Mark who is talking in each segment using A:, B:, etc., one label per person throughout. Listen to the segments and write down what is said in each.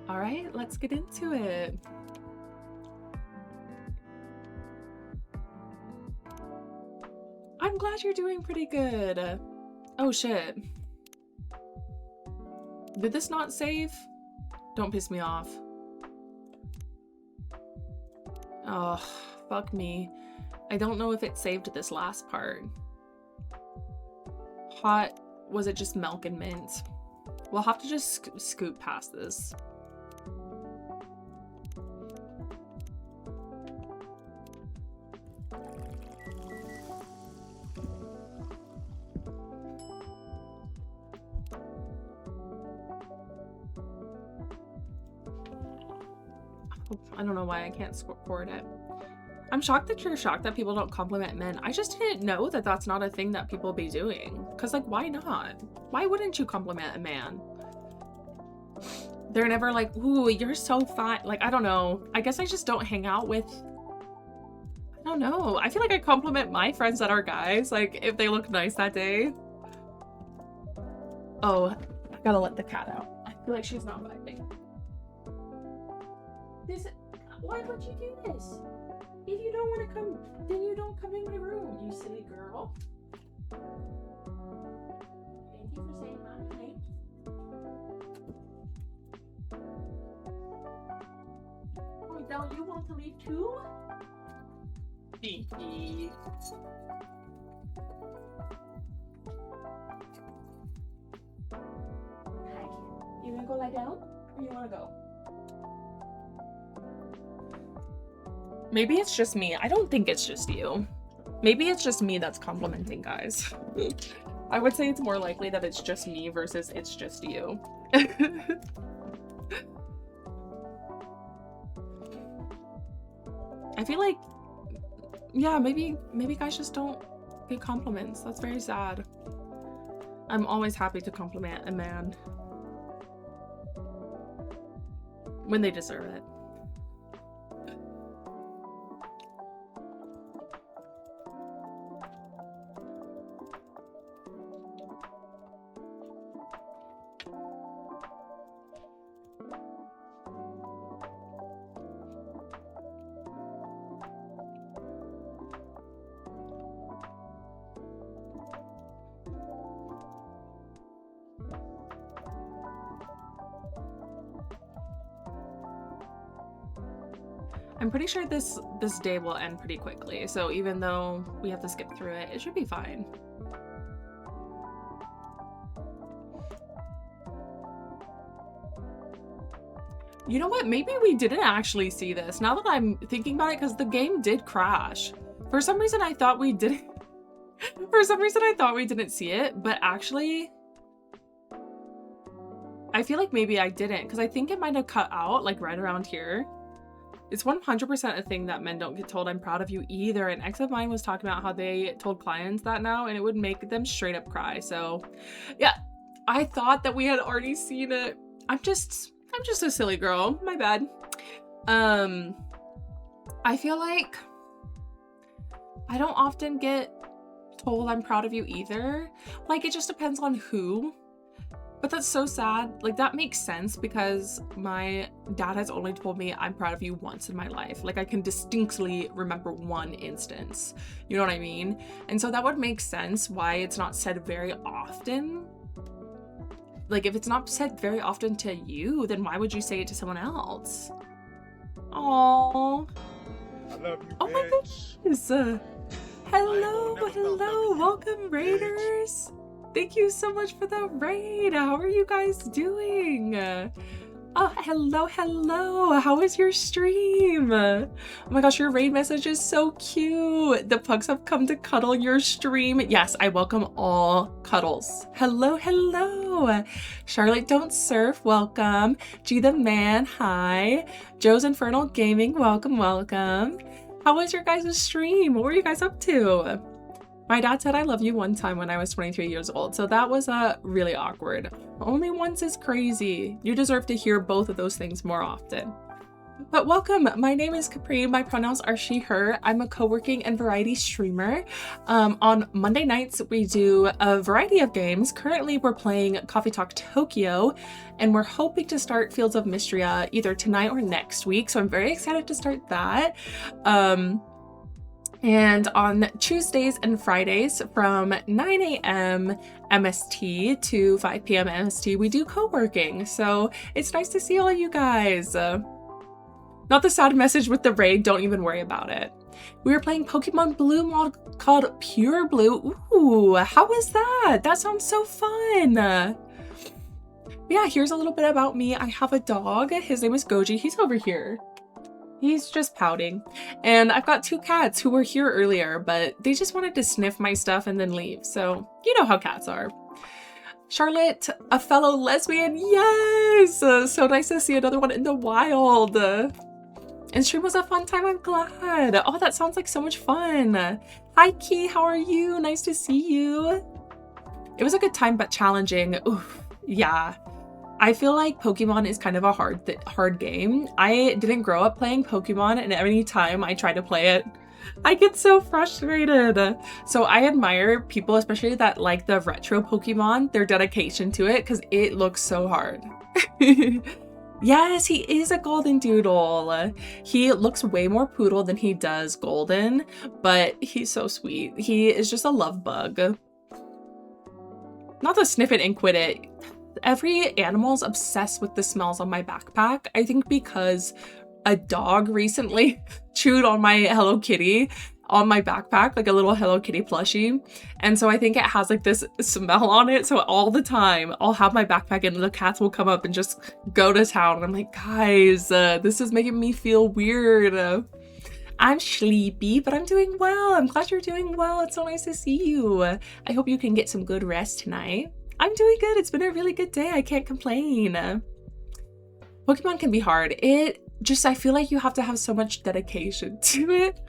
A: All right, let's get into it. I'm glad you're doing pretty good. Oh shit. Did this not save? Don't piss me off. Oh, fuck me. I don't know if it saved this last part. Hot, was it just milk and mint? We'll have to just scoot past this. I don't know why I can't score it. I'm shocked that you're shocked that people don't compliment men. I just didn't know that that's not a thing that people be doing. Cause like, why not? Why wouldn't you compliment a man? They're never like, ooh, you're so fine. Like, I don't know. I guess I just don't hang out with, I don't know. I feel like I compliment my friends that are guys, like if they look nice that day. Oh, I gotta let the cat out. I feel like she's not vibing. Why would you do this? If you don't want to come, then you don't come in my room, you silly girl. Thank you for saying hi. Oh, now you want to leave too? Pinky. Hi. You gonna go lie down? Or you wanna go? Maybe it's just me. I don't think it's just you. Maybe it's just me that's complimenting guys. I would say it's more likely that it's just me versus it's just you. I feel like, yeah, maybe guys just don't get compliments. That's very sad. I'm always happy to compliment a man when they deserve it. I'm pretty sure this day will end pretty quickly, so even though we have to skip through it, it should be fine. You know what? Maybe we didn't actually see this. Now that I'm thinking about it, because the game did crash. For some reason, I thought we didn't. For some reason, I thought we didn't see it, but actually, I feel like maybe I didn't, because I think it might have cut out, like right around here. It's 100% a thing that men don't get told I'm proud of you either. An ex of mine was talking about how they told clients that now, and it would make them straight up cry. So yeah, I thought that we had already seen it. I'm just a silly girl. My bad. I feel like I don't often get told I'm proud of you either. Like, it just depends on who. But that's so sad. Like, that makes sense because my dad has only told me I'm proud of you once in my life. Like, I can distinctly remember one instance. You know what I mean? And so that would make sense why it's not said very often. Like, if it's not said very often to you, then why would you say it to someone else? Aww.
B: I love you,
A: oh
B: bitch.
A: My goodness. Hello. Welcome, Raiders. Thank you so much for the raid. How are you guys doing? Oh, hello. How was your stream? Oh my gosh, your raid message is so cute. The pugs have come to cuddle your stream. Yes, I welcome all cuddles. Hello. Charlotte Don't Surf, welcome. G the Man, hi. Joe's Infernal Gaming, welcome. How was your guys' stream? What were you guys up to? My dad said I love you one time when I was 23 years old, so that was really awkward. Only once is crazy. You deserve to hear both of those things more often. But welcome, my name is Capri, my pronouns are she, her. I'm a co-working and variety streamer. On Monday nights, we do a variety of games. Currently, we're playing Coffee Talk Tokyo, and we're hoping to start Fields of Mystria either tonight or next week, so I'm very excited to start that. And on Tuesdays and Fridays from 9 a.m. MST to 5 p.m. MST, we do co-working, so it's nice to see all you guys. Not the sad message with the raid, don't even worry about it. We were playing Pokemon Blue mod called Pure Blue. Ooh, how was that? That sounds so fun. Yeah, here's a little bit about me. I have a dog. His name is Goji. He's over here. He's just pouting. And I've got 2 cats who were here earlier, but they just wanted to sniff my stuff and then leave. So you know how cats are. Charlotte, a fellow lesbian. Yes! So nice to see another one in the wild. And stream was a fun time, I'm glad. Oh, that sounds like so much fun. Hi, Key, how are you? Nice to see you. It was a good time, but challenging. Oof, yeah. I feel like Pokemon is kind of a hard game. I didn't grow up playing Pokemon, and every time I try to play it, I get so frustrated. So I admire people, especially that like the retro Pokemon, their dedication to it, because it looks so hard. Yes, he is a golden doodle. He looks way more poodle than he does golden, but he's so sweet. He is just a love bug. Not to sniff it and quit it. Every animal's obsessed with the smells on my backpack. I think because a dog recently chewed on my Hello Kitty on my backpack, like a little Hello Kitty plushie. And so I think it has like this smell on it. So all the time I'll have my backpack and the cats will come up and just go to town. And I'm like, guys, this is making me feel weird. I'm sleepy, but I'm doing well. I'm glad you're doing well. It's so nice to see you. I hope you can get some good rest tonight. I'm doing good. It's been a really good day. I can't complain. Pokemon can be hard. I feel like you have to have so much dedication to it.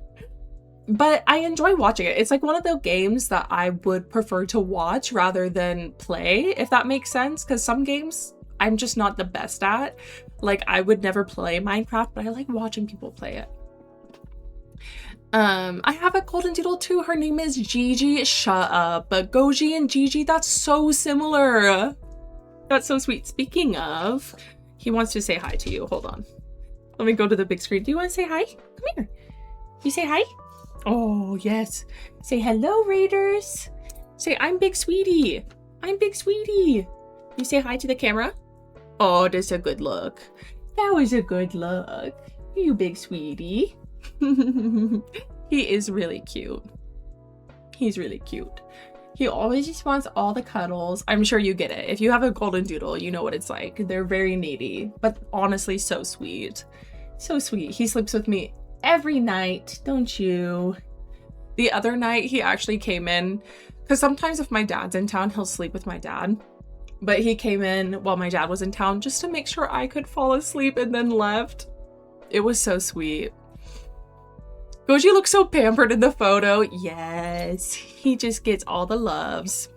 A: But I enjoy watching it. It's like one of the games that I would prefer to watch rather than play, if that makes sense. Because some games I'm just not the best at. Like, I would never play Minecraft, but I like watching people play it. I have a golden doodle too. Her name is Gigi. Shut up. But Goji and Gigi, that's so similar. That's so sweet. Speaking of, he wants to say hi to you. Hold on. Let me go to the big screen. Do you want to say hi? Come here. You say hi? Oh, yes. Say hello, Raiders. Say, I'm Big Sweetie. I'm Big Sweetie. You say hi to the camera? Oh, that's a good look. That was a good look. You Big Sweetie. He is really cute. He's really cute. He always just wants all the cuddles. I'm sure you get it. If you have a golden doodle, you know what it's like. They're very needy, but honestly so sweet. So sweet. He sleeps with me every night, don't you? The other night he actually came in, because sometimes if my dad's in town, he'll sleep with my dad. But he came in while my dad was in town just to make sure I could fall asleep and then left. It was so sweet. Goji looks so pampered in the photo. Yes, he just gets all the loves.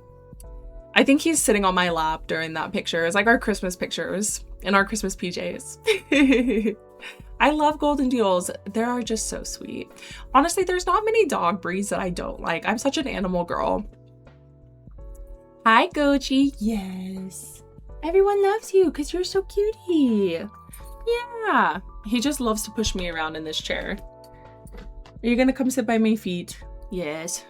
A: I think he's sitting on my lap during that picture. It's like our Christmas pictures in our Christmas PJs. I love golden doodles. They are just so sweet. Honestly, there's not many dog breeds that I don't like. I'm such an animal girl. Hi, Goji. Yes. Everyone loves you because you're so cutie. Yeah. He just loves to push me around in this chair. Are you gonna come sit by my feet? Yes.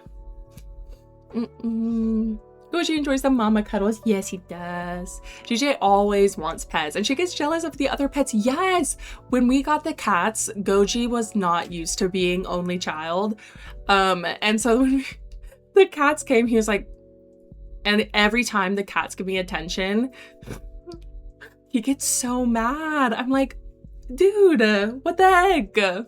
A: Goji enjoys the mama cuddles. Yes, he does. GJ always wants pets and she gets jealous of the other pets. Yes! When we got the cats, Goji was not used to being only child. And so when the cats came, he was like, and every time the cats give me attention, he gets so mad. I'm like, dude, what the heck?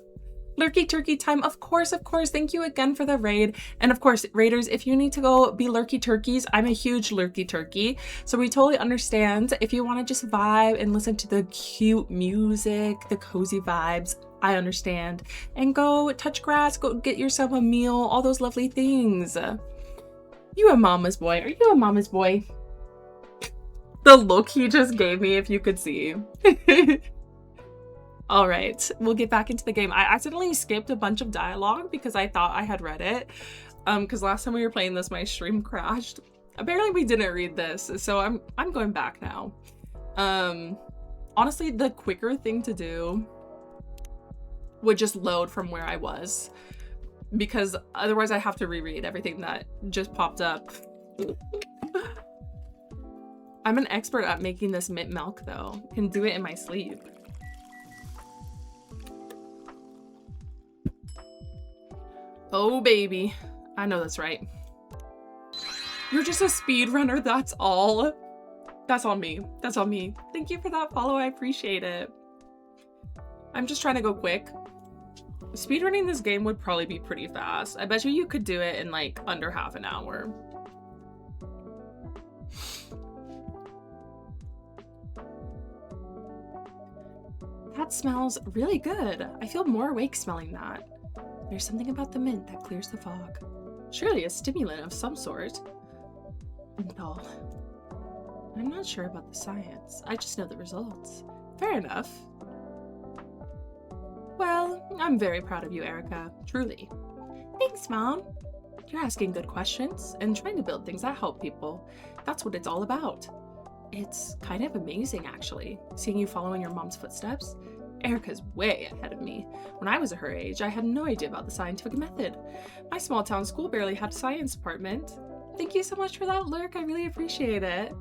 A: Lurky turkey time, of course. Thank you again for the raid. And of course, raiders, if you need to go be lurky turkeys, I'm a huge lurky turkey. So we totally understand. If you want to just vibe and listen to the cute music, the cozy vibes, I understand. And go touch grass, go get yourself a meal, all those lovely things. You a mama's boy. Are you a mama's boy? The look he just gave me, if you could see. All right, we'll get back into the game. I accidentally skipped a bunch of dialogue because I thought I had read it. Because last time we were playing this, my stream crashed. Apparently we didn't read this, so I'm going back now. Honestly, the quicker thing to do would just load from where I was, because otherwise I have to reread everything that just popped up. I'm an expert at making this mint milk though. Can do it in my sleep. Oh baby, I know that's right. You're just a speedrunner, that's all. That's on me. That's on me. Thank you for that follow, I appreciate it. I'm just trying to go quick. Speedrunning this game would probably be pretty fast. I bet you could do it in like under half an hour. That smells really good. I feel more awake smelling that. There's something about the mint that clears the fog. Surely a stimulant of some sort. No. I'm not sure about the science. I just know the results. Fair enough. Well, I'm very proud of you, Erica. Truly. Thanks, Mom. You're asking good questions and trying to build things that help people. That's what it's all about. It's kind of amazing, actually, seeing you following your mom's footsteps. Erica's way ahead of me. When I was her age, I had no idea about the scientific method. My small town school barely had a science department. Thank you so much for that, Lurk. I really appreciate it.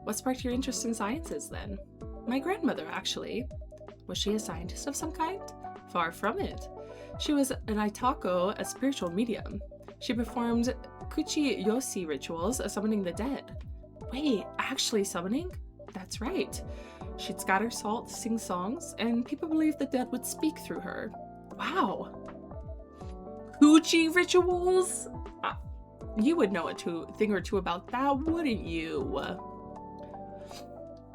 A: What sparked your interest in sciences, then? My grandmother, actually. Was she a scientist of some kind? Far from it. She was an Aitako, a spiritual medium. She performed Kuchi-yoshi rituals, summoning the dead. Wait, actually summoning? That's right. She'd scatter salt, sing songs, and people believed the dead would speak through her. Wow. Kuchi rituals? You would know a thing or two about that, wouldn't you?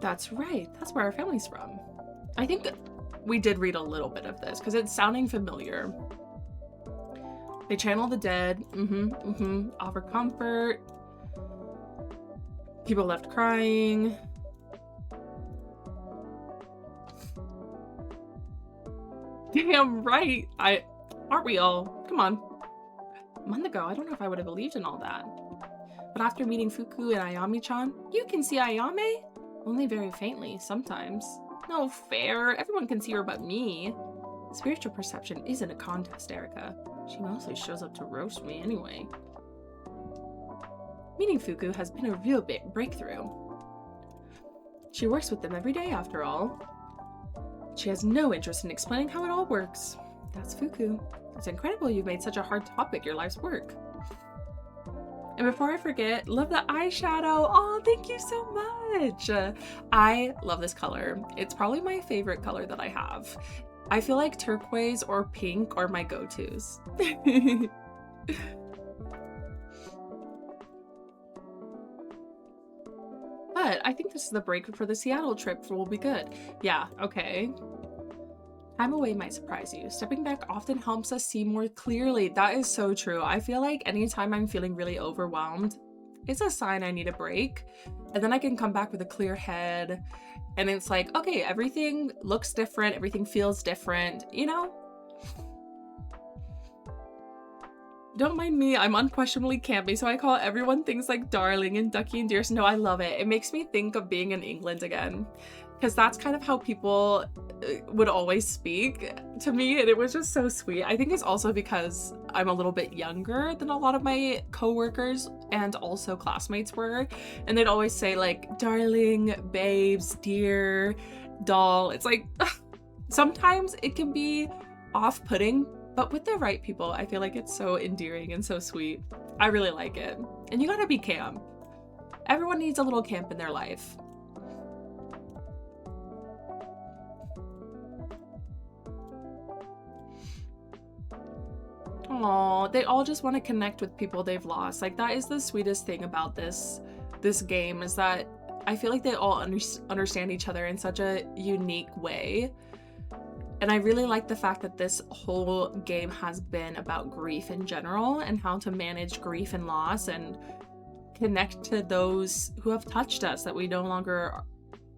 A: That's right. That's where our family's from. I think we did read a little bit of this because it's sounding familiar. They channel the dead, offer comfort. People left crying. Damn right. Aren't we all? Come on. A month ago, I don't know if I would have believed in all that. But after meeting Fuku and Ayami-chan, you can see Ayame? Only very faintly, sometimes. No fair. Everyone can see her but me. Spiritual perception isn't a contest, Erica. She mostly shows up to roast me anyway. Meeting Fuku has been a real big breakthrough. She works with them every day, after all. She has no interest in explaining how it all works. That's Fuku. It's incredible you've made such a hard topic your life's work. And before I forget, love the eyeshadow. Oh, thank you so much. I love this color. It's probably my favorite color that I have. I feel like turquoise or pink are my go-tos. But I think this is the break for the Seattle trip will be good. Yeah, okay. Time away might surprise you. Stepping back often helps us see more clearly. That is so true. I feel like anytime I'm feeling really overwhelmed, it's a sign I need a break. And then I can come back with a clear head. And it's like, okay, everything looks different. Everything feels different, you know? Don't mind me, I'm unquestionably campy, so I call everyone things like darling and ducky and dears. No, I love it. It makes me think of being in England again. Because that's kind of how people would always speak to me, and it was just so sweet. I think it's also because I'm a little bit younger than a lot of my coworkers and also classmates were, and they'd always say like darling, babes, dear, doll. It's like sometimes it can be off-putting, but with the right people, I feel like it's so endearing and so sweet. I really like it. And you gotta be camp. Everyone needs a little camp in their life. Aw, they all just want to connect with people they've lost. Like, that is the sweetest thing about this game, is that I feel like they all understand each other in such a unique way. And I really like the fact that this whole game has been about grief in general and how to manage grief and loss and connect to those who have touched us that we no longer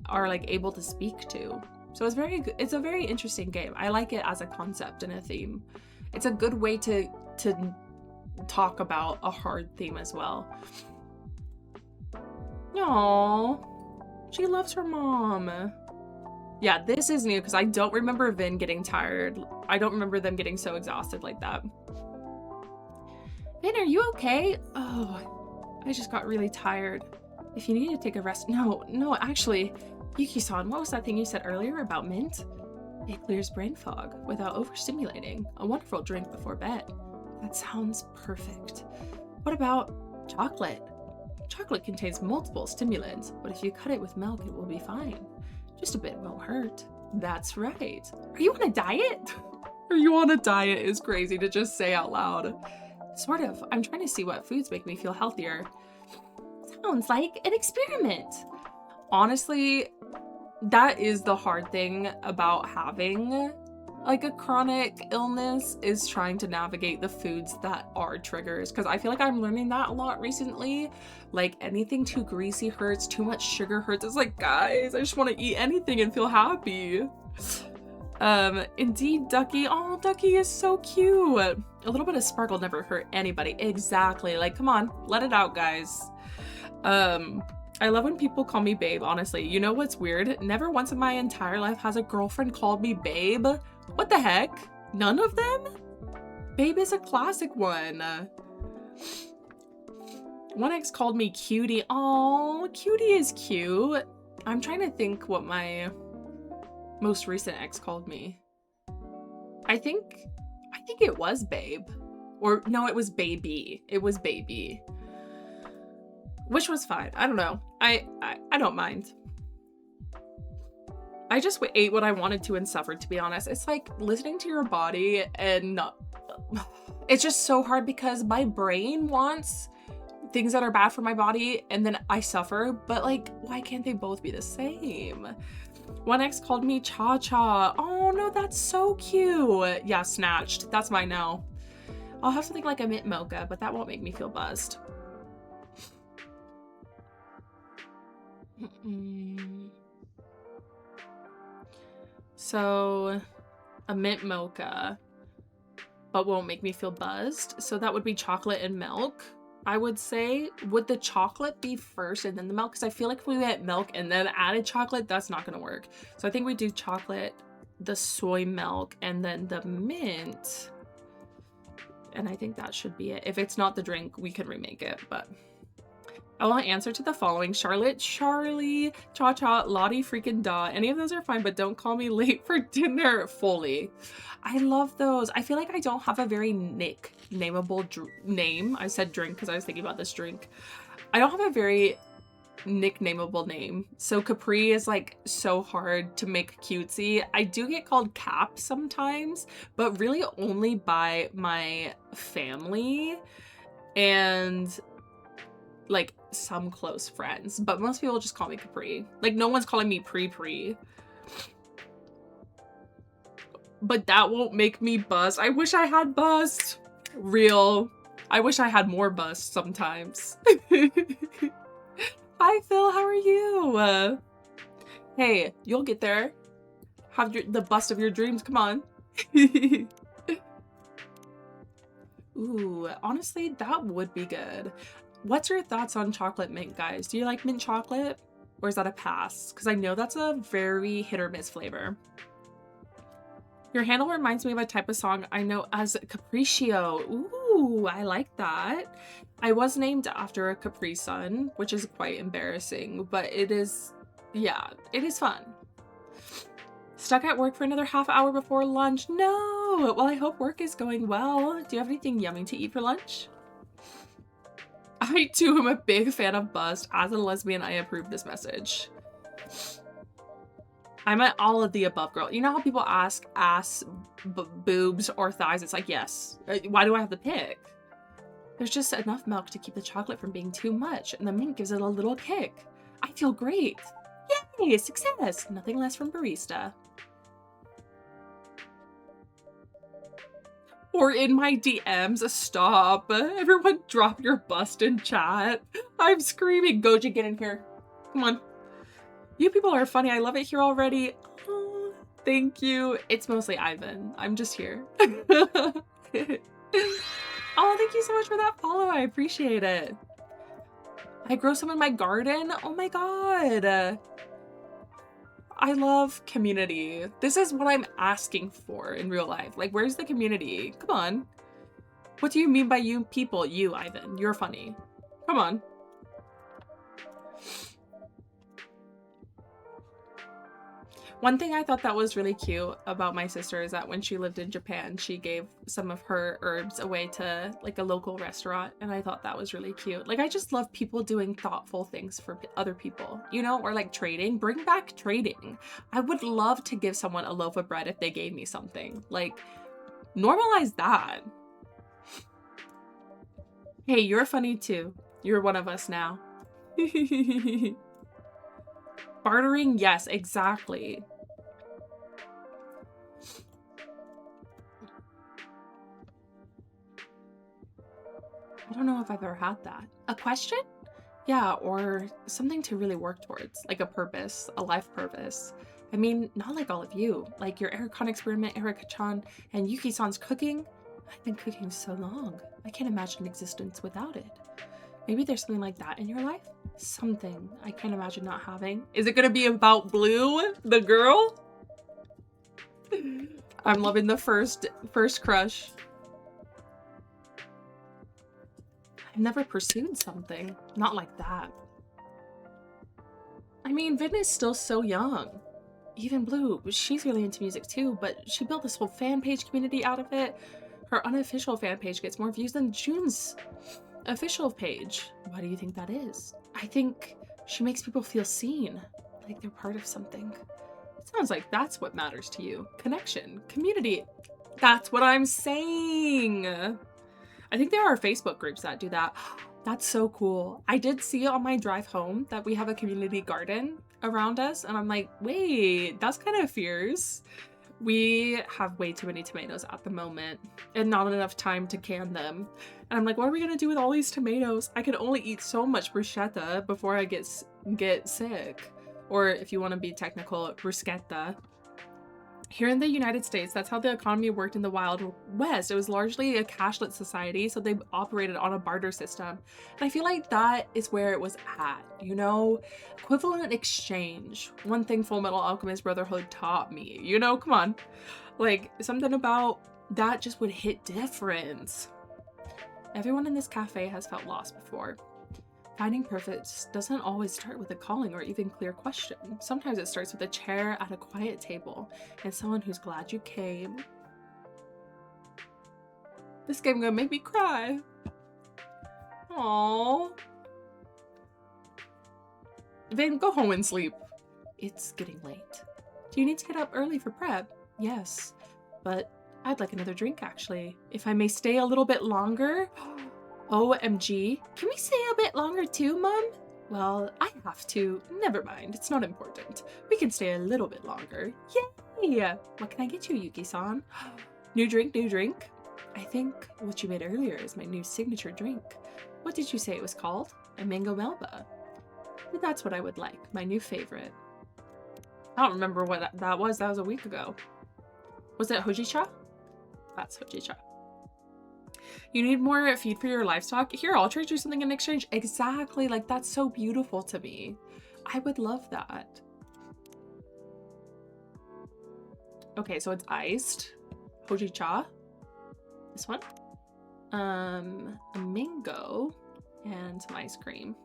A: are like able to speak to. So it's a very interesting game. I like it as a concept and a theme. It's a good way to talk about a hard theme as well. Aww, she loves her mom. Yeah, this is new because I don't remember Vin getting tired. I don't remember them getting so exhausted like that. Vin, are you okay? Oh, I just got really tired. If you need to take a rest. No, actually, Yuki-san, what was that thing you said earlier about mint? It clears brain fog without overstimulating. A wonderful drink before bed. That sounds perfect. What about chocolate? Chocolate contains multiple stimulants, but if you cut it with milk, it will be fine. Just a bit won't hurt. That's right. Are you on a diet? Are you on a diet is crazy to just say out loud. Sort of. I'm trying to see what foods make me feel healthier. Sounds like an experiment. Honestly, that is the hard thing about having like a chronic illness, is trying to navigate the foods that are triggers, because I feel like I'm learning that a lot recently. Like anything too greasy hurts, too much sugar hurts. It's like, guys, I just want to eat anything and feel happy. Indeed, Ducky. Oh, Ducky is so cute. A little bit of sparkle never hurt anybody. Exactly. Like, come on, let it out, guys. I love when people call me babe, honestly. You know what's weird? Never once in my entire life has a girlfriend called me babe. What the heck? None of them? Babe is a classic one. One ex called me cutie. Oh, cutie is cute. I'm trying to think what my most recent ex called me. I think it was babe. Or no, it was baby. It was baby. Which was fine. I don't know. I don't mind. I just ate what I wanted to and suffered, to be honest. It's like listening to your body and it's just so hard because my brain wants things that are bad for my body and then I suffer, but like, why can't they both be the same? One ex called me Cha-Cha. Oh no, that's so cute. Yeah, snatched. That's mine now. I'll have something like a mint mocha, but that won't make me feel buzzed. So a mint mocha, but won't make me feel buzzed. So that would be chocolate and milk, I would say. Would the chocolate be first and then the milk? Because I feel like if we went milk and then added chocolate, that's not going to work. So I think we do chocolate, the soy milk, and then the mint. And I think that should be it. If it's not the drink, we can remake it, but... I want to answer to the following: Charlotte, Charlie, Cha-Cha, Lottie, freaking Da. Any of those are fine, but don't call me late for dinner. Fully. I love those. I feel like I don't have a very nicknameable name. I said drink because I was thinking about this drink. I don't have a very nicknameable name. So Capri is like so hard to make cutesy. I do get called Cap sometimes, but really only by my family and like some close friends, but most people just call me Capri. Like no one's calling me Pre. But that won't make me buzz. I wish I had buzzed. Real. I wish I had more buzz sometimes. Hi Phil, how are you? Hey, you'll get there. Have the bust of your dreams, come on. Ooh, honestly, that would be good. What's your thoughts on chocolate mint, guys? Do you like mint chocolate? Or is that a pass? Because I know that's a very hit or miss flavor. Your handle reminds me of a type of song I know as Capriccio. Ooh, I like that. I was named after a Capri Sun, which is quite embarrassing, but it is, yeah, it is fun. Stuck at work for another half hour before lunch. No! Well, I hope work is going well. Do you have anything yummy to eat for lunch? I too am a big fan of bust. As a lesbian, I approve this message. I'm at all of the above, girl. You know how people ask ass, boobs, or thighs? It's like, yes. Why do I have to pick? There's just enough milk to keep the chocolate from being too much, and the mint gives it a little kick. I feel great. Yay, success. Nothing less from barista. Or in my DMs, stop. Everyone drop your bust in chat. I'm screaming. Goji, get in here. Come on. You people are funny. I love it here already. Thank you. It's mostly Ivan. I'm just here. Oh, thank you so much for that follow. I appreciate it. I grow some in my garden. Oh my god. I love community. This is what I'm asking for in real life. Like, where's the community? Come on. What do you mean by you people? You, Ivan. You're funny. Come on. One thing I thought that was really cute about my sister is that when she lived in Japan, she gave some of her herbs away to like a local restaurant, and I thought that was really cute. Like, I just love people doing thoughtful things for other people, you know, or like trading. Bring back trading. I would love to give someone a loaf of bread if they gave me something. Like, normalize that. Hey, you're funny too. You're one of us now. Bartering, yes, exactly. I don't know if I've ever had that. A question? Yeah, or something to really work towards, like a purpose, a life purpose. I mean, not like all of you, like your Ericon experiment, Erika-chan, and Yuki-san's cooking. I've been cooking so long. I can't imagine existence without it. Maybe there's something like that in your life? Something I can't imagine not having. Is it gonna be about Blue, the girl? I'm loving the first crush. I've never pursued something. Not like that. I mean, Vin is still so young. Even Blue, she's really into music too, but she built this whole fan page community out of it. Her unofficial fan page gets more views than June's official page. Why do you think that is? I think she makes people feel seen, like they're part of something. It sounds like that's what matters to you. Connection, community. That's what I'm saying. I think there are Facebook groups that do that. That's so cool. I did see on my drive home that we have a community garden around us, and I'm like, wait, that's kind of fierce. We have way too many tomatoes at the moment and not enough time to can them. And I'm like, what are we gonna do with all these tomatoes? I can only eat so much bruschetta before I get sick. Or if you want to be technical, bruschetta. Here in the United States, that's how the economy worked in the Wild West. It was largely a cashless society, so they operated on a barter system. And I feel like that is where it was at, you know? Equivalent exchange. One thing Full Metal Alchemist Brotherhood taught me, you know? Come on. Like, something about that just would hit different. Everyone in this cafe has felt lost before. Finding purpose doesn't always start with a calling or even clear question. Sometimes it starts with a chair at a quiet table and someone who's glad you came. This game gonna make me cry. Aww. Vin, go home and sleep. It's getting late. Do you need to get up early for prep? Yes, but I'd like another drink actually. If I may stay a little bit longer. OMG. Can we stay a bit longer too, Mom? Well, I have to. Never mind. It's not important. We can stay a little bit longer. Yay! What can I get you, Yuki-san? New drink, new drink. I think what you made earlier is my new signature drink. What did you say it was called? A mango melba. That's what I would like. My new favorite. I don't remember what that was. That was a week ago. Was it Hojicha? That's Hojicha. You need more feed for your livestock? Here, I'll trade you something in exchange. Exactly, like that's so beautiful to me. I would love that. Okay, so it's iced. Hojicha. This one. A mango and some ice cream.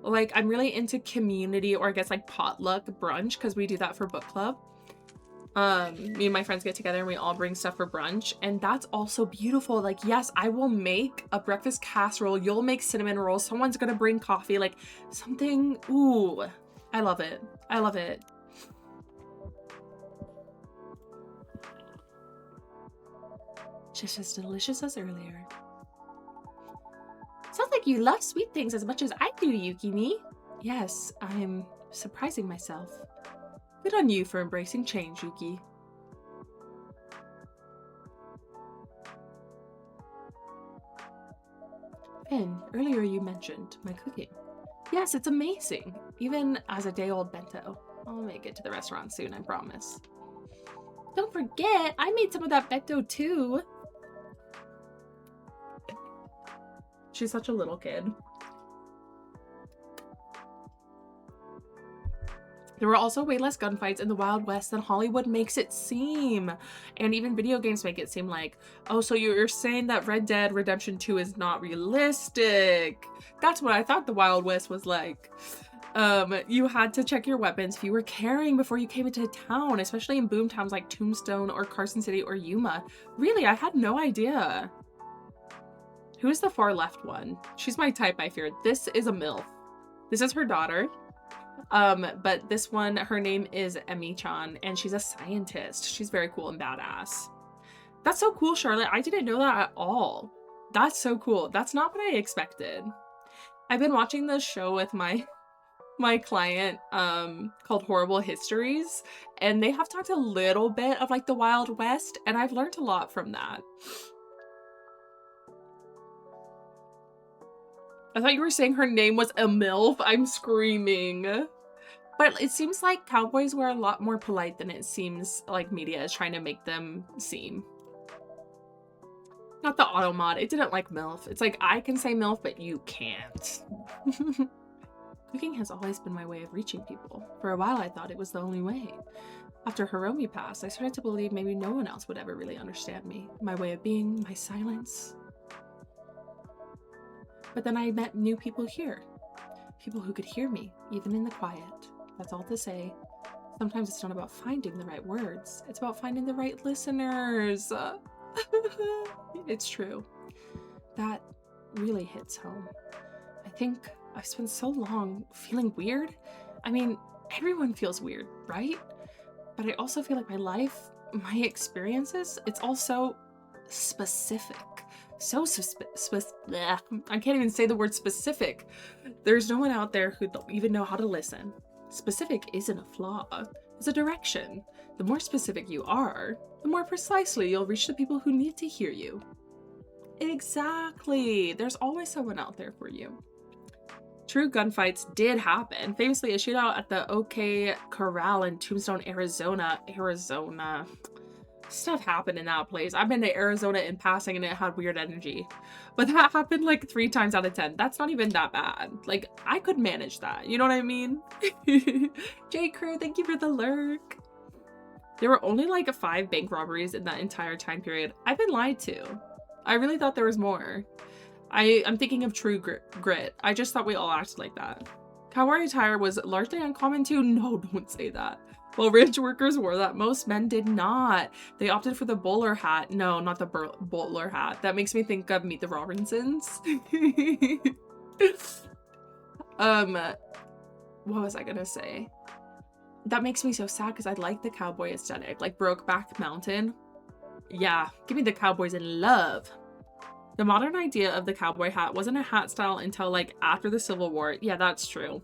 A: Like, I'm really into community, or I guess like potluck brunch, because we do that for book club. Me and my friends get together and we all bring stuff for brunch, and that's also beautiful. Like, yes, I will make a breakfast casserole, you'll make cinnamon rolls, someone's gonna bring coffee, like something. Ooh, I love it. I love it. Just as delicious as earlier. Sounds like you love sweet things as much as I do, Yukini. Yes, I'm surprising myself. Good on you for embracing change, Yuki. Finn, earlier you mentioned my cooking. Yes, it's amazing. Even as a day-old bento. I'll make it to the restaurant soon, I promise. Don't forget, I made some of that Becto too. She's such a little kid. There were also way less gunfights in the Wild West than Hollywood makes it seem. And even video games make it seem like, oh, so you're saying that Red Dead Redemption 2 is not realistic. That's what I thought the Wild West was like. You had to check your weapons if you were carrying before you came into town, especially in boom towns like Tombstone or Carson City or Yuma. Really, I had no idea. Who is the far left one? She's my type, I fear. This is a MILF. This is her daughter. But this one, her name is Emi-chan, and she's a scientist. She's very cool and badass. That's so cool, Charlotte. I didn't know that at all. That's so cool. That's not what I expected. I've been watching this show with my client called Horrible Histories, and they have talked a little bit of like the Wild West, and I've learned a lot from that. I thought you were saying her name was a MILF. I'm screaming. But it seems like cowboys were a lot more polite than it seems like media is trying to make them seem. Not the auto mod. It didn't like MILF. It's like, I can say MILF, but you can't. Cooking has always been my way of reaching people. For a while, I thought it was the only way. After Hiromi passed, I started to believe maybe no one else would ever really understand me. My way of being, my silence. But then I met new people here. People who could hear me, even in the quiet. That's all to say. Sometimes it's not about finding the right words. It's about finding the right listeners. It's true. That really hits home. I think I've spent so long feeling weird. I mean, everyone feels weird, right? But I also feel like my life, my experiences, it's all so specific. So I can't even say the word specific. There's no one out there who don't even know how to listen. Specific isn't a flaw, it's a direction. The more specific you are, the more precisely you'll reach the people who need to hear you. Exactly. There's always someone out there for you. True gunfights did happen. Famously, a shootout at the OK Corral in Tombstone, Arizona. Stuff happened in that place. I've been to Arizona in passing and it had weird energy. But that happened like 3 times out of 10. That's not even that bad. Like, I could manage that. You know what I mean? J. Crew, thank you for the lurk. There were only like 5 bank robberies in that entire time period. I've been lied to. I really thought there was more. I'm thinking of True Grit. I just thought we all acted like that. Cowboy attire was largely uncommon too. No, don't say that. Well, ranch workers wore that. Most men did not. They opted for the bowler hat. No, not the bowler hat. That makes me think of Meet the Robinsons. What was I gonna say? That makes me so sad because I like the cowboy aesthetic. Like Brokeback Mountain. Yeah, give me the cowboys in love. The modern idea of the cowboy hat wasn't a hat style until like after the Civil War. Yeah, that's true.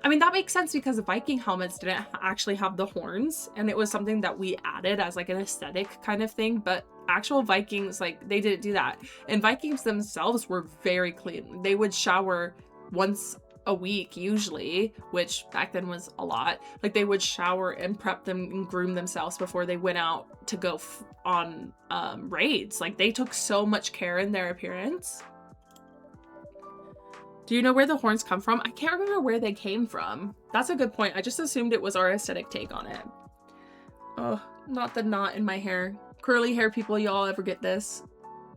A: I mean, that makes sense because Viking helmets didn't actually have the horns, and it was something that we added as like an aesthetic kind of thing, but actual Vikings, like, they didn't do that. And Vikings themselves were very clean. They would shower once a week usually, which back then was a lot. Like, they would shower and prep them and groom themselves before they went out to go on raids. Like, they took so much care in their appearance. Do you know where the horns come from? I can't remember where they came from. That's a good point. I just assumed it was our aesthetic take on it. Oh, not the knot in my hair. Curly hair people, y'all ever get this?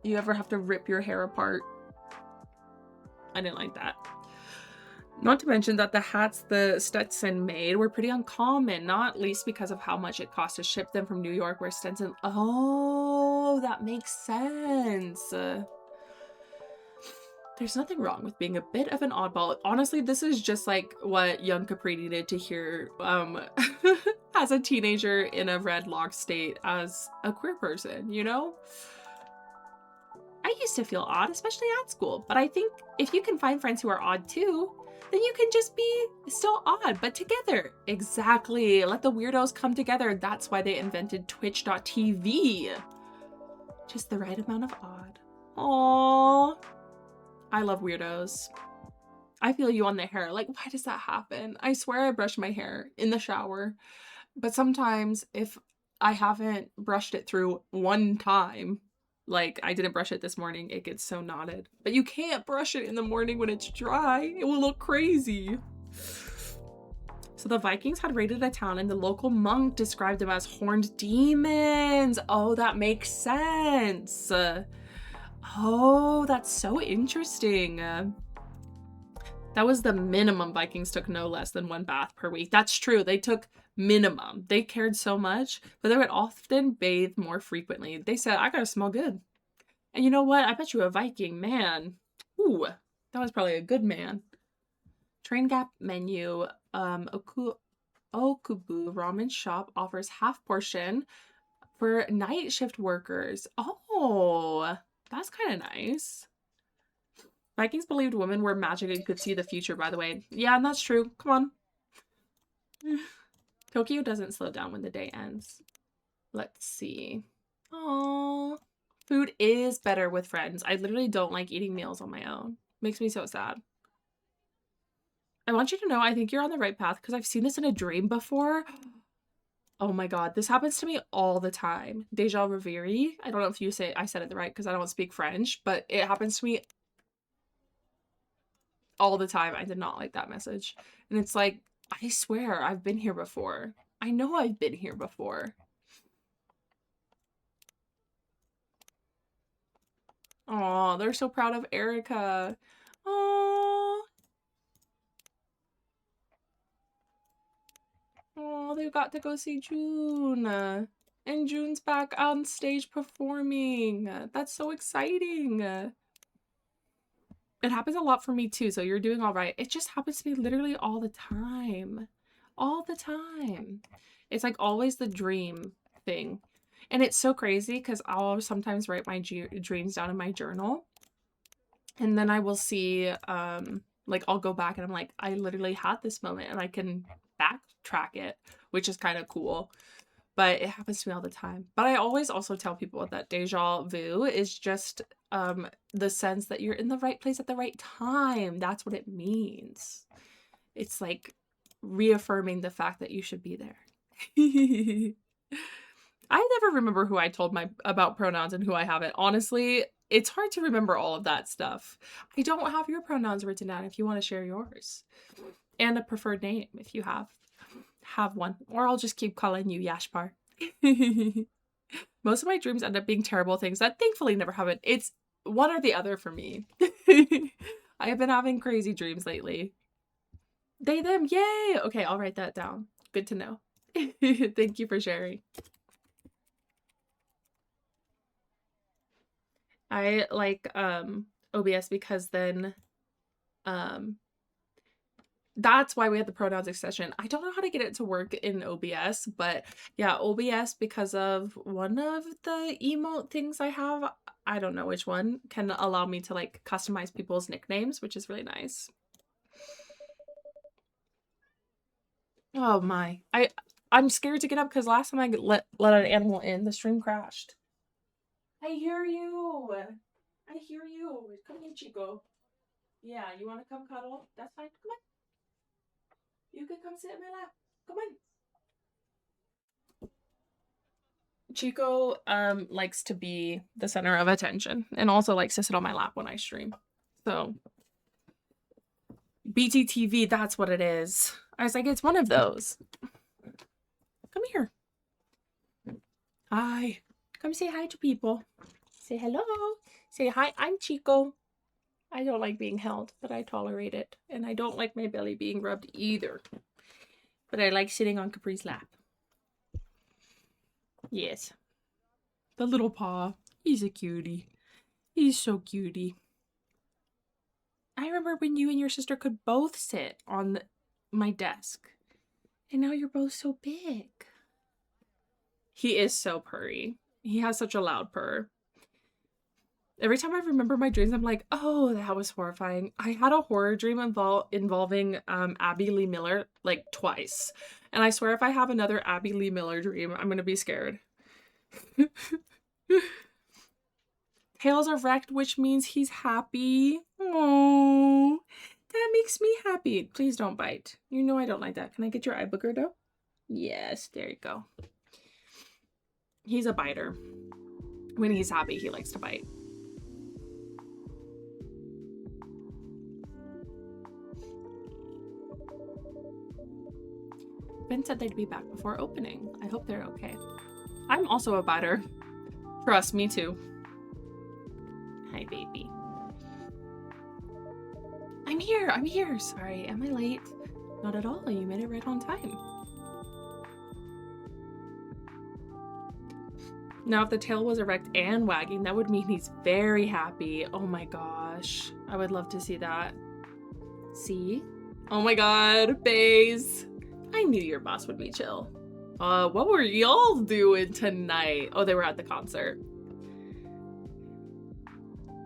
A: You ever have to rip your hair apart? I didn't like that. Not to mention that the hats the Stetson made were pretty uncommon, not least because of how much it cost to ship them from New York, where Stetson... Oh, that makes sense. There's nothing wrong with being a bit of an oddball. Honestly, this is just like what young Capri needed to hear as a teenager in a red lock state as a queer person, you know? I used to feel odd, especially at school, but I think if you can find friends who are odd too, then you can just be still odd, but together. Exactly. Let the weirdos come together. That's why they invented Twitch.tv. Just the right amount of odd. Aww. I love weirdos. I feel you on the hair. Like, why does that happen? I swear I brush my hair in the shower. But sometimes if I haven't brushed it through one time. Like, I didn't brush it this morning. It gets so knotted. But you can't brush it in the morning when it's dry. It will look crazy. So the Vikings had raided a town and the local monk described them as horned demons. Oh, that makes sense. Oh, that's so interesting. That was the minimum. Vikings took no less than 1 bath per week. That's true. They took minimum. They cared so much, but they would often bathe more frequently. They said, I gotta smell good. And you know what? I bet you a Viking man. Ooh, that was probably a good man. Train Gap menu. Okubu Ramen Shop offers half portion for night shift workers. Oh, that's kind of nice. Vikings believed women were magic and could see the future, by the way. Yeah, and that's true. Come on. Tokyo doesn't slow down when the day ends. Let's see. Aww. Food is better with friends. I literally don't like eating meals on my own. Makes me so sad. I want you to know I think you're on the right path because I've seen this in a dream before. Oh my god, this happens to me all the time. Deja Reveri. I don't know if I said it right because I don't speak French, but it happens to me all the time. I did not like that message. And it's like, I swear I've been here before. I know I've been here before. Oh, they're so proud of Erica. Oh. Oh, they got to go see June. And June's back on stage performing. That's so exciting. It happens a lot for me too, so you're doing all right. It just happens to me literally all the time. All the time. It's like always the dream thing. And it's so crazy because I'll sometimes write my dreams down in my journal. And then I will see, like, I'll go back and I'm like, I literally had this moment and I can backtrack it, which is kind of cool. But it happens to me all the time. But I always also tell people that deja vu is just the sense that you're in the right place at the right time. That's what it means. It's like reaffirming the fact that you should be there. I never remember who I told about pronouns and who I haven't. Honestly, it's hard to remember all of that stuff. I don't have your pronouns written down if you want to share yours. And a preferred name if you have one. Or I'll just keep calling you Yashpar. Most of my dreams end up being terrible things that thankfully never happen. It's one or the other for me. I have been having crazy dreams lately. They, them, yay! Okay, I'll write that down. Good to know. Thank you for sharing. I like OBS because then that's why we had the pronouns extension. I don't know how to get it to work in OBS, but yeah, OBS, because of one of the emote things I have, I don't know which one, can allow me to like customize people's nicknames, which is really nice. Oh my. I'm scared to get up because last time I let an animal in, the stream crashed. I hear you. I hear you. Come here, Chico. Yeah, you want to come cuddle? That's fine. Come on. You can come sit in my lap. Come on. Chico likes to be the center of attention and also likes to sit on my lap when I stream. So BTTV, that's what it is. I was like, it's one of those. Come here. Hi. Come say hi to people. Say hello. Say hi, I'm Chico. I don't like being held, but I tolerate it. And I don't like my belly being rubbed either. But I like sitting on Capri's lap. Yes. The little paw. He's a cutie. He's so cutie. I remember when you and your sister could both sit on my desk. And now you're both so big. He is so purry. He has such a loud purr. Every time I remember my dreams, I'm like, oh, that was horrifying. I had a horror dream involving Abby Lee Miller like twice. And I swear if I have another Abby Lee Miller dream, I'm going to be scared. Tails are wrecked, which means he's happy. Oh, that makes me happy. Please don't bite. You know I don't like that. Can I get your eye booger though? Yes, there you go. He's a biter. When he's happy, he likes to bite. Ben said they'd be back before opening. I hope they're okay. I'm also a biter. Trust me too. Hi, baby. I'm here. Sorry, am I late? Not at all, you made it right on time. Now, if the tail was erect and wagging, that would mean he's very happy. Oh my gosh. I would love to see that. See? Oh my god, Baze. I knew your boss would be chill. What were y'all doing tonight? Oh, they were at the concert.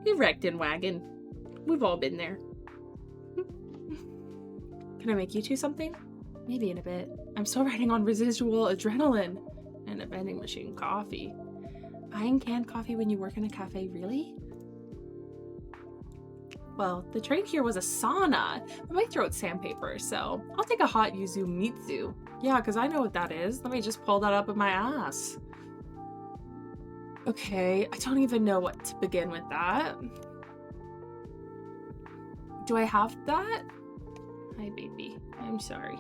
A: Erect and wagging. We've all been there. Can I make you two something? Maybe in a bit. I'm still riding on residual adrenaline and a vending machine coffee. Buying canned coffee when you work in a cafe, really? Well, the train here was a sauna, but my throat's sandpaper, so I'll take a hot yuzu mitsu. Yeah, because I know what that is. Let me just pull that up in my ass. Okay, I don't even know what to begin with that. Do I have that? Hi, baby. I'm sorry.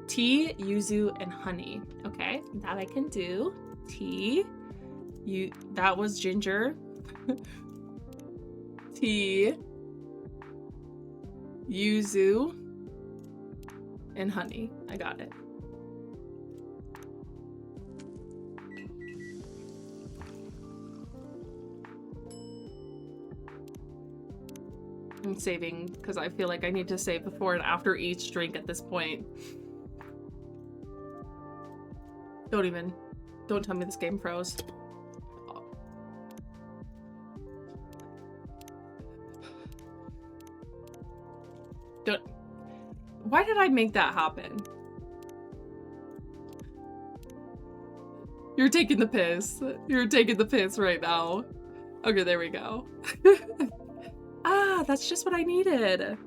A: Tea, yuzu, and honey. Okay, that I can do. Tea. That was ginger. Tea. Yuzu. And honey. I got it. I'm saving because I feel like I need to save before and after each drink at this point. Don't tell me this game froze. Why did I make that happen? You're taking the piss. You're taking the piss right now. Okay, there we go. That's just what I needed.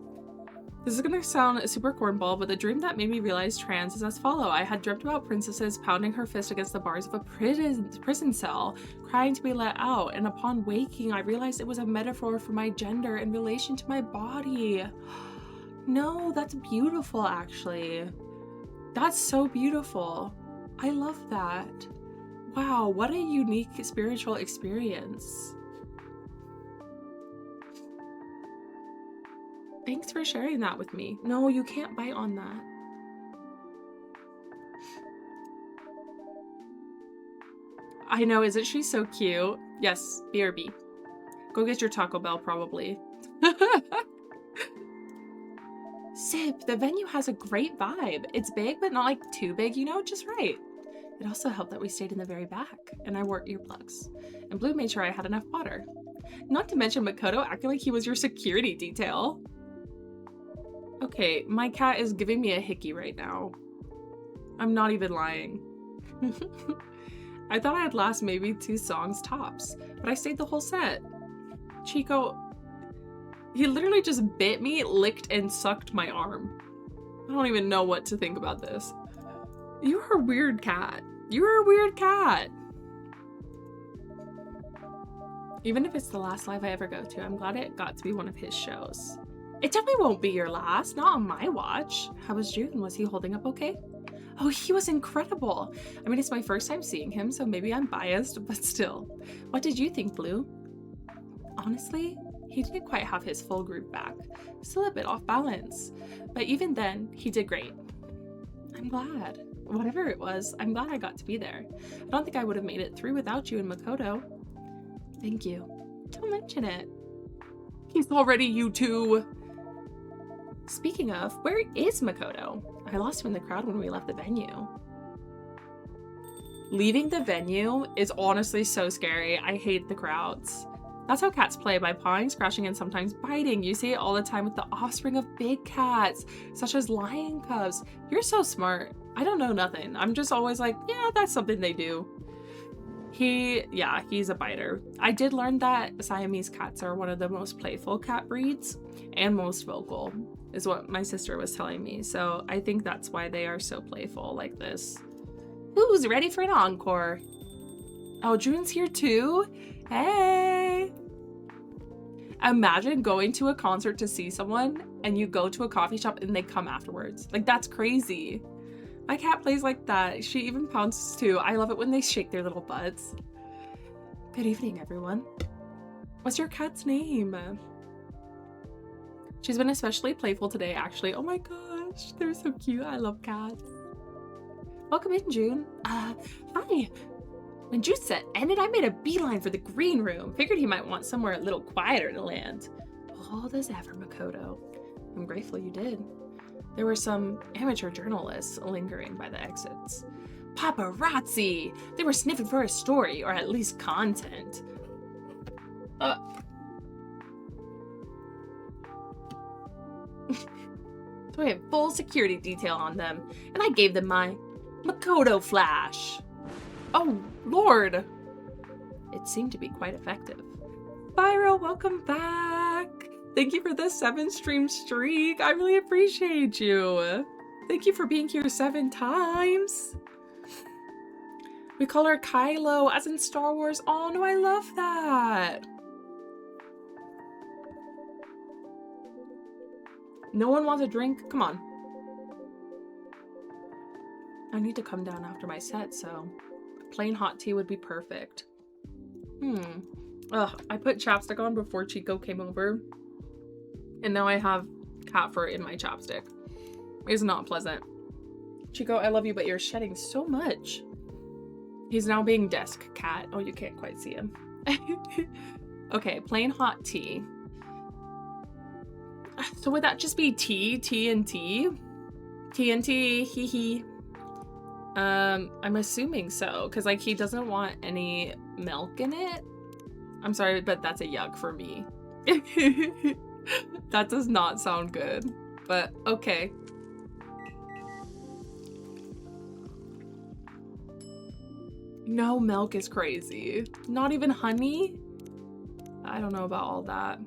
A: This is gonna sound super cornball, but the dream that made me realize trans is as follow. I had dreamt about princesses pounding her fist against the bars of a prison cell, crying to be let out, and upon waking, I realized it was a metaphor for my gender in relation to my body. No, that's beautiful, actually. That's so beautiful. I love that. Wow, what a unique spiritual experience. Thanks for sharing that with me. No, you can't bite on that. I know, isn't she so cute? Yes, BRB. Go get your Taco Bell, probably. Sip, the venue has a great vibe. It's big, but not like too big, you know, just right. It also helped that we stayed in the very back, and I wore earplugs. And Blue made sure I had enough water. Not to mention Makoto acting like he was your security detail. Okay, my cat is giving me a hickey right now. I'm not even lying. I thought I'd last maybe 2 songs tops, but I stayed the whole set. Chico, he literally just bit me, licked, and sucked my arm. I don't even know what to think about this. You're a weird cat. You're a weird cat. Even if it's the last live I ever go to, I'm glad it got to be one of his shows. It definitely won't be your last, not on my watch. How was June? Was he holding up okay? Oh, he was incredible. I mean, it's my first time seeing him, so maybe I'm biased, but still. What did you think, Blue? Honestly, he didn't quite have his full group back. Still a bit off balance. But even then, he did great. I'm glad. Whatever it was, I'm glad I got to be there. I don't think I would have made it through without you and Makoto. Thank you. Don't mention it. He's already you two. Speaking of, where is Makoto? I lost him in the crowd when we left the venue. Leaving the venue is honestly so scary. I hate the crowds. That's how cats play, by pawing, scratching, and sometimes biting. You see it all the time with the offspring of big cats, such as lion cubs. You're so smart. I don't know nothing. I'm just always like, yeah, that's something they do. He's a biter. I did learn that Siamese cats are one of the most playful cat breeds and most vocal, is what my sister was telling me. So I think that's why they are so playful like this. Who's ready for an encore? Oh, June's here too? Hey! Imagine going to a concert to see someone and you go to a coffee shop and they come afterwards. Like, that's crazy. My cat plays like that. She even pounces too. I love it when they shake their little butts. Good evening, everyone. What's your cat's name? She's been especially playful today, actually. Oh my gosh, they're so cute. I love cats. Welcome in, June. Hi. When June's set ended, I made a beeline for the green room. Figured he might want somewhere a little quieter to land. Bold as ever, Makoto. I'm grateful you did. There were some amateur journalists lingering by the exits. Paparazzi! They were sniffing for a story, or at least content. So I had full security detail on them, and I gave them my Makoto flash. Oh, Lord! It seemed to be quite effective. Spyro, welcome back! Thank you for the 7-stream streak. I really appreciate you. Thank you for being here 7 times. We call her Kylo, as in Star Wars. Oh, no, I love that. No one wants a drink? Come on. I need to come down after my set, so plain hot tea would be perfect. Ugh, I put chapstick on before Chico came over, and now I have cat fur in my chapstick. It's not pleasant. Chico, I love you, but you're shedding so much. He's now being desk cat. Oh, you can't quite see him. Okay, plain hot tea. So would that just be tea, TNT? TNT, hee hee. I'm assuming so, because like he doesn't want any milk in it. I'm sorry, but that's a yuck for me. That does not sound good, but okay. No milk is crazy. Not even honey? I don't know about all that.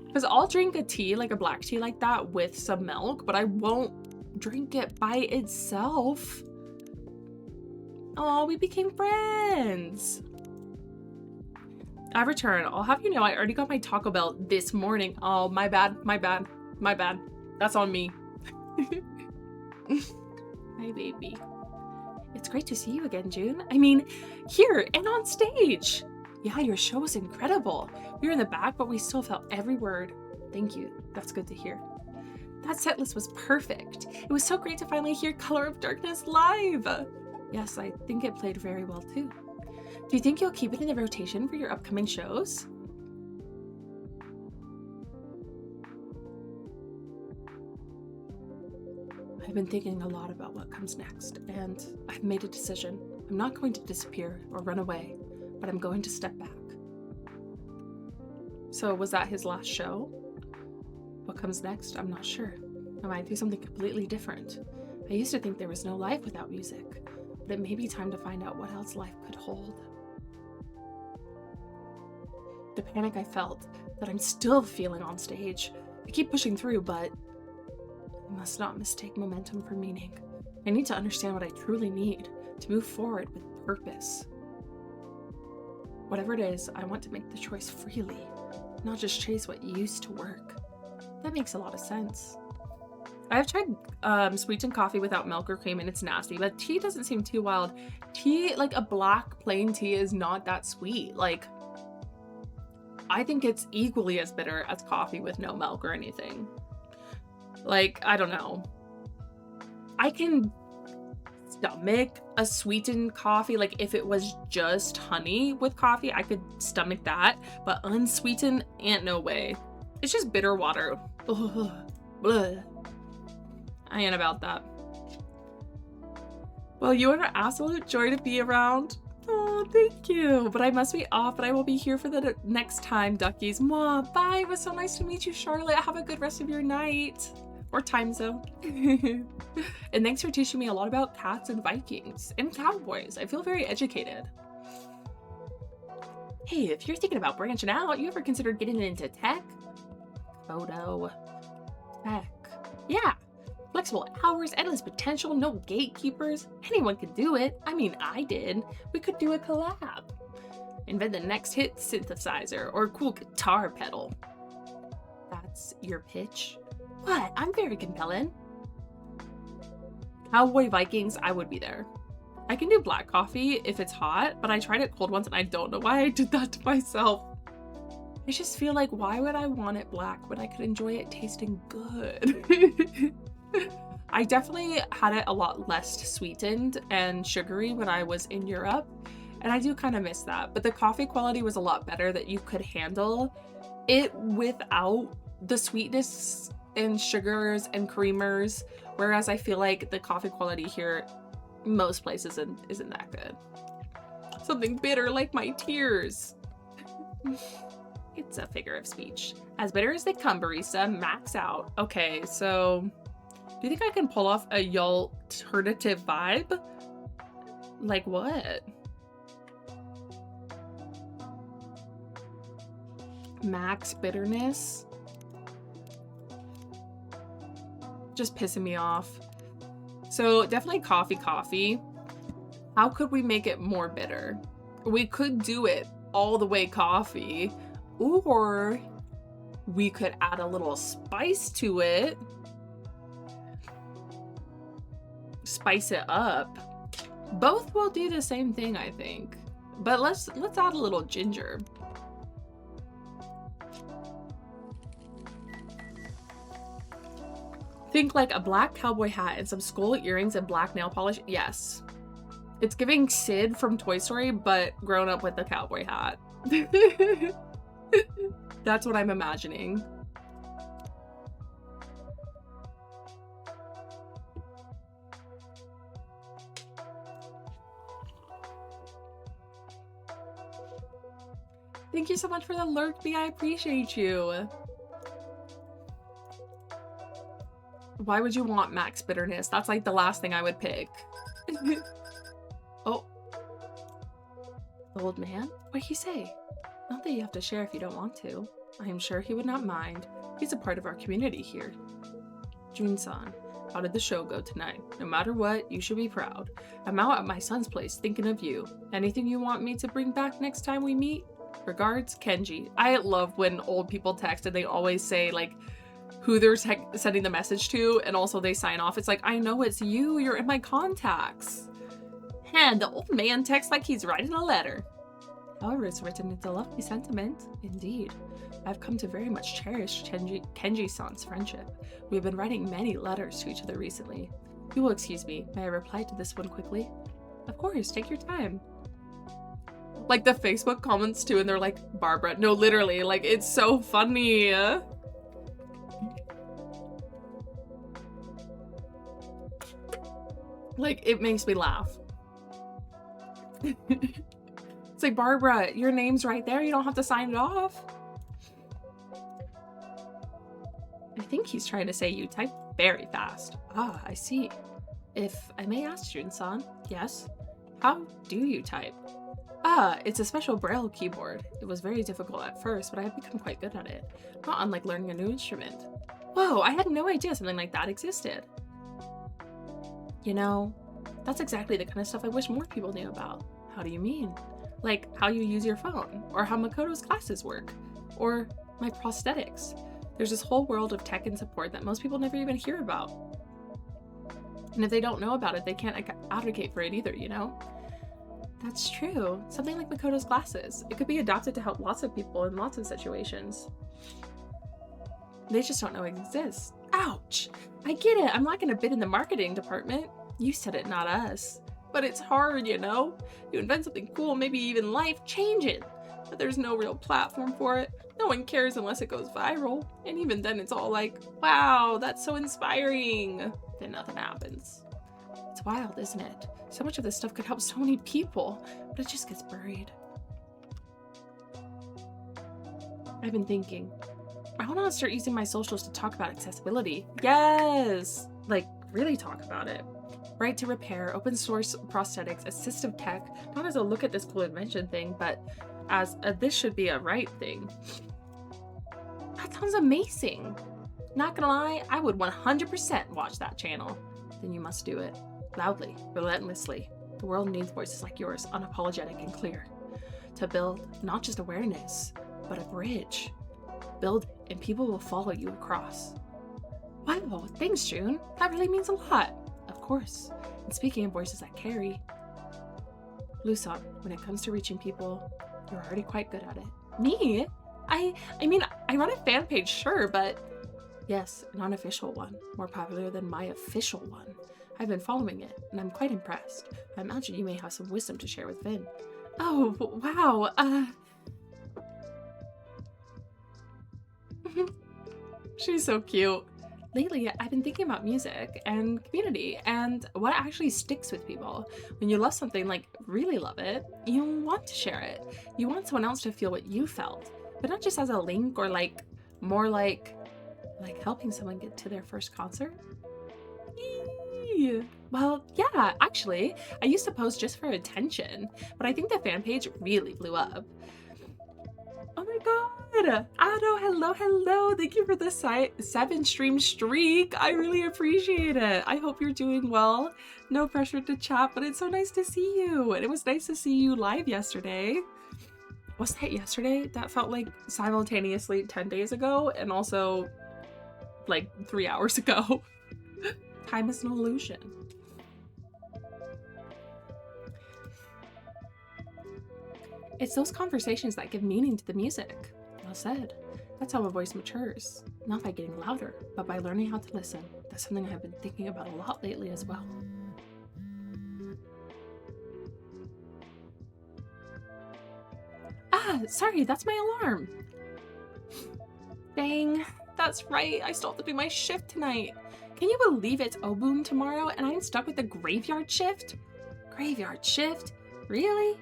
A: Because I'll drink a tea, like a black tea like that with some milk, but I won't drink it by itself. Oh, we became friends. I return. I'll have you know I already got my Taco Bell this morning. Oh, my bad, my bad, my bad. That's on me. Hi, baby. It's great to see you again, June. I mean, here and on stage. Yeah, your show was incredible. We were in the back, but we still felt every word. Thank you. That's good to hear. That set list was perfect. It was so great to finally hear Color of Darkness live. Yes, I think it played very well too. Do you think you'll keep it in the rotation for your upcoming shows? I've been thinking a lot about what comes next, and I've made a decision. I'm not going to disappear or run away, but I'm going to step back. So was that his last show? What comes next? I'm not sure. I might do something completely different. I used to think there was no life without music, but it may be time to find out what else life could hold. The panic I felt, that I'm still feeling on stage. I keep pushing through, but I must not mistake momentum for meaning. I need to understand what I truly need to move forward with purpose. Whatever it is, I want to make the choice freely, not just chase what used to work. That makes a lot of sense. I've tried sweetened coffee without milk or cream and it's nasty, but tea doesn't seem too wild. Tea, like a black plain tea, is not that sweet. Like, I think it's equally as bitter as coffee with no milk or anything. Like, I don't know. I can stomach a sweetened coffee. Like, if it was just honey with coffee, I could stomach that. But unsweetened, ain't no way. It's just bitter water. Ugh. Bleh. I ain't about that. Well, you are an absolute joy to be around. Oh, thank you. But I must be off, but I will be here for the next time, duckies. Mwah. Bye. It was so nice to meet you, Charlotte. Have a good rest of your night. Or time zone. And thanks for teaching me a lot about cats and Vikings and cowboys. I feel very educated. Hey, if you're thinking about branching out, you ever considered getting into tech? Photo. Tech. Yeah. Flexible hours, endless potential, no gatekeepers. Anyone could do it. I mean, I did. We could do a collab. Invent the next hit synthesizer or a cool guitar pedal. That's your pitch? What? I'm very compelling. Cowboy Vikings, I would be there. I can do black coffee if it's hot, but I tried it cold once and I don't know why I did that to myself. I just feel like, why would I want it black when I could enjoy it tasting good? I definitely had it a lot less sweetened and sugary when I was in Europe, and I do kind of miss that. But the coffee quality was a lot better, that you could handle it without the sweetness and sugars and creamers, whereas I feel like the coffee quality here most places isn't that good. Something bitter like my tears. It's a figure of speech. As bitter as they come, barista, max out. Okay, so do you think I can pull off a alternative vibe? Like what? Max bitterness? Just pissing me off. So definitely coffee. How could we make it more bitter? We could do it all the way coffee, or we could add a little spice to it. Spice it up. Both will do the same thing, I think. But let's add a little ginger. Think like a black cowboy hat and some skull earrings and black nail polish. Yes. It's giving Sid from Toy Story, but grown up with the cowboy hat. That's what I'm imagining. Thank you so much for the lurk, B. I appreciate you. Why would you want max bitterness? That's like the last thing I would pick. Oh. The old man? What'd he say? Not that you have to share if you don't want to. I am sure he would not mind. He's a part of our community here. Jun-san, how did the show go tonight? No matter what, you should be proud. I'm out at my son's place thinking of you. Anything you want me to bring back next time we meet? Regards, Kenji. I love when old people text and they always say like who they're sending the message to, and also they sign off. It's like, I know it's you, you're in my contacts. And the old man texts like he's writing a letter. However, it's written with a lovely sentiment. Indeed. I've come to very much cherish Kenji-san's friendship. We've been writing many letters to each other recently. You will excuse me, may I reply to this one quickly? Of course, take your time. Like the Facebook comments too, and they're like, Barbara. No, literally, like, it's so funny. Like, it makes me laugh. It's like, Barbara, your name's right there. You don't have to sign it off. I think he's trying to say you type very fast. Ah, I see. If I may ask, Jun-san. Yes? How do you type? Ah, it's a special Braille keyboard. It was very difficult at first, but I have become quite good at it. Not unlike learning a new instrument. Whoa, I had no idea something like that existed. You know, that's exactly the kind of stuff I wish more people knew about. How do you mean? Like how you use your phone, or how Makoto's classes work, or my prosthetics. There's this whole world of tech and support that most people never even hear about. And if they don't know about it, they can't advocate for it either, you know? That's true. Something like Makoto's glasses. It could be adapted to help lots of people in lots of situations. They just don't know it exists. Ouch! I get it. I'm not gonna bid in the marketing department. You said it, not us. But it's hard, you know? You invent something cool, maybe even life-changing. But there's no real platform for it. No one cares unless it goes viral. And even then it's all like, wow, that's so inspiring. Then nothing happens. It's wild, isn't it? So much of this stuff could help so many people, but it just gets buried. I've been thinking, I want to start using my socials to talk about accessibility. Yes! Like, really talk about it. Right to repair, open source prosthetics, assistive tech, not as a look at this cool invention thing, but as a this should be a right thing. That sounds amazing. Not gonna lie, I would 100% watch that channel. Then you must do it. Loudly, relentlessly. The world needs voices like yours, unapologetic and clear. To build not just awareness, but a bridge. Build it and people will follow you across. Wow, thanks, June. That really means a lot. Of course. And speaking of voices that carry, Lusop, when it comes to reaching people, you're already quite good at it. Me? I mean, I run a fan page, sure, but yes, an unofficial one, more popular than my official one. I've been following it, and I'm quite impressed. I imagine you may have some wisdom to share with Vin. Oh, wow, she's so cute. Lately, I've been thinking about music and community and what actually sticks with people. When you love something, like really love it, you want to share it. You want someone else to feel what you felt, but not just as a link or like more like helping someone get to their first concert. Eee. Well, yeah, actually, I used to post just for attention, but I think the fan page really blew up. Oh my god! Ado, hello, hello! Thank you for the 7 stream streak. I really appreciate it. I hope you're doing well. No pressure to chat, but it's so nice to see you. And it was nice to see you live yesterday. Was that yesterday? That felt like simultaneously 10 days ago and also like 3 hours ago. Time is an illusion. It's those conversations that give meaning to the music. Well said. That's how a voice matures. Not by getting louder, but by learning how to listen. That's something I've been thinking about a lot lately as well. Ah, sorry, that's my alarm. Dang, that's right. I still have to do my shift tonight. Can you believe it's Obun tomorrow and I'm stuck with the graveyard shift? Graveyard shift? Really?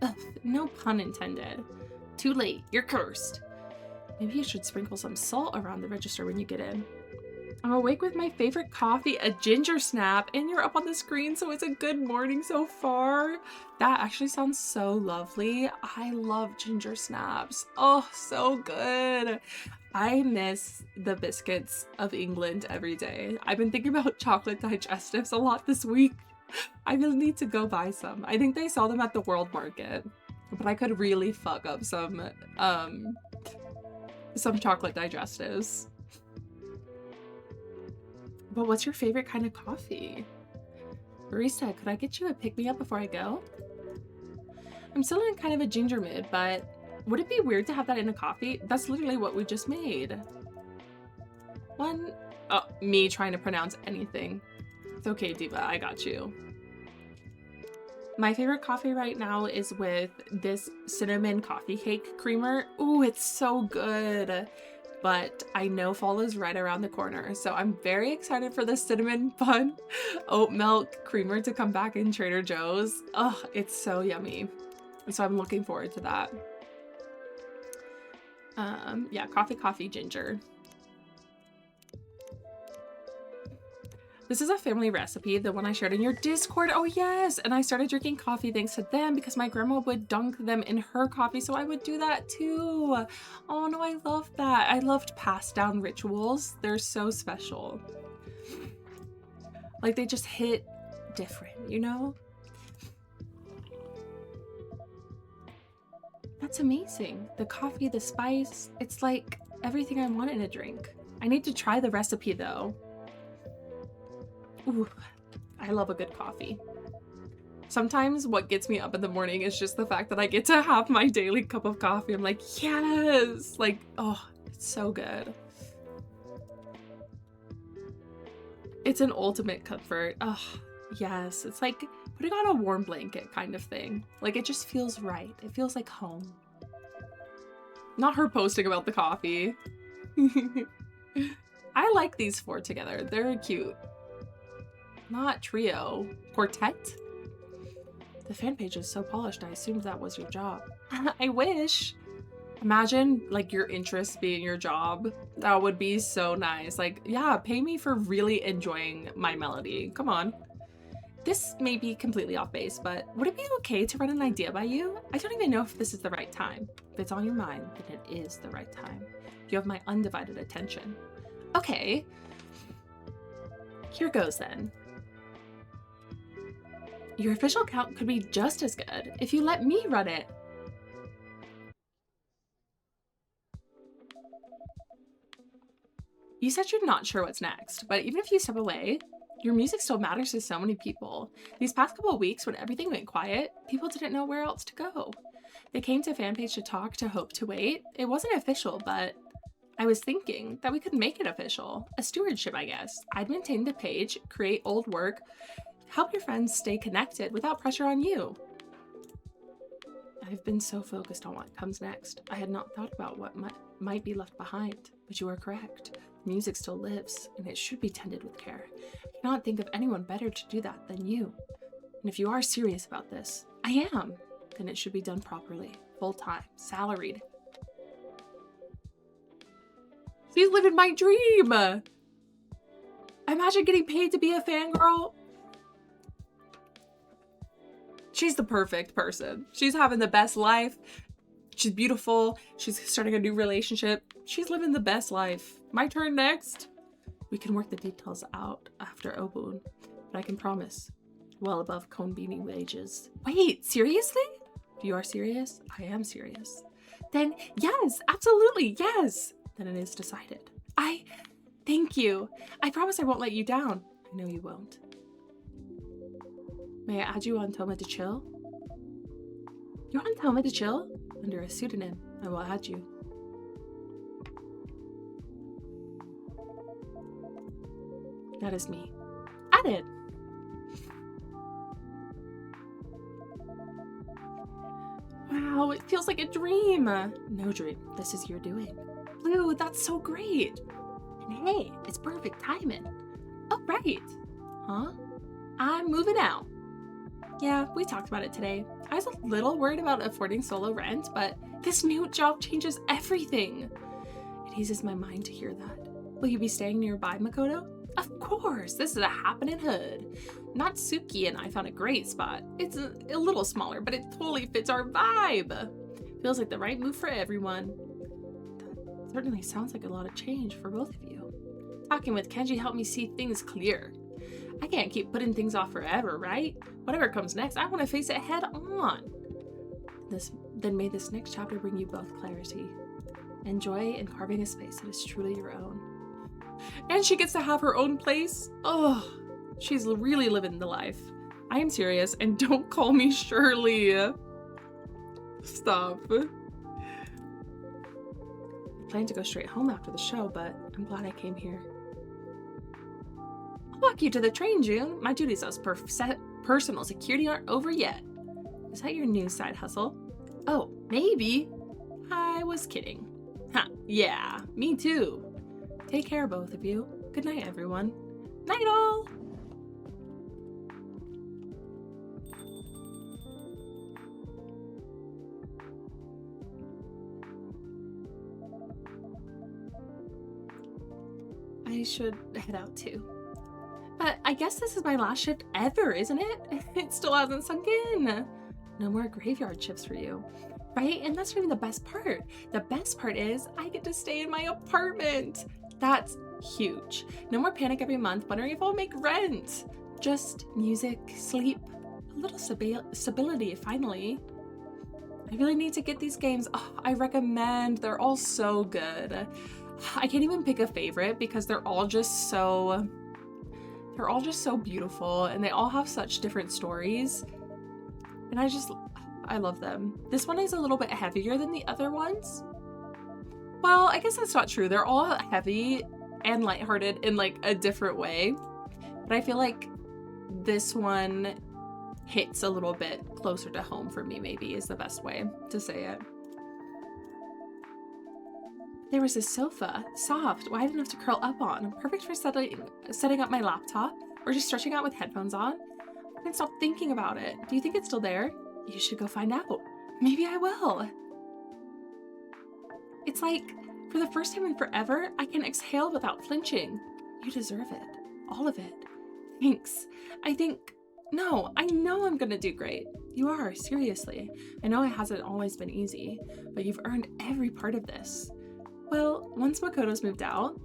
A: Ugh, no pun intended. Too late, you're cursed. Maybe you should sprinkle some salt around the register when you get in. I'm awake with my favorite coffee, a ginger snap, and you're up on the screen, so it's a good morning so far. That actually sounds so lovely. I love ginger snaps. Oh, so good. I miss the biscuits of England every day. I've been thinking about chocolate digestives a lot this week. I really need to go buy some. I think they sell them at the World Market, but I could really fuck up some chocolate digestives. But what's your favorite kind of coffee? Barista, could I get you a pick-me-up before I go? I'm still in kind of a ginger mood, but would it be weird to have that in a coffee? That's literally what we just made. Oh, me trying to pronounce anything. It's okay, Diva, I got you. My favorite coffee right now is with this cinnamon coffee cake creamer. Ooh, it's so good. But I know fall is right around the corner, so I'm very excited for the cinnamon bun oat milk creamer to come back in Trader Joe's. Oh, it's so yummy. So I'm looking forward to that. Yeah, coffee, ginger. This is a family recipe, the one I shared in your Discord. Oh yes, and I started drinking coffee thanks to them because my grandma would dunk them in her coffee, so I would do that too. Oh no, I love that. I loved passed down rituals. They're so special. Like they just hit different, you know? That's amazing. The coffee, the spice, it's like everything I want in a drink. I need to try the recipe though. Ooh, I love a good coffee. Sometimes what gets me up in the morning is just the fact that I get to have my daily cup of coffee. I'm like, yes! Like, oh, it's so good. It's an ultimate comfort. Oh, yes. It's like putting on a warm blanket kind of thing. Like, it just feels right. It feels like home. Not her posting about the coffee. I like these 4 together. They're cute. Not trio. Quartet? The fan page is so polished, I assumed that was your job. I wish. Imagine, like, your interests being your job. That would be so nice. Like, yeah, pay me for really enjoying my melody. Come on. This may be completely off base, but would it be okay to run an idea by you? I don't even know if this is the right time. If it's on your mind, then it is the right time. You have my undivided attention. Okay. Here goes then. Your official account could be just as good if you let me run it. You said you're not sure what's next, but even if you step away, your music still matters to so many people. These past couple of weeks, when everything went quiet, people didn't know where else to go. They came to Fanpage to talk, to hope, to wait. It wasn't official, but I was thinking that we could make it official. A stewardship, I guess. I'd maintain the page, create old work, help your friends stay connected without pressure on you. I've been so focused on what comes next. I had not thought about what might be left behind, but you are correct. Music still lives, and it should be tended with care. I cannot think of anyone better to do that than you. And if you are serious about this, I am, then it should be done properly, full-time, salaried. She's living my dream! Imagine getting paid to be a fangirl. She's the perfect person. She's having the best life. She's beautiful. She's starting a new relationship. She's living the best life. My turn next. We can work the details out after Obun, but I can promise, well above Konbini wages. Wait, seriously? If you are serious, I am serious. Then yes, absolutely, yes. Then it is decided. Thank you. I promise I won't let you down. I know you won't. May I add you on Toma to Chill? You're on Toma to Chill? Under a pseudonym, I will add you. That is me. Added! Wow, it feels like a dream! No dream, this is your doing. Blue, that's so great! And hey, it's perfect timing. Oh, right! Huh? I'm moving out. Yeah, we talked about it today. I was a little worried about affording solo rent, but this new job changes everything. It eases my mind to hear that. Will you be staying nearby, Makoto? Of course, this is a happening hood. Natsuki and I found a great spot. It's a little smaller, but it totally fits our vibe. Feels like the right move for everyone. That certainly sounds like a lot of change for both of you. Talking with Kenji helped me see things clear. I can't keep putting things off forever, right? Whatever comes next, I want to face it head on. Then may this next chapter bring you both clarity and joy in carving a space that is truly your own. And she gets to have her own place. Oh, she's really living the life. I am serious, and don't call me Shirley. Stop. I planned to go straight home after the show, but I'm glad I came here. I'll walk you to the train, June. My duties as personal security aren't over yet. Is that your new side hustle? Oh, maybe. I was kidding. Ha, yeah, me too. Take care, both of you. Good night, everyone. Night all! I should head out too. But I guess this is my last shift ever, isn't it? It still hasn't sunk in. No more graveyard shifts for you. Right? And that's not even the best part. The best part is I get to stay in my apartment. That's huge. No more panic every month wondering if I'll make rent. Just music, sleep, a little stability finally. I really need to get these games. Oh, I recommend. They're all so good. I can't even pick a favorite because they're all just so beautiful and they all have such different stories. And I love them. This one is a little bit heavier than the other ones. Well, I guess that's not true. They're all heavy and lighthearted in like a different way. But I feel like this one hits a little bit closer to home for me, maybe is the best way to say it. There was a sofa, soft, wide enough to curl up on, perfect for setting up my laptop or just stretching out with headphones on. I can't stop thinking about it. Do you think it's still there? You should go find out. Maybe I will. It's like, for the first time in forever, I can exhale without flinching. You deserve it. All of it. Thanks. I know I'm gonna do great. You are, seriously. I know it hasn't always been easy, but you've earned every part of this. Well, once Makoto's moved out,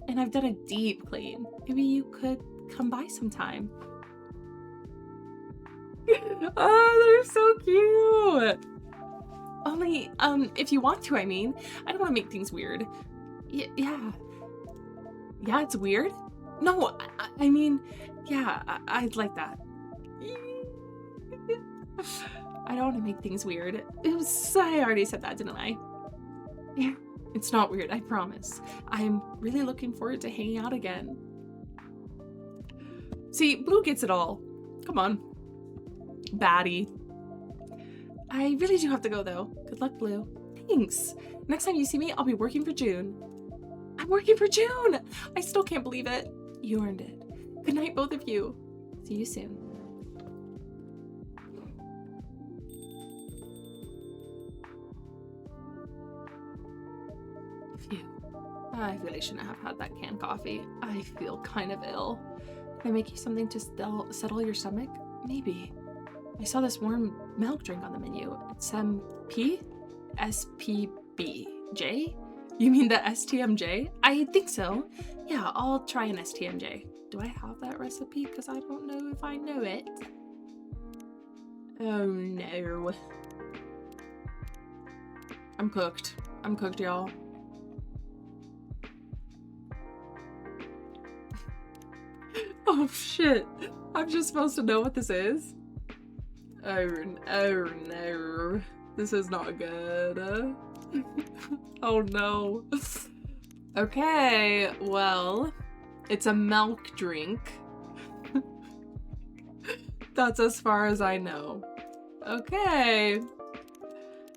A: And I've done a deep clean. Maybe you could come by sometime. Oh, they're so cute. Only, if you want to, I mean. I don't want to make things weird. Yeah. Yeah, it's weird? No, I mean, yeah, I'd like that. I don't want to make things weird. I already said that, didn't I? Yeah, it's not weird, I promise. I'm really looking forward to hanging out again. See, Blue gets it all. Come on. Baddie. I really do have to go, though. Good luck, Blue. Thanks. Next time you see me, I'll be working for June. I'm working for June! I still can't believe it. You earned it. Good night, both of you. See you soon. Phew. I really shouldn't have had that canned coffee. I feel kind of ill. Can I make you something to settle your stomach? Maybe. I saw this warm milk drink on the menu. It's SP? SPBJ? You mean the STMJ? I think so. Yeah, I'll try an STMJ. Do I have that recipe? Because I don't know if I know it. Oh no. I'm cooked. I'm cooked, y'all. Oh shit. I'm just supposed to know what this is? Oh no. This is not good. Oh no. Okay, well, it's a milk drink. That's as far as I know. Okay.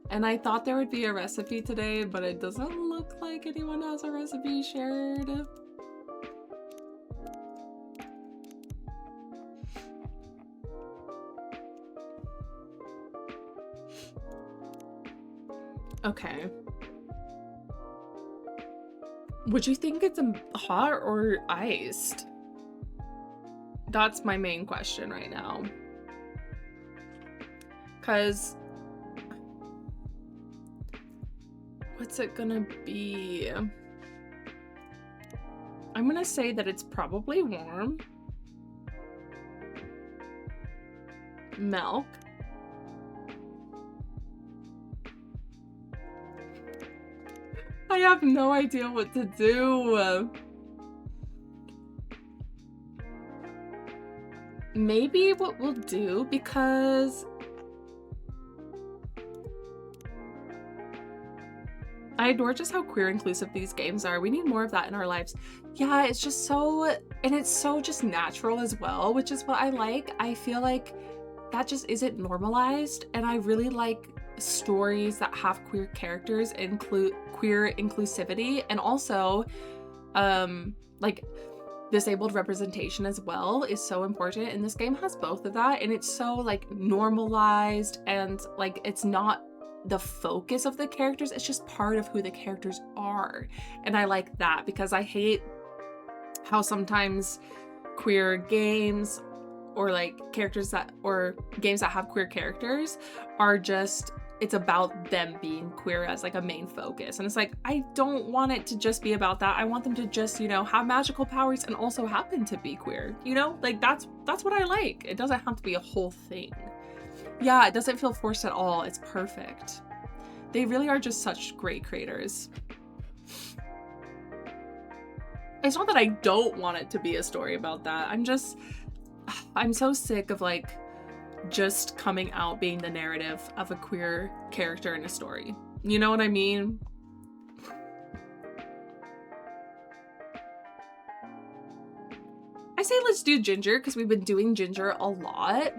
A: And I thought there would be a recipe today, but it doesn't look like anyone has a recipe shared. Okay. Would you think it's hot or iced? That's my main question right now. Because what's it gonna be? I'm gonna say that it's probably warm. Milk. I have no idea what to do. Maybe what we'll do, because I adore just how queer inclusive these games are. We need more of that in our lives. Yeah, it's just so, and it's so just natural as well, which is what I like. I feel like that just isn't normalized, and I really like stories that have queer characters, include queer inclusivity, and also like disabled representation as well is so important, and this game has both of that, and it's so like normalized, and like it's not the focus of the characters, it's just part of who the characters are. And I like that, because I hate how sometimes queer games or like characters that, or games that have queer characters are just, it's about them being queer as like a main focus. And it's like, I don't want it to just be about that. I want them to just, you know, have magical powers and also happen to be queer, you know? Like that's what I like. It doesn't have to be a whole thing. Yeah, it doesn't feel forced at all. It's perfect. They really are just such great creators. It's not that I don't want it to be a story about that. I'm so sick of like just coming out being the narrative of a queer character in a story. You know what I mean? I say let's do ginger because we've been doing ginger a lot.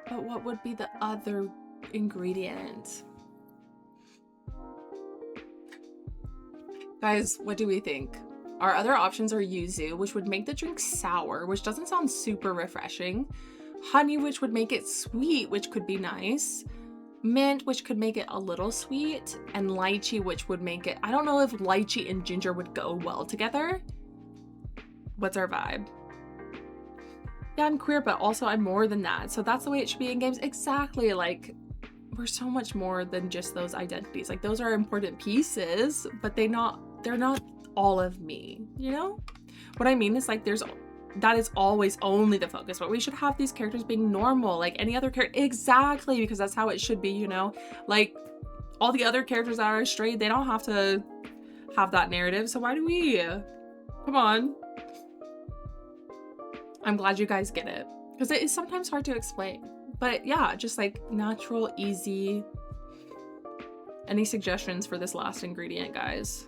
A: But what would be the other ingredient? Guys, what do we think? Our other options are yuzu, which would make the drink sour, which doesn't sound super refreshing. Honey, which would make it sweet, which could be nice. Mint, which could make it a little sweet. And lychee, which would make it... I don't know if lychee and ginger would go well together. What's our vibe? Yeah, I'm queer, but also I'm more than that. So that's the way it should be in games. Exactly, like, we're so much more than just those identities. Like, those are important pieces, but they're not all of me, you know? What I mean is like that is always only the focus, but we should have these characters being normal, like any other character. Exactly, because that's how it should be, you know? Like all the other characters that are straight, they don't have to have that narrative. So why do we? Come on. I'm glad you guys get it, because it is sometimes hard to explain. But yeah, just like natural, easy. Any suggestions for this last ingredient, guys?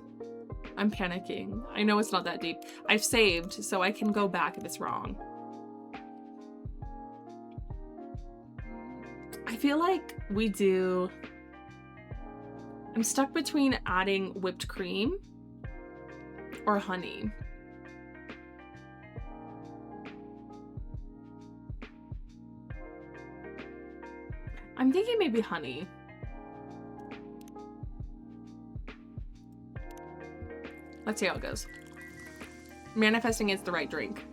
A: I'm panicking. I know it's not that deep. I've saved, so I can go back if it's wrong. I feel like we do... I'm stuck between adding whipped cream or honey. I'm thinking maybe honey. Let's see how it goes. Manifesting is the right drink.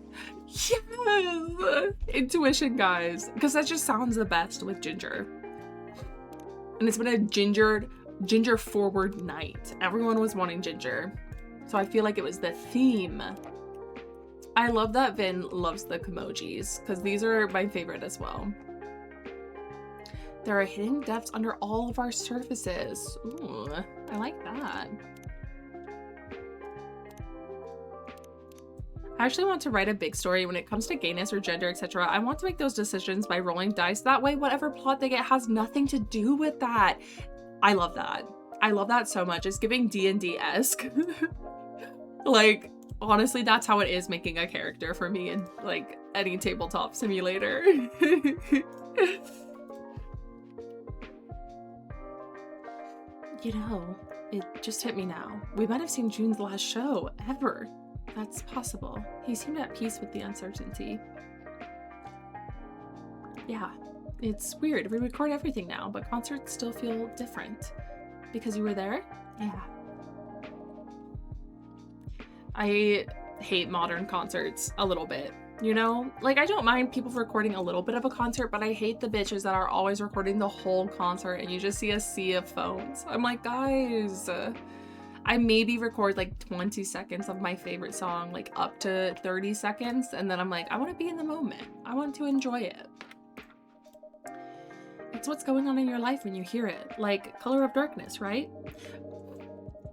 A: Yes! Intuition, guys. Because that just sounds the best with ginger. And it's been a ginger forward night. Everyone was wanting ginger. So I feel like it was the theme. I love that Vin loves the Kimojis, because these are my favorite as well. There are hidden depths under all of our surfaces. Ooh, I like that. I actually want to write a big story when it comes to gayness or gender, etc. I want to make those decisions by rolling dice. That way, whatever plot they get has nothing to do with that. I love that. I love that so much. It's giving D&D-esque. Like, honestly, that's how it is making a character for me in, like, any tabletop simulator. You know, it just hit me now. We might have seen June's last show ever. That's possible. He seemed at peace with the uncertainty. Yeah, it's weird. We record everything now, but concerts still feel different. Because you were there? Yeah. I hate modern concerts a little bit, you know? Like, I don't mind people recording a little bit of a concert, but I hate the bitches that are always recording the whole concert and you just see a sea of phones. I'm like, guys... I maybe record like 20 seconds of my favorite song, like up to 30 seconds, and then I'm like, I want to be in the moment. I want to enjoy it. It's what's going on in your life when you hear it. Like Color of Darkness, right?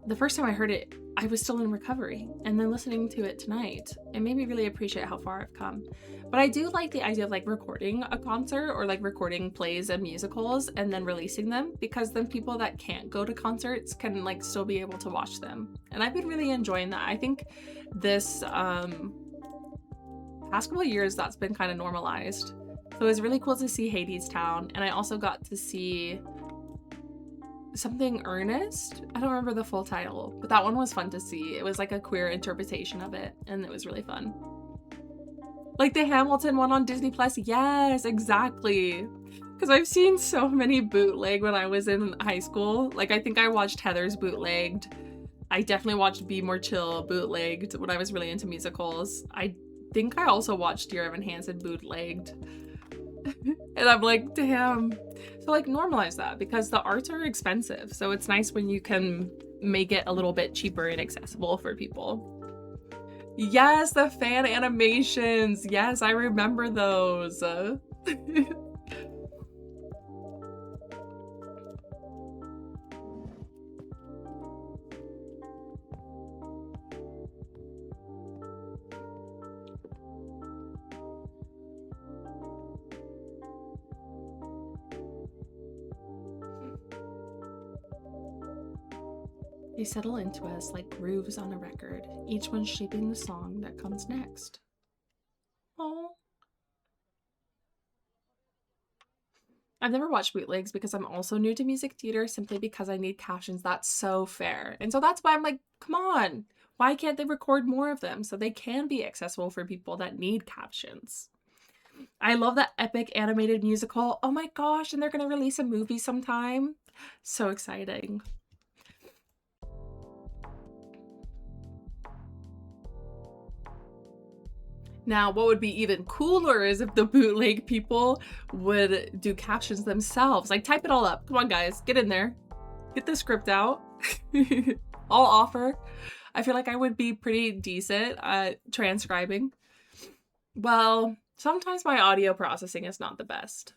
A: The first time I heard it, I was still in recovery, and then listening to it tonight, it made me really appreciate how far I've come. But I do like the idea of like recording a concert or like recording plays and musicals and then releasing them, because then people that can't go to concerts can like still be able to watch them. And I've been really enjoying that. I think this past couple of years that's been kind of normalized. So it was really cool to see Hadestown, and I also got to see something Earnest. I don't remember the full title, but that one was fun to see. It was like a queer interpretation of it, and it was really fun. Like the Hamilton one on Disney Plus. Yes, exactly. Because I've seen so many bootleg when I was in high school. Like, I think I watched Heather's bootlegged. I definitely watched Be More Chill bootlegged when I was really into musicals. I think I also watched Dear Evan Hansen bootlegged. And I'm like, damn. So like normalize that, because the arts are expensive. So it's nice when you can make it a little bit cheaper and accessible for people. Yes, the fan animations. Yes, I remember those. They settle into us like grooves on a record, each one shaping the song that comes next. Oh. I've never watched bootlegs because I'm also new to music theater, simply because I need captions. That's so fair. And so that's why I'm like, come on, why can't they record more of them so they can be accessible for people that need captions? I love that epic animated musical. Oh my gosh, and they're gonna release a movie sometime. So exciting. Now, what would be even cooler is if the bootleg people would do captions themselves. Like, type it all up. Come on, guys. Get in there. Get the script out. I'll offer. I feel like I would be pretty decent at transcribing. Well, sometimes my audio processing is not the best.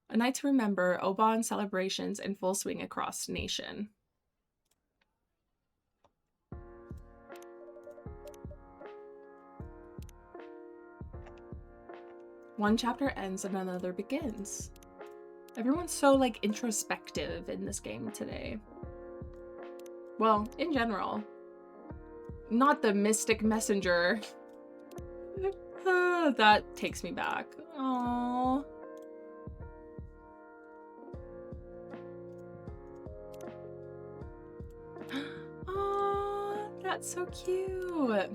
A: A night to remember, Oban celebrations in full swing across nation. One chapter ends and another begins. Everyone's so, like, introspective in this game today. Well, in general. Not the mystic messenger. That takes me back. Aww. Aww, that's so cute.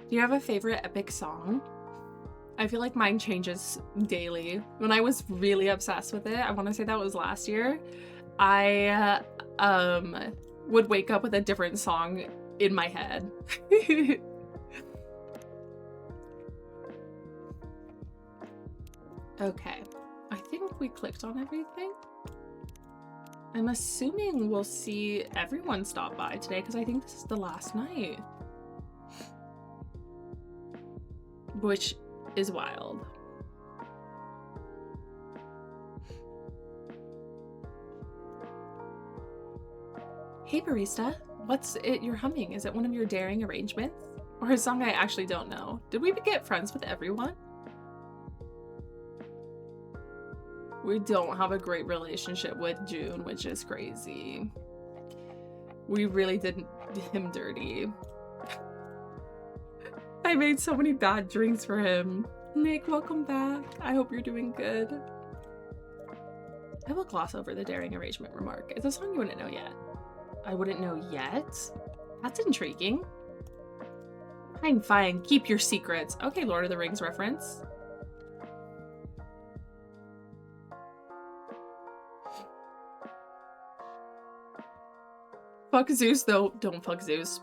A: Do you have a favorite epic song? I feel like mine changes daily. When I was really obsessed with it, I want to say that was last year, I would wake up with a different song in my head. Okay, I think we clicked on everything. I'm assuming we'll see everyone stop by today because I think this is the last night. Which is wild. Hey barista, what's it you're humming? Is it one of your daring arrangements? Or a song I actually don't know? Did we get friends with everyone? We don't have a great relationship with June, which is crazy. We really did him dirty. I made so many bad drinks for him. Nick, welcome back. I hope you're doing good. I will gloss over the daring arrangement remark. It's a song you wouldn't know yet. I wouldn't know yet? That's intriguing. Fine, fine. Keep your secrets. Okay, Lord of the Rings reference. Fuck Zeus, though. Don't fuck Zeus.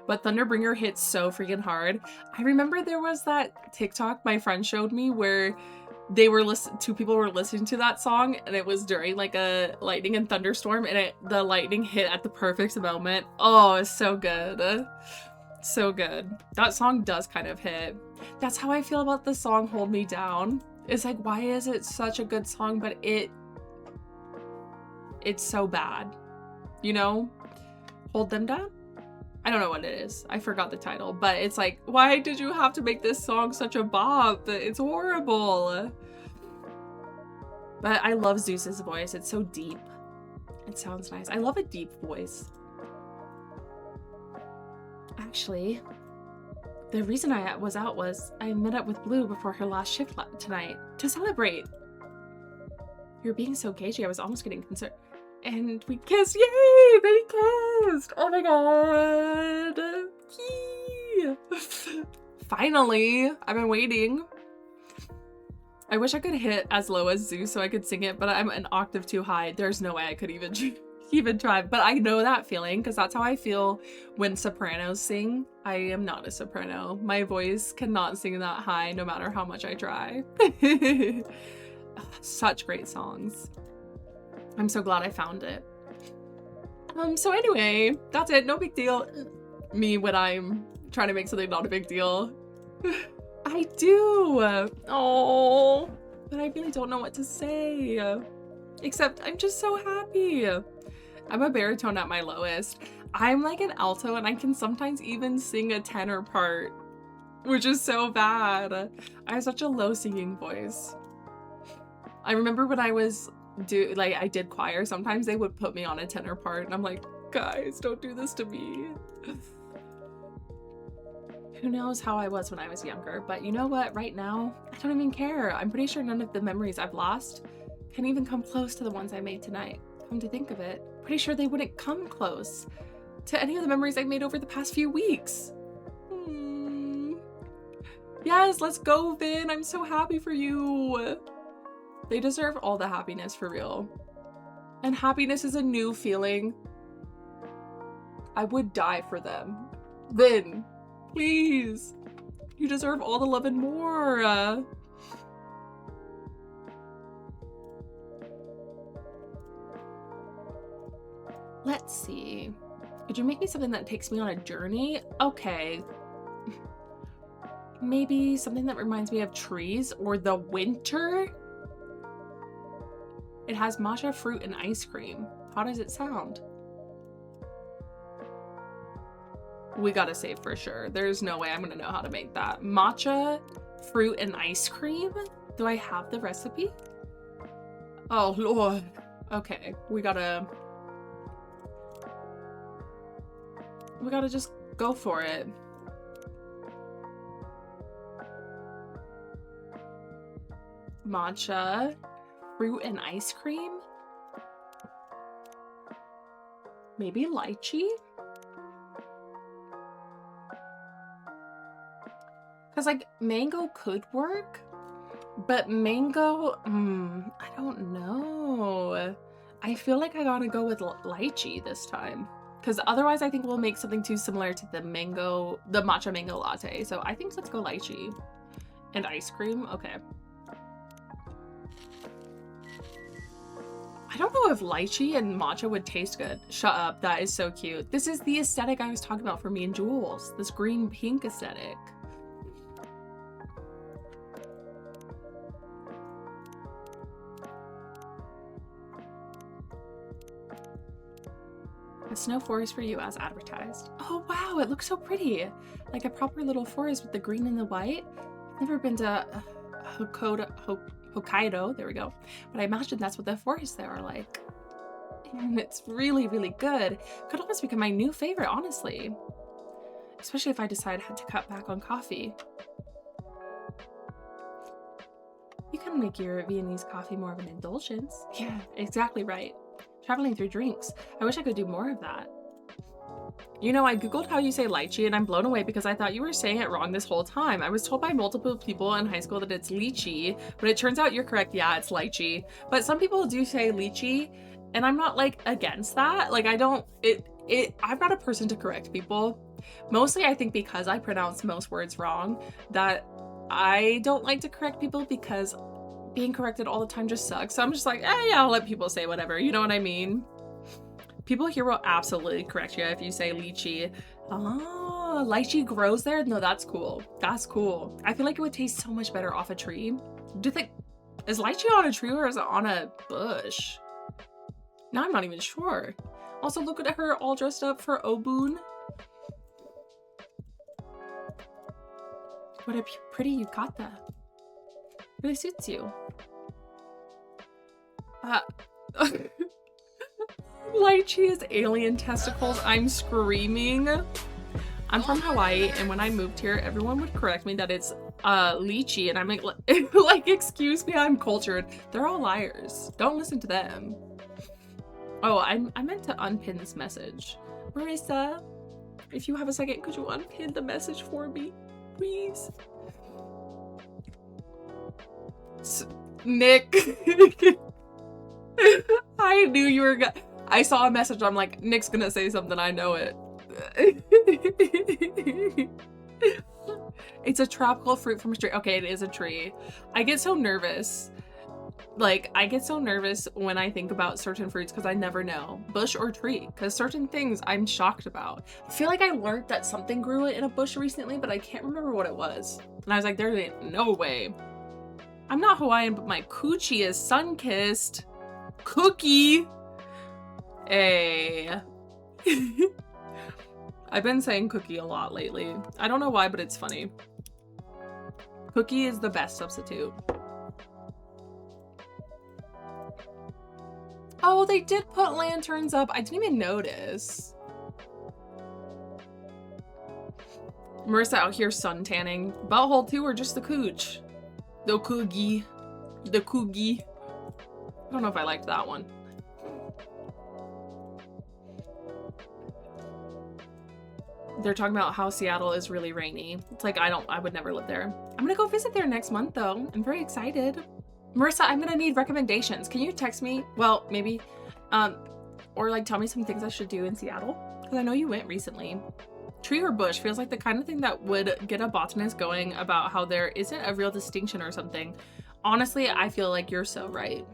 A: But Thunderbringer hits so freaking hard. I remember there was that TikTok my friend showed me where they were two people were listening to that song, and it was during like a lightning and thunderstorm, and the lightning hit at the perfect moment. Oh, it's so good. So good. That song does kind of hit. That's how I feel about the song Hold Me Down. It's like, why is it such a good song, but it's so bad, you know? Hold Them Down? I don't know what it is. I forgot the title, but it's like, why did you have to make this song such a bop? It's horrible. But I love Zeus's voice. It's so deep. It sounds nice. I love a deep voice. Actually, the reason I was out was I met up with Blue before her last shift tonight to celebrate. You're being so cagey. I was almost getting concerned. And we kissed. Yay! They kissed! Oh my god! Yee. Finally! I've been waiting. I wish I could hit as low as Zeus so I could sing it, but I'm an octave too high. There's no way I could even try. But I know that feeling because that's how I feel when sopranos sing. I am not a soprano. My voice cannot sing that high no matter how much I try. Such great songs. I'm so glad I found it. So anyway, that's it. No big deal. Me when I'm trying to make something not a big deal. I do. Oh, but I really don't know what to say. Except I'm just so happy. I'm a baritone at my lowest. I'm like an alto and I can sometimes even sing a tenor part, which is so bad. I have such a low singing voice. I remember when I was I did choir, sometimes they would put me on a tenor part and I'm like, guys, don't do this to me. Who knows how I was when I was younger, but you know what, right now I don't even care. I'm pretty sure none of the memories I've lost Can't even come close to the ones I made tonight. Come to think of it, pretty sure they wouldn't come close to any of the memories I've made over the past few weeks. Yes, let's go, Vin. I'm so happy for you. They deserve all the happiness, for real. And happiness is a new feeling. I would die for them. Vin, please. You deserve all the love and more. Let's see. Could you make me something that takes me on a journey? Okay. Maybe something that reminds me of trees or the winter? It has matcha, fruit, and ice cream. How does it sound? We gotta save for sure. There's no way I'm gonna know how to make that. Matcha, fruit, and ice cream? Do I have the recipe? Oh, Lord. Okay, we gotta just go for it. Matcha, fruit, and ice cream? Maybe lychee? Because, like, mango could work, but mango, I don't know. I feel like I gotta go with lychee this time. Because otherwise I think we'll make something too similar to the matcha mango latte. So I think let's go lychee. And ice cream, okay. I don't know if lychee and matcha would taste good. Shut up, that is so cute. This is the aesthetic I was talking about for me and Jules. This green pink aesthetic. A snow forest for you as advertised. Oh wow, it looks so pretty. Like a proper little forest with the green and the white. I've never been to Hokkaido, there we go. But I imagine that's what the forests there are like. And it's really, really good. Could almost become my new favorite, honestly. Especially if I decide I had to cut back on coffee. You can make your Viennese coffee more of an indulgence. Yeah, exactly right. Traveling through drinks. I wish I could do more of that. You know, I googled how you say lychee and I'm blown away because I thought you were saying it wrong this whole time. I was told by multiple people in high school that it's lychee, but it turns out you're correct. Yeah, it's lychee. But some people do say lychee, and I'm not like against that. Like I'm not a person to correct people. Mostly I think because I pronounce most words wrong that I don't like to correct people because being corrected all the time just sucks. So I'm just like, yeah, I'll let people say whatever. You know what I mean? People here will absolutely correct you if you say lychee. Ah, lychee grows there? No, that's cool. That's cool. I feel like it would taste so much better off a tree. Do you think, is lychee on a tree or is it on a bush? Now I'm not even sure. Also, look at her all dressed up for Obun. What a pretty yukata. Really suits you. Lychee is alien testicles. I'm screaming. I'm from Hawaii, and when I moved here, everyone would correct me that it's lychee, and I'm like, like, excuse me, I'm cultured. They're all liars. Don't listen to them. Oh, I meant to unpin this message. Marissa, if you have a second, could you unpin the message for me, please? Nick. I knew you were gonna. I saw a message. I'm like, Nick's gonna say something. I know it. It's a tropical fruit from a tree. Okay, it is a tree. I get so nervous. Like, I get so nervous when I think about certain fruits because I never know. Bush or tree. Because certain things I'm shocked about. I feel like I learned that something grew in a bush recently, but I can't remember what it was. And I was like, there ain't no way. I'm not Hawaiian, but my coochie is sun-kissed. Cookie. Hey. I've been saying cookie a lot lately. I don't know why, but it's funny. Cookie is the best substitute. Oh, they did put lanterns up. I didn't even notice. Marissa out here sun tanning. Butthole too, or just the cooch? The coogie. The coogie. I don't know if I liked that one. They're talking about how Seattle is really rainy. It's like, I would never live there. I'm gonna go visit there next month though. I'm very excited. Marissa, I'm gonna need recommendations. Can you text me? Well, maybe, or like tell me some things I should do in Seattle. Because I know you went recently. Tree or bush feels like the kind of thing that would get a botanist going about how there isn't a real distinction or something. Honestly, I feel like you're so right.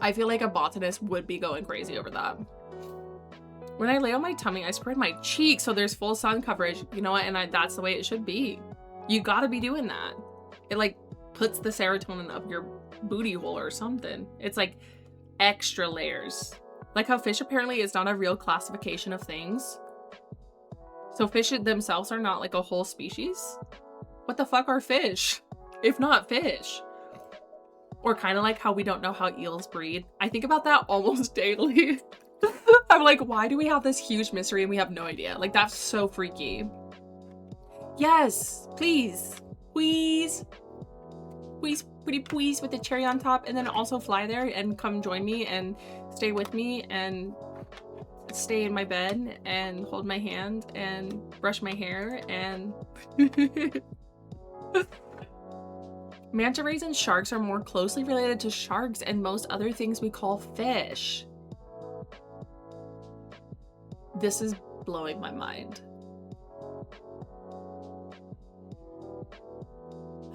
A: I feel like a botanist would be going crazy over that. When I lay on my tummy, I spread my cheeks so there's full sun coverage. You know what? And that's the way it should be. You gotta be doing that. It like puts the serotonin up your booty hole or something. It's like extra layers. Like how fish apparently is not a real classification of things. So fish themselves are not like a whole species? What the fuck are fish? If not fish. Or kind of like how we don't know how eels breed. I think about that almost daily. I'm like, why do we have this huge mystery and we have no idea? Like, that's so freaky. Yes, please. Please. Please, pretty please with the cherry on top. And then also fly there and come join me and stay with me and stay in my bed and hold my hand and brush my hair and... Manta rays and sharks are more closely related to sharks and most other things we call fish. This is blowing my mind.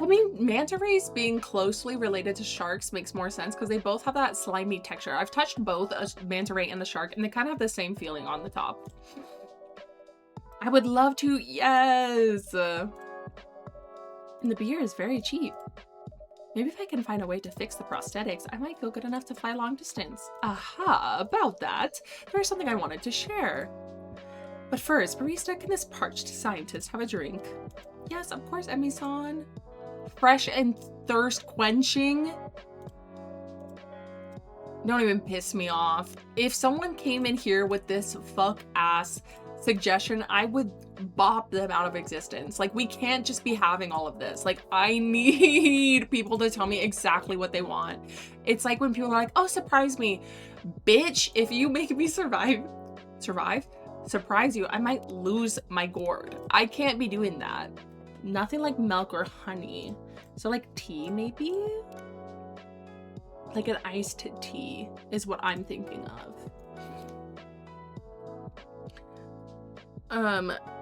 A: I mean, manta rays being closely related to sharks makes more sense because they both have that slimy texture. I've touched both a manta ray and the shark and they kind of have the same feeling on the top. I would love to, yes! And the beer is very cheap. Maybe if I can find a way to fix the prosthetics, I might feel good enough to fly long distance. Aha, about that, there's something I wanted to share. But first, barista, can this parched scientist have a drink? Yes, of course, Emi-san. Fresh and thirst quenching? Don't even piss me off. If someone came in here with this fuck ass suggestion, I would bop them out of existence. Like, we can't just be having all of this. Like, I need people to tell me exactly what they want. It's like when people are like, oh, surprise me. Bitch, if you make me surprise you, I might lose my gourd. I can't be doing that. Nothing like milk or honey. So like tea, maybe? Like an iced tea is what I'm thinking of.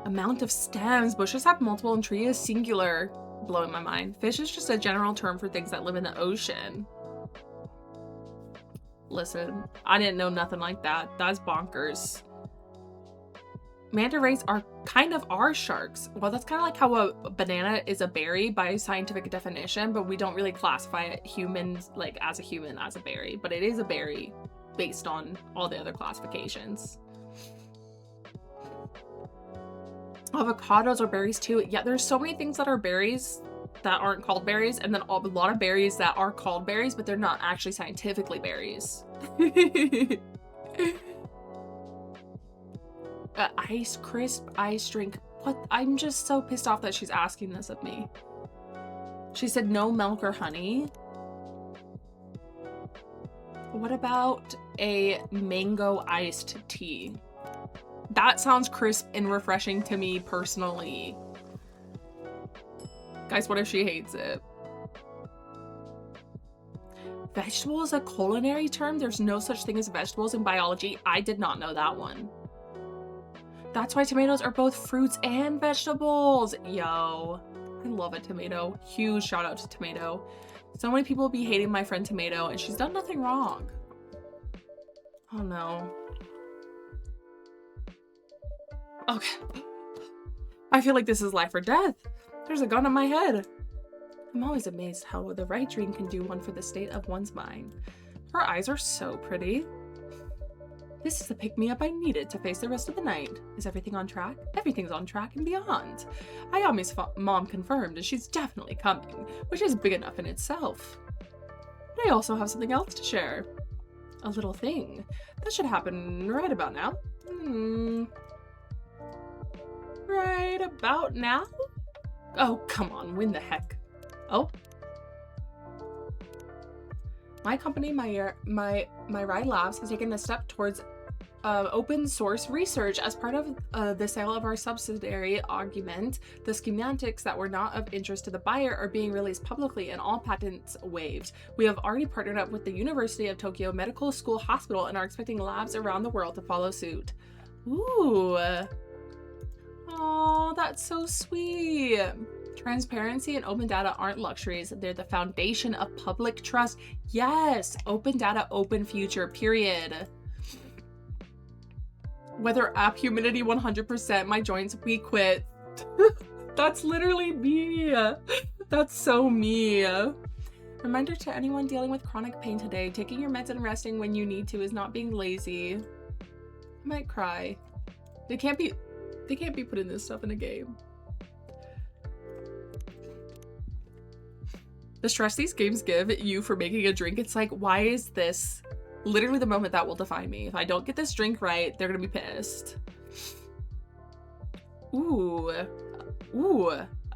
A: Amount of stems. Bushes have multiple and tree is singular. Blowing my mind. Fish is just a general term for things that live in the ocean. Listen, I didn't know nothing like that. That's bonkers. Manta rays are kind of our sharks. Well, that's kind of like how a banana is a berry by scientific definition, but we don't really classify it humans like as a human as a berry, but it is a berry based on all the other classifications. Avocados are berries too. Yeah, there's so many things that are berries that aren't called berries, and then a lot of berries that are called berries, but they're not actually scientifically berries. Ice crisp ice drink. What? I'm just so pissed off that she's asking this of me. She said no milk or honey. What about a mango iced tea? That sounds crisp and refreshing to me personally. Guys, what if she hates it? Vegetable is a culinary term? There's no such thing as vegetables in biology. I did not know that one. That's why tomatoes are both fruits and vegetables. Yo, I love a tomato. Huge shout out to Tomato. So many people be hating my friend Tomato and she's done nothing wrong. Oh no. Okay. I feel like this is life or death. There's a gun on my head. I'm always amazed how the right drink can do one for the state of one's mind. Her eyes are so pretty. This is the pick-me-up I needed to face the rest of the night. Is everything on track? Everything's on track and beyond. Ayami's mom confirmed and she's definitely coming, which is big enough in itself. But I also have something else to share. A little thing. That should happen right about now. Right about now? Oh, come on, when the heck? Oh. My company, my Ride Labs, has taken a step towards open source research as part of the sale of our subsidiary Augment. The schematics that were not of interest to the buyer are being released publicly and all patents waived. We have already partnered up with the University of Tokyo Medical School Hospital and are expecting labs around the world to follow suit. Ooh. Oh, that's so sweet. Transparency and open data aren't luxuries. They're the foundation of public trust. Yes, open data, open future, period. Weather app humidity 100%, my joints, we quit. That's literally me. That's so me. Reminder to anyone dealing with chronic pain today, taking your meds and resting when you need to is not being lazy. I might cry. They can't be putting this stuff in a game. The stress these games give you for making a drink, it's like, why is this literally the moment that will define me? If I don't get this drink right, they're gonna be pissed. Ooh,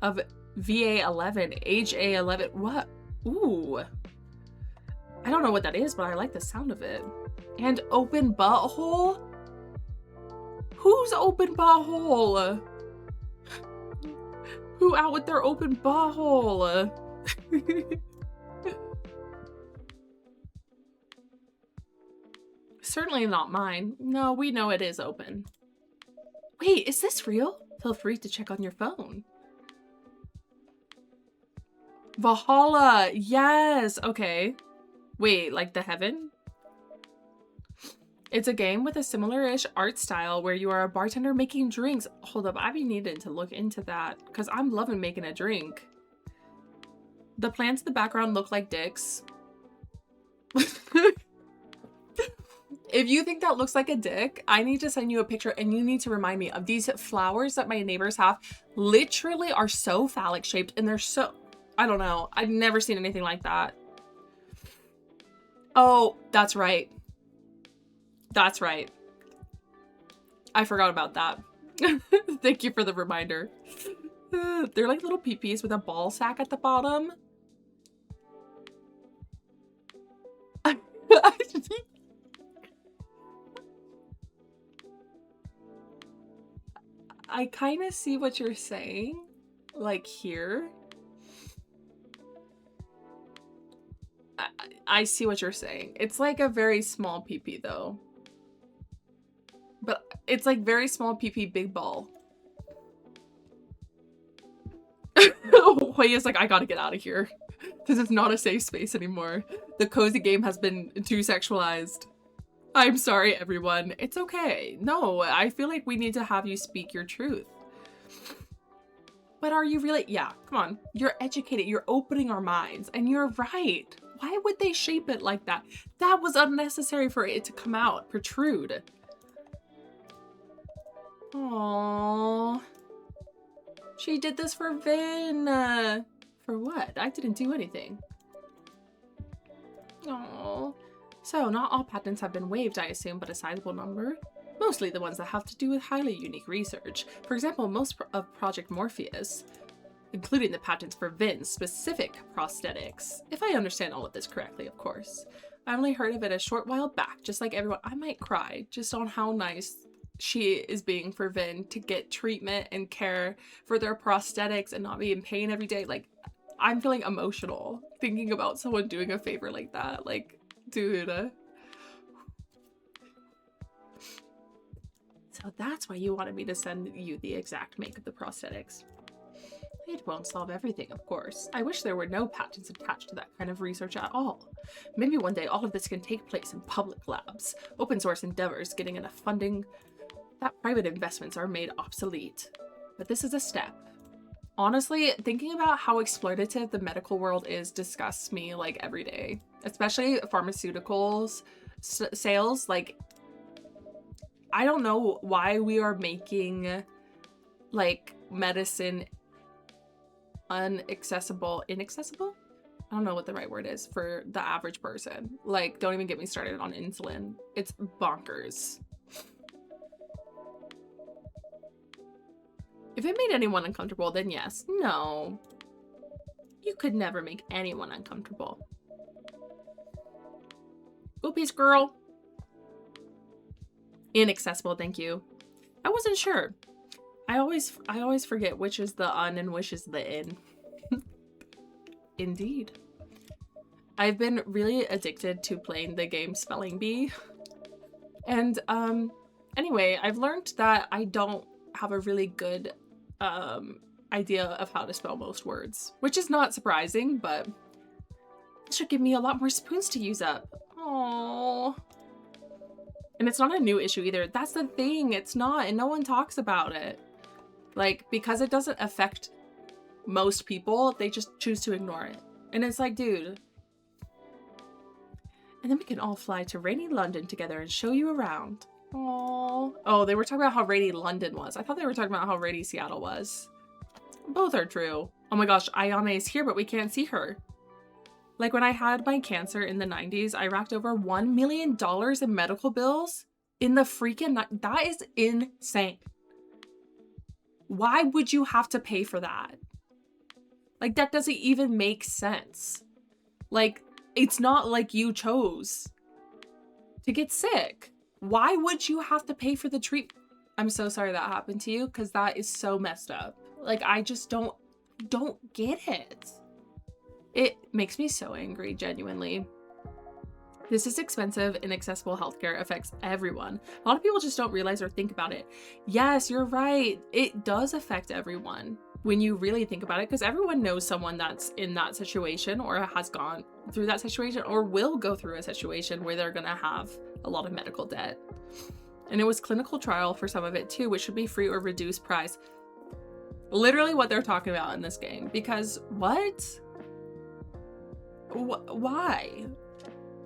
A: of VA11, HA11, what? Ooh. I don't know what that is, but I like the sound of it. And open butthole? Who's open butthole? Who out with their open butthole? Certainly not mine. No, we know it is open. Wait, is this real? Feel free to check on your phone. Valhalla, yes, okay. Wait, like the heaven? It's a game with a similar-ish art style where you are a bartender making drinks. Hold up, I be needing to look into that because I'm loving making a drink. The plants in the background look like dicks. If you think that looks like a dick, I need to send you a picture and you need to remind me of these flowers that my neighbors have. Literally are so phallic shaped and they're so, I don't know. I've never seen anything like that. Oh, that's right. That's right. I forgot about that. Thank you for the reminder. They're like little peepees with a ball sack at the bottom. I kind of see what you're saying, like here. I see what you're saying. It's like a very small peepee though. But it's like very small peepee, big ball. Hoya's like, I gotta get out of here. This is not a safe space anymore. The cozy game has been too sexualized. I'm sorry, everyone. It's okay. No, I feel like we need to have you speak your truth. But are you really? Yeah, come on. You're educated. You're opening our minds. And you're right. Why would they shape it like that? That was unnecessary for it to come out, protrude. Aww. She did this for Vin. For what? I didn't do anything. Aww. So, not all patents have been waived, I assume, but a sizable number. Mostly the ones that have to do with highly unique research. For example, most of Project Morpheus, including the patents for Vin's specific prosthetics. If I understand all of this correctly, of course. I only heard of it a short while back, just like everyone. I might cry just on how nice she is being for Vin to get treatment and care for their prosthetics and not be in pain every day. Like, I'm feeling emotional thinking about someone doing a favor like that. Like, dude. So that's why you wanted me to send you the exact make of the prosthetics. It won't solve everything, of course. I wish there were no patents attached to that kind of research at all. Maybe one day all of this can take place in public labs, open source endeavors getting enough funding that private investments are made obsolete. But this is a step. Honestly, thinking about how exploitative the medical world is disgusts me like every day. Especially pharmaceuticals sales. Like, I don't know why we are making like medicine inaccessible? I don't know what the right word is for the average person. Like, don't even get me started on insulin. It's bonkers. If it made anyone uncomfortable, then yes. No. You could never make anyone uncomfortable. Whoopies, girl. Inaccessible, thank you. I wasn't sure. I always forget which is the un and which is the in. Indeed. I've been really addicted to playing the game Spelling Bee. And anyway, I've learned that I don't have a really good idea of how to spell most words, which is not surprising, but it should give me a lot more spoons to use up. Aww. And it's not a new issue either. That's the thing. It's not, and no one talks about it. Like, because it doesn't affect most people, they just choose to ignore it. And it's like, dude. And then we can all fly to rainy London together and show you around. Aww. Oh, they were talking about how rainy London was. I thought they were talking about how rainy Seattle was. Both are true. Oh my gosh, Ayame is here, but we can't see her. Like, when I had my cancer in the 90s, I racked over $1 million in medical bills in the freaking... That is insane. Why would you have to pay for that? Like, that doesn't even make sense. Like, it's not like you chose to get sick. Why would you have to pay for the treatment? I'm so sorry that happened to you, because that is so messed up. Like, I just don't get it. It makes me so angry, genuinely. This is expensive, inaccessible healthcare affects everyone. A lot of people just don't realize or think about it. Yes, you're right. It does affect everyone when you really think about it, because everyone knows someone that's in that situation or has gone through that situation or will go through a situation where they're gonna have a lot of medical debt. And it was clinical trial for some of it too, which should be free or reduced price. Literally what they're talking about in this game. Because what? Why?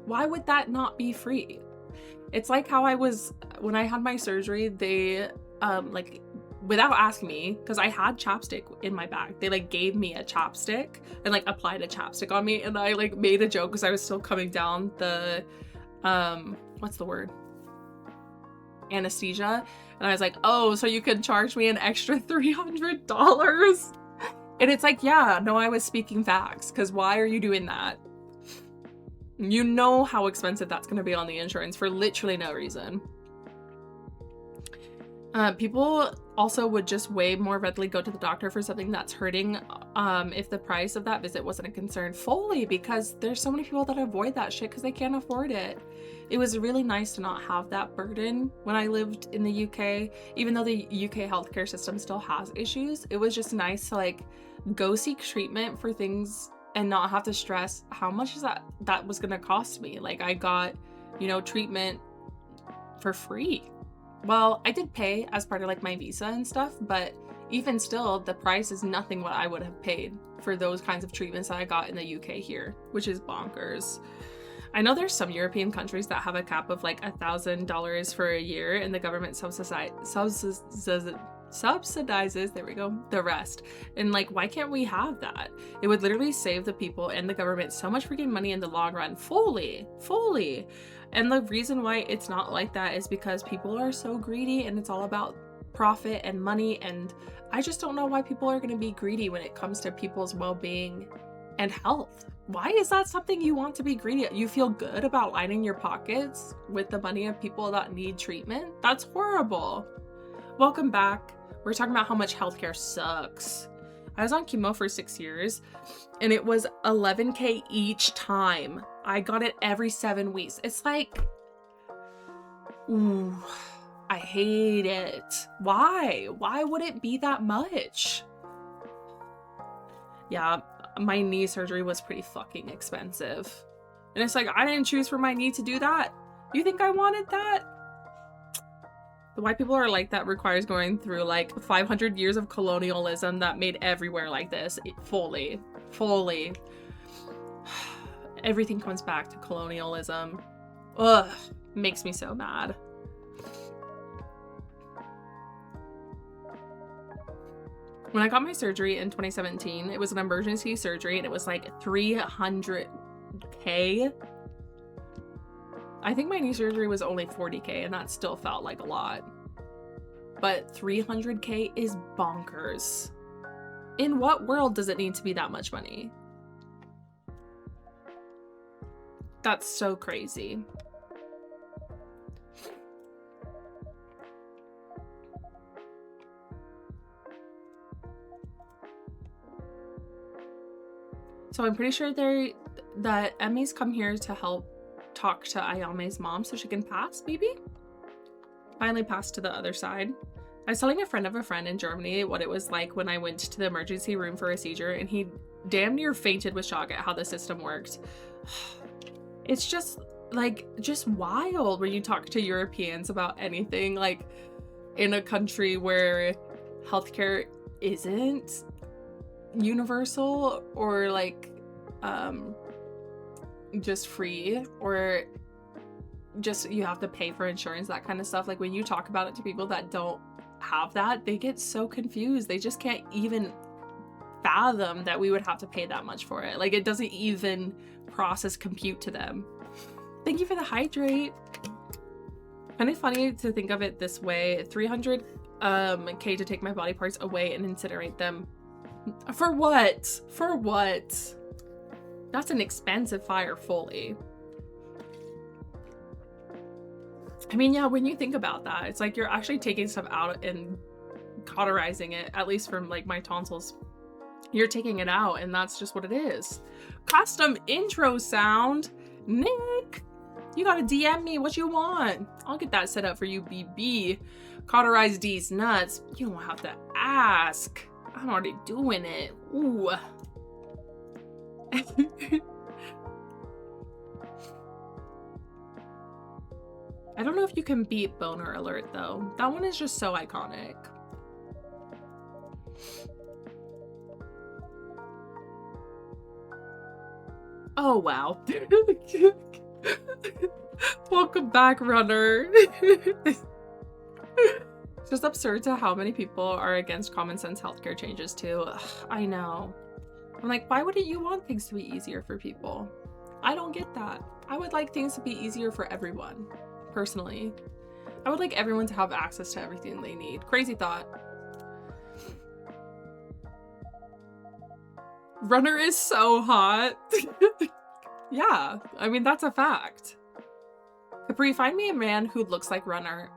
A: Why would that not be free? It's like how I was, when I had my surgery, they, like, without asking me, because I had chapstick in my bag, they, like, gave me a chapstick and, like, applied a chapstick on me, and I, like, made a joke because I was still coming down the, what's the word? Anesthesia. And I was like, oh, so you could charge me an extra $300? And it's like, yeah, no, I was speaking facts, because why are you doing that? You know how expensive that's going to be on the insurance for literally no reason. People also would just way more readily go to the doctor for something that's hurting if the price of that visit wasn't a concern. Fully, because there's so many people that avoid that shit because they can't afford it. It was really nice to not have that burden when I lived in the UK. Even though the UK healthcare system still has issues, it was just nice to, like, go seek treatment for things and not have to stress how much is that was gonna cost me. Like, I got, you know, treatment for free. Well, I did pay as part of, like, my visa and stuff, but even still, the price is nothing what I would have paid for those kinds of treatments that I got in the UK here, which is bonkers. I know there's some European countries that have a cap of like $1,000 for a year, and the government subsidizes, there we go, the rest. And like, why can't we have that? It would literally save the people and the government so much freaking money in the long run. Fully. And the reason why it's not like that is because people are so greedy and it's all about profit and money, and I just don't know why people are going to be greedy when it comes to people's well-being and health. Why is that something you want to be greedy at? You feel good about lining your pockets with the money of people that need treatment? That's horrible. Welcome back. We're talking about how much healthcare sucks. I was on chemo for 6 years and it was $11K each time. I got it every 7 weeks. It's like, ooh, I hate it. Why? Why would it be that much? Yeah, my knee surgery was pretty fucking expensive. And it's like, I didn't choose for my knee to do that. You think I wanted that? The white people are like, that requires going through like 500 years of colonialism that made everywhere like this. Fully. Everything comes back to colonialism. Ugh, makes me so mad. When I got my surgery in 2017, it was an emergency surgery and it was like $300K. I think my knee surgery was only $40K and that still felt like a lot. But $300K is bonkers. In what world does it need to be that much money? That's so crazy. So I'm pretty sure that Emmy's come here to help talk to Ayame's mom so she can pass, maybe? Finally pass to the other side. I was telling a friend of a friend in Germany what it was like when I went to the emergency room for a seizure, and he damn near fainted with shock at how the system worked. It's just wild when you talk to Europeans about anything, like in a country where healthcare isn't universal or like just free, or just you have to pay for insurance, that kind of stuff. Like when you talk about it to people that don't have that, they get so confused. They just can't even fathom that we would have to pay that much for it. Like it doesn't even compute to them. Thank you for the hydrate. Kind of funny to think of it this way. 300k to take my body parts away and incinerate them. For what? For what? That's an expensive fire fully. I mean, yeah, when you think about that, it's like you're actually taking stuff out and cauterizing it, at least from like my tonsils. You're taking it out, and that's just what it is. Custom intro sound. Nick, you gotta DM me what you want. I'll get that set up for you, BB. Cauterize these nuts. You don't have to ask. I'm already doing it. Ooh. I don't know if you can beat Boner Alert though. That one is just so iconic. Oh wow. Welcome back, runner. It's just absurd to how many people are against common sense healthcare changes too. Ugh, I know. I'm like, why wouldn't you want things to be easier for people? I don't get that. I would like things to be easier for everyone. Personally, I would like everyone to have access to everything they need. Crazy thought. Runner is so hot. Yeah, I mean, that's a fact. Capri, find me a man who looks like Runner.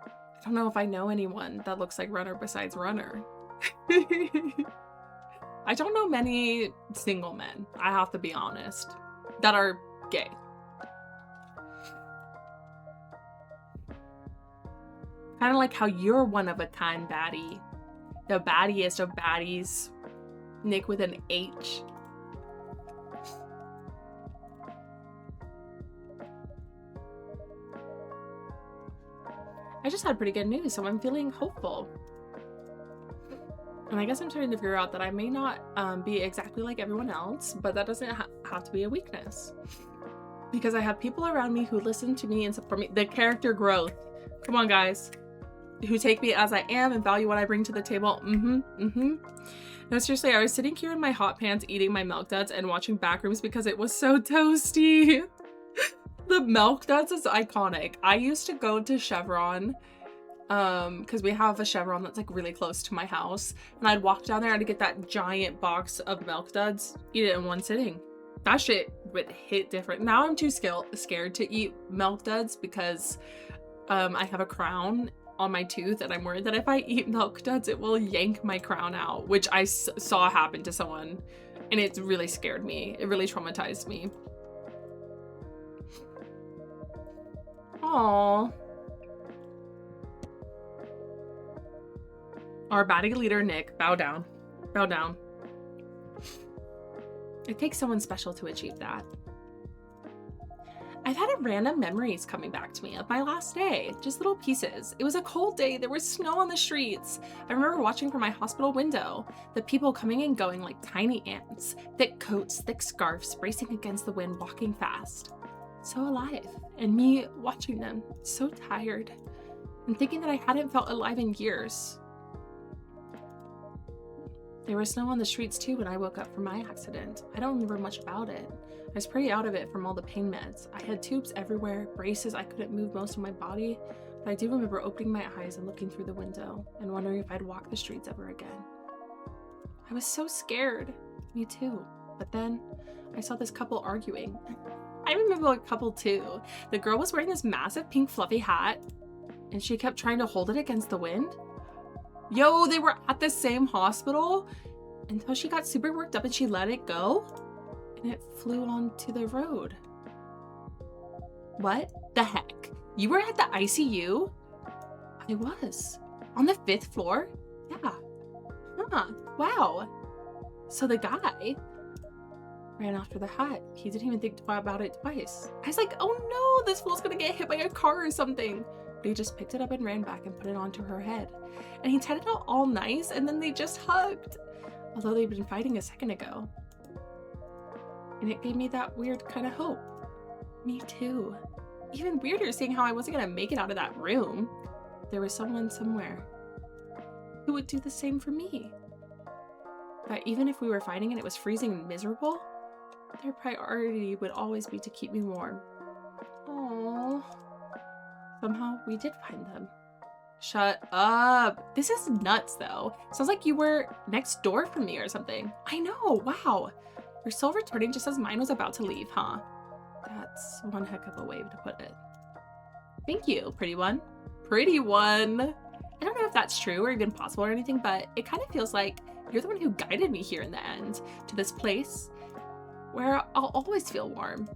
A: I don't know if I know anyone that looks like Runner besides Runner. I don't know many single men, I have to be honest, that are gay. Kind of like how you're one of a kind baddie. The baddiest of baddies. Nick with an H. I just had pretty good news, so I'm feeling hopeful. And I guess I'm starting to figure out that I may not be exactly like everyone else, but that doesn't have to be a weakness. Because I have people around me who listen to me and support me. The character growth. Come on, guys. Who take me as I am and value what I bring to the table. No, seriously, I was sitting here in my hot pants eating my Milk Duds and watching Backrooms because it was so toasty. The Milk Duds is iconic. I used to go to Chevron because we have a Chevron that's like really close to my house, and I'd walk down there to get that giant box of Milk Duds, eat it in one sitting. That shit would hit different. Now I'm too scared to eat Milk Duds because I have a crown on my tooth, and I'm worried that if I eat Milk Duds it will yank my crown out, which I saw happen to someone, and it really scared me. It really traumatized me. Aww. Our baddie leader Nick, bow down. Bow down. It takes someone special to achieve that. I've had random memories coming back to me of my last day, just little pieces. It was a cold day, there was snow on the streets. I remember watching from my hospital window, the people coming and going like tiny ants, thick coats, thick scarves, bracing against the wind, walking fast. So alive, and me watching them, so tired, and thinking that I hadn't felt alive in years. There was snow on the streets too when I woke up from my accident. I don't remember much about it. I was pretty out of it from all the pain meds. I had tubes everywhere, braces, I couldn't move most of my body, but I do remember opening my eyes and looking through the window and wondering if I'd walk the streets ever again. I was so scared. Me too. But then I saw this couple arguing. I remember a couple too. The girl was wearing this massive pink fluffy hat and she kept trying to hold it against the wind. Yo, they were at the same hospital until she got super worked up and she let it go and it flew onto the road. What the heck? You were at the ICU? I was. On the 5th floor? Yeah. Huh. Wow. So the guy ran after the hat. He didn't even think about it twice. I was like, oh no, this fool's gonna get hit by a car or something. But he just picked it up and ran back and put it onto her head. And he tied it out all nice and then they just hugged. Although they'd been fighting a second ago. And it gave me that weird kind of hope. Me too. Even weirder seeing how I wasn't gonna make it out of that room. There was someone somewhere who would do the same for me. That even if we were fighting and it was freezing and miserable, their priority would always be to keep me warm. Aww. Somehow we did find them. Shut up. This is nuts though. Sounds like you were next door from me or something. I know, wow. You're still returning just as mine was about to leave, huh? That's one heck of a way to put it. Thank you, pretty one. Pretty one. I don't know if that's true or even possible or anything, but it kind of feels like you're the one who guided me here in the end to this place where I'll always feel warm.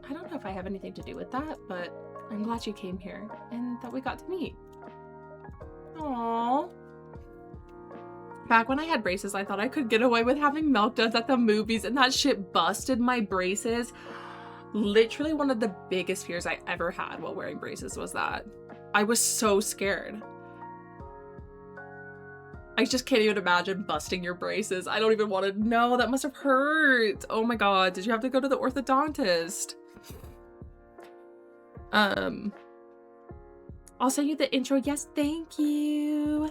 A: I don't know if I have anything to do with that, but I'm glad you came here and that we got to meet. Aww. Back when I had braces, I thought I could get away with having milk duds at the movies, and that shit busted my braces. Literally one of the biggest fears I ever had while wearing braces was that. I was so scared. I just can't even imagine busting your braces. I don't even want to know. That must have hurt. Oh my god, did you have to go to the orthodontist? I'll send you the intro. Yes, thank you.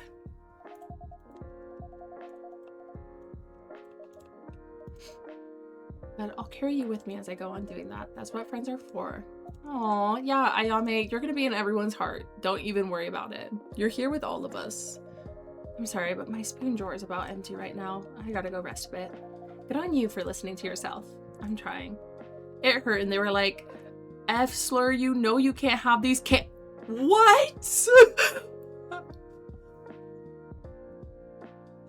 A: But I'll carry you with me as I go on doing that. That's what friends are for. Aw, yeah, Ayame, you're gonna be in everyone's heart. Don't even worry about it. You're here with all of us. I'm sorry, but my spoon drawer is about empty right now. I gotta go rest a bit. Good on you for listening to yourself. I'm trying. It hurt and they were like, F slur, you know you can't have these What?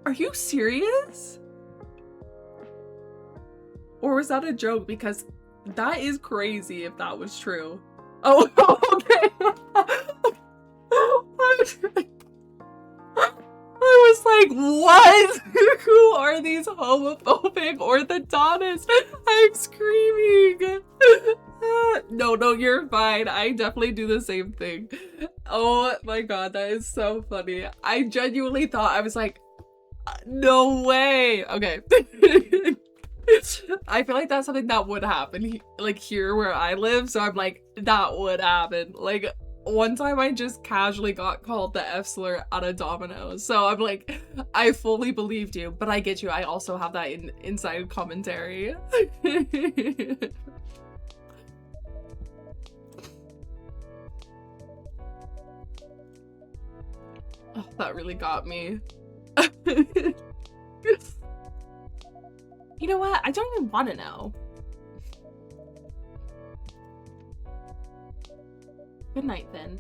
A: Are you serious? Or was that a joke? Because that is crazy if that was true. Oh, okay. I was like, what? Who are these homophobic orthodontists? I'm screaming. No, you're fine. I definitely do the same thing. Oh my god, that is so funny. I genuinely thought, I was like, no way. Okay. I feel like that's something that would happen like here where I live, so I'm like, that would happen. Like one time I just casually got called the F slur out of Domino's, so I'm like, I fully believed you, but I get you. I also have that inside commentary. Oh, that really got me. You know what? I don't even want to know. Good night, then.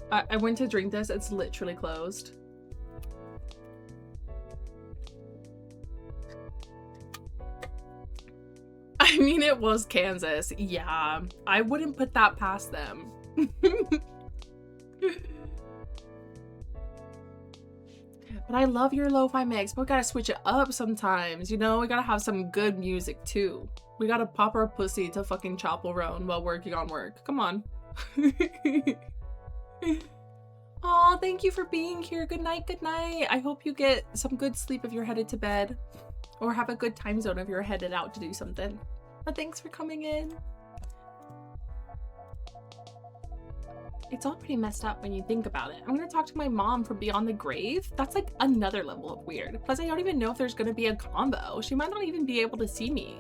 A: I went to drink this. It's literally closed. I mean, it was Kansas. Yeah, I wouldn't put that past them. But I love your lo-fi mix, but we gotta switch it up sometimes, you know? We gotta have some good music too. We gotta pop our pussy to fucking Chapel while working on work. Come on. Oh, thank you for being here. Good night, good night. I hope you get some good sleep if you're headed to bed, or have a good time zone if you're headed out to do something. But thanks for coming in. It's all pretty messed up when you think about it. I'm gonna talk to my mom from beyond the grave. That's like another level of weird. Plus, I don't even know if there's gonna be a combo. She might not even be able to see me.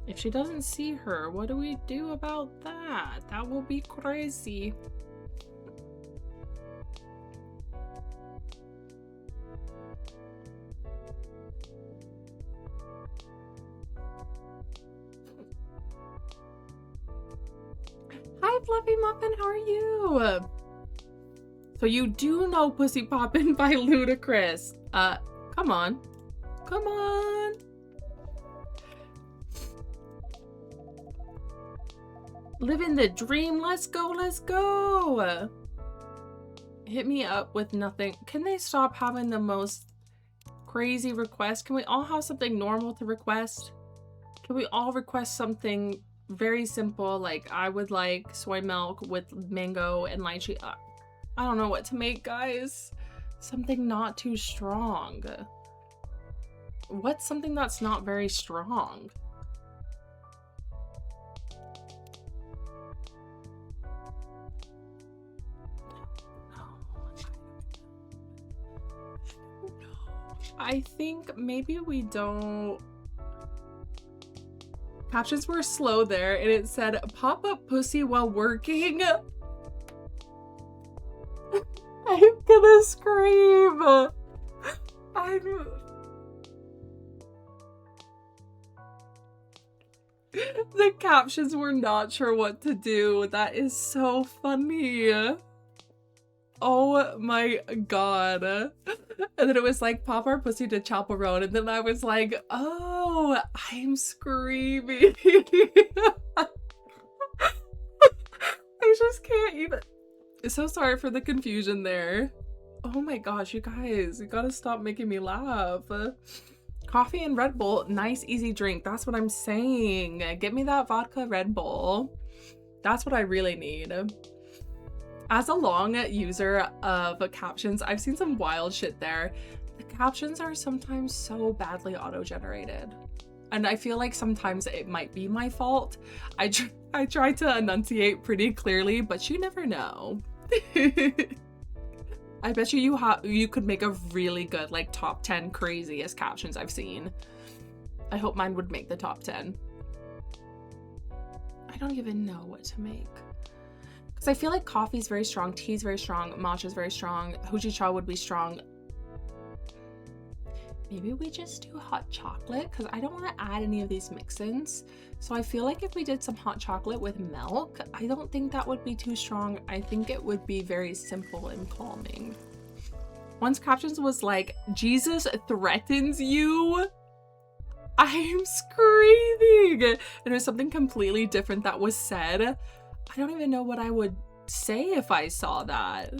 A: If she doesn't see her, what do we do about that? That will be crazy. Fluffy Muffin, how are you? So you do know Pussy Poppin' by Ludacris. Come on. Come on. Living the dream. Let's go, let's go. Hit me up with nothing. Can they stop having the most crazy requests? Can we all have something normal to request? Can we all request something very simple, like I would like soy milk with mango and lychee? I don't know what to make, guys. Something not too strong. What's something that's not very strong? I think maybe we don't. Captions were slow there, and it said pop up pussy while working. I'm gonna scream. The captions were not sure what to do. That is so funny. Oh my god. And then it was like, pop our pussy to Chaperone. And then I was like, oh, I'm screaming. I just can't even. So sorry for the confusion there. Oh my gosh, you guys, you gotta stop making me laugh. Coffee and Red Bull, nice easy drink. That's what I'm saying. Give me that vodka Red Bull. That's what I really need. As a long user of captions, I've seen some wild shit there. The captions are sometimes so badly auto-generated. And I feel like sometimes it might be my fault. I try to enunciate pretty clearly, but you never know. I bet you could make a really good like top 10 craziest captions I've seen. I hope mine would make the top 10. I don't even know what to make. Because I feel like coffee's very strong, tea's very strong, matcha's very strong, Hojicha would be strong. Maybe we just do hot chocolate because I don't want to add any of these mix-ins. So I feel like if we did some hot chocolate with milk, I don't think that would be too strong. I think it would be very simple and calming. Once captions was like, Jesus threatens you, I'm screaming. And there's something completely different that was said. I don't even know what I would say if I saw that.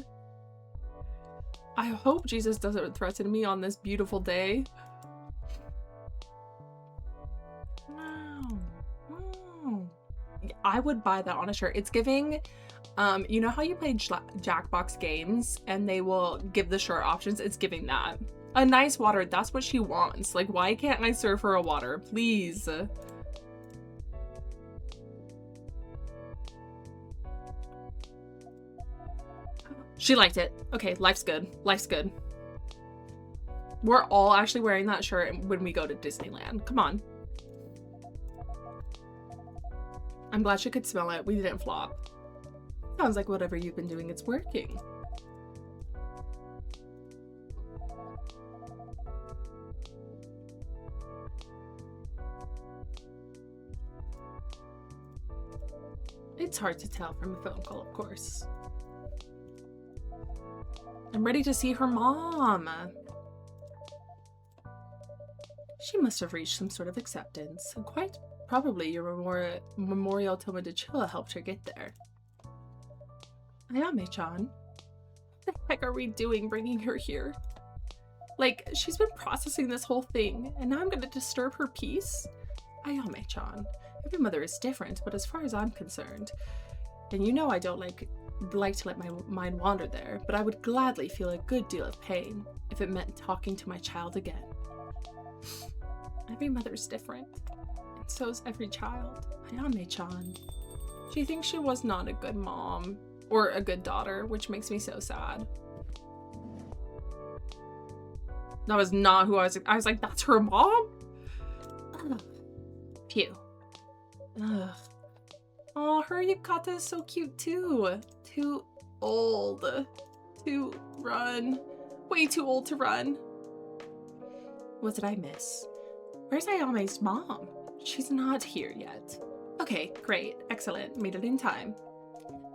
A: I hope Jesus doesn't threaten me on this beautiful day. Wow. Wow. I would buy that on a shirt. It's giving, you know how you play Jackbox games and they will give the shirt options? It's giving that. A nice water, that's what she wants. Like, why can't I serve her a water? Please. She liked it. Okay, life's good. Life's good. We're all actually wearing that shirt when we go to Disneyland. Come on. I'm glad she could smell it. We didn't flop. Sounds like whatever you've been doing, it's working. It's hard to tell from a phone call, of course. I'm ready to see her mom. She must have reached some sort of acceptance. And quite probably your Memorial Toma de Chilla helped her get there. Ayame-chan. What the heck are we doing bringing her here? Like, she's been processing this whole thing, and now I'm gonna disturb her peace? Ayame-chan. Every mother is different, but as far as I'm concerned, and you know I don't like to let my mind wander there, but I would gladly feel a good deal of pain if it meant talking to my child again. Every mother is different, and so's every child. Ayame-chan. She thinks she was not a good mom, or a good daughter, which makes me so sad. That was not who I was like, that's her mom? Ugh. Phew. Ugh. Oh, her yukata is so cute too. Too old to run. Way too old to run. What did I miss? Where's Ayame's mom? She's not here yet. Okay, great. Excellent. Made it in time.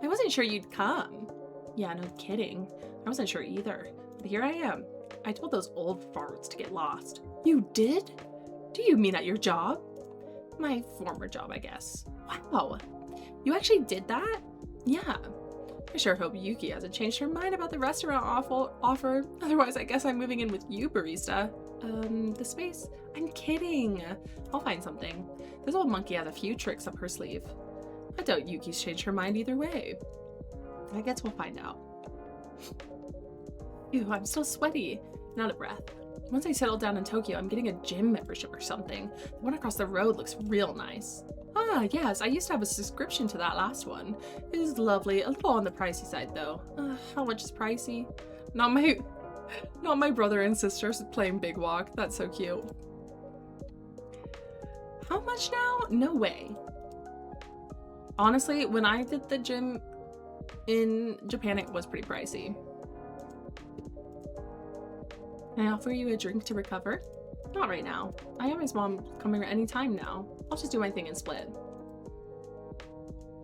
A: I wasn't sure you'd come. Yeah, no kidding. I wasn't sure either. But here I am. I told those old farts to get lost. You did? Do you mean at your job? My former job, I guess. Wow. You actually did that? Yeah. I sure hope Yuki hasn't changed her mind about the restaurant offer. Otherwise, I guess I'm moving in with you, barista. The space? I'm kidding. I'll find something. This old monkey has a few tricks up her sleeve. I doubt Yuki's changed her mind either way. I guess we'll find out. Ew, I'm still sweaty. And out of breath. Once I settle down in Tokyo, I'm getting a gym membership or something. The one across the road looks real nice. Ah, yes, I used to have a subscription to that last one. It is lovely, a little on the pricey side though. How much is pricey? Not my brother and sisters playing Big Walk. That's so cute. How much now? No way. Honestly, when I did the gym in Japan, it was pretty pricey. Can I offer you a drink to recover? Not right now. Ayame's mom coming at any time now. I'll just do my thing and split.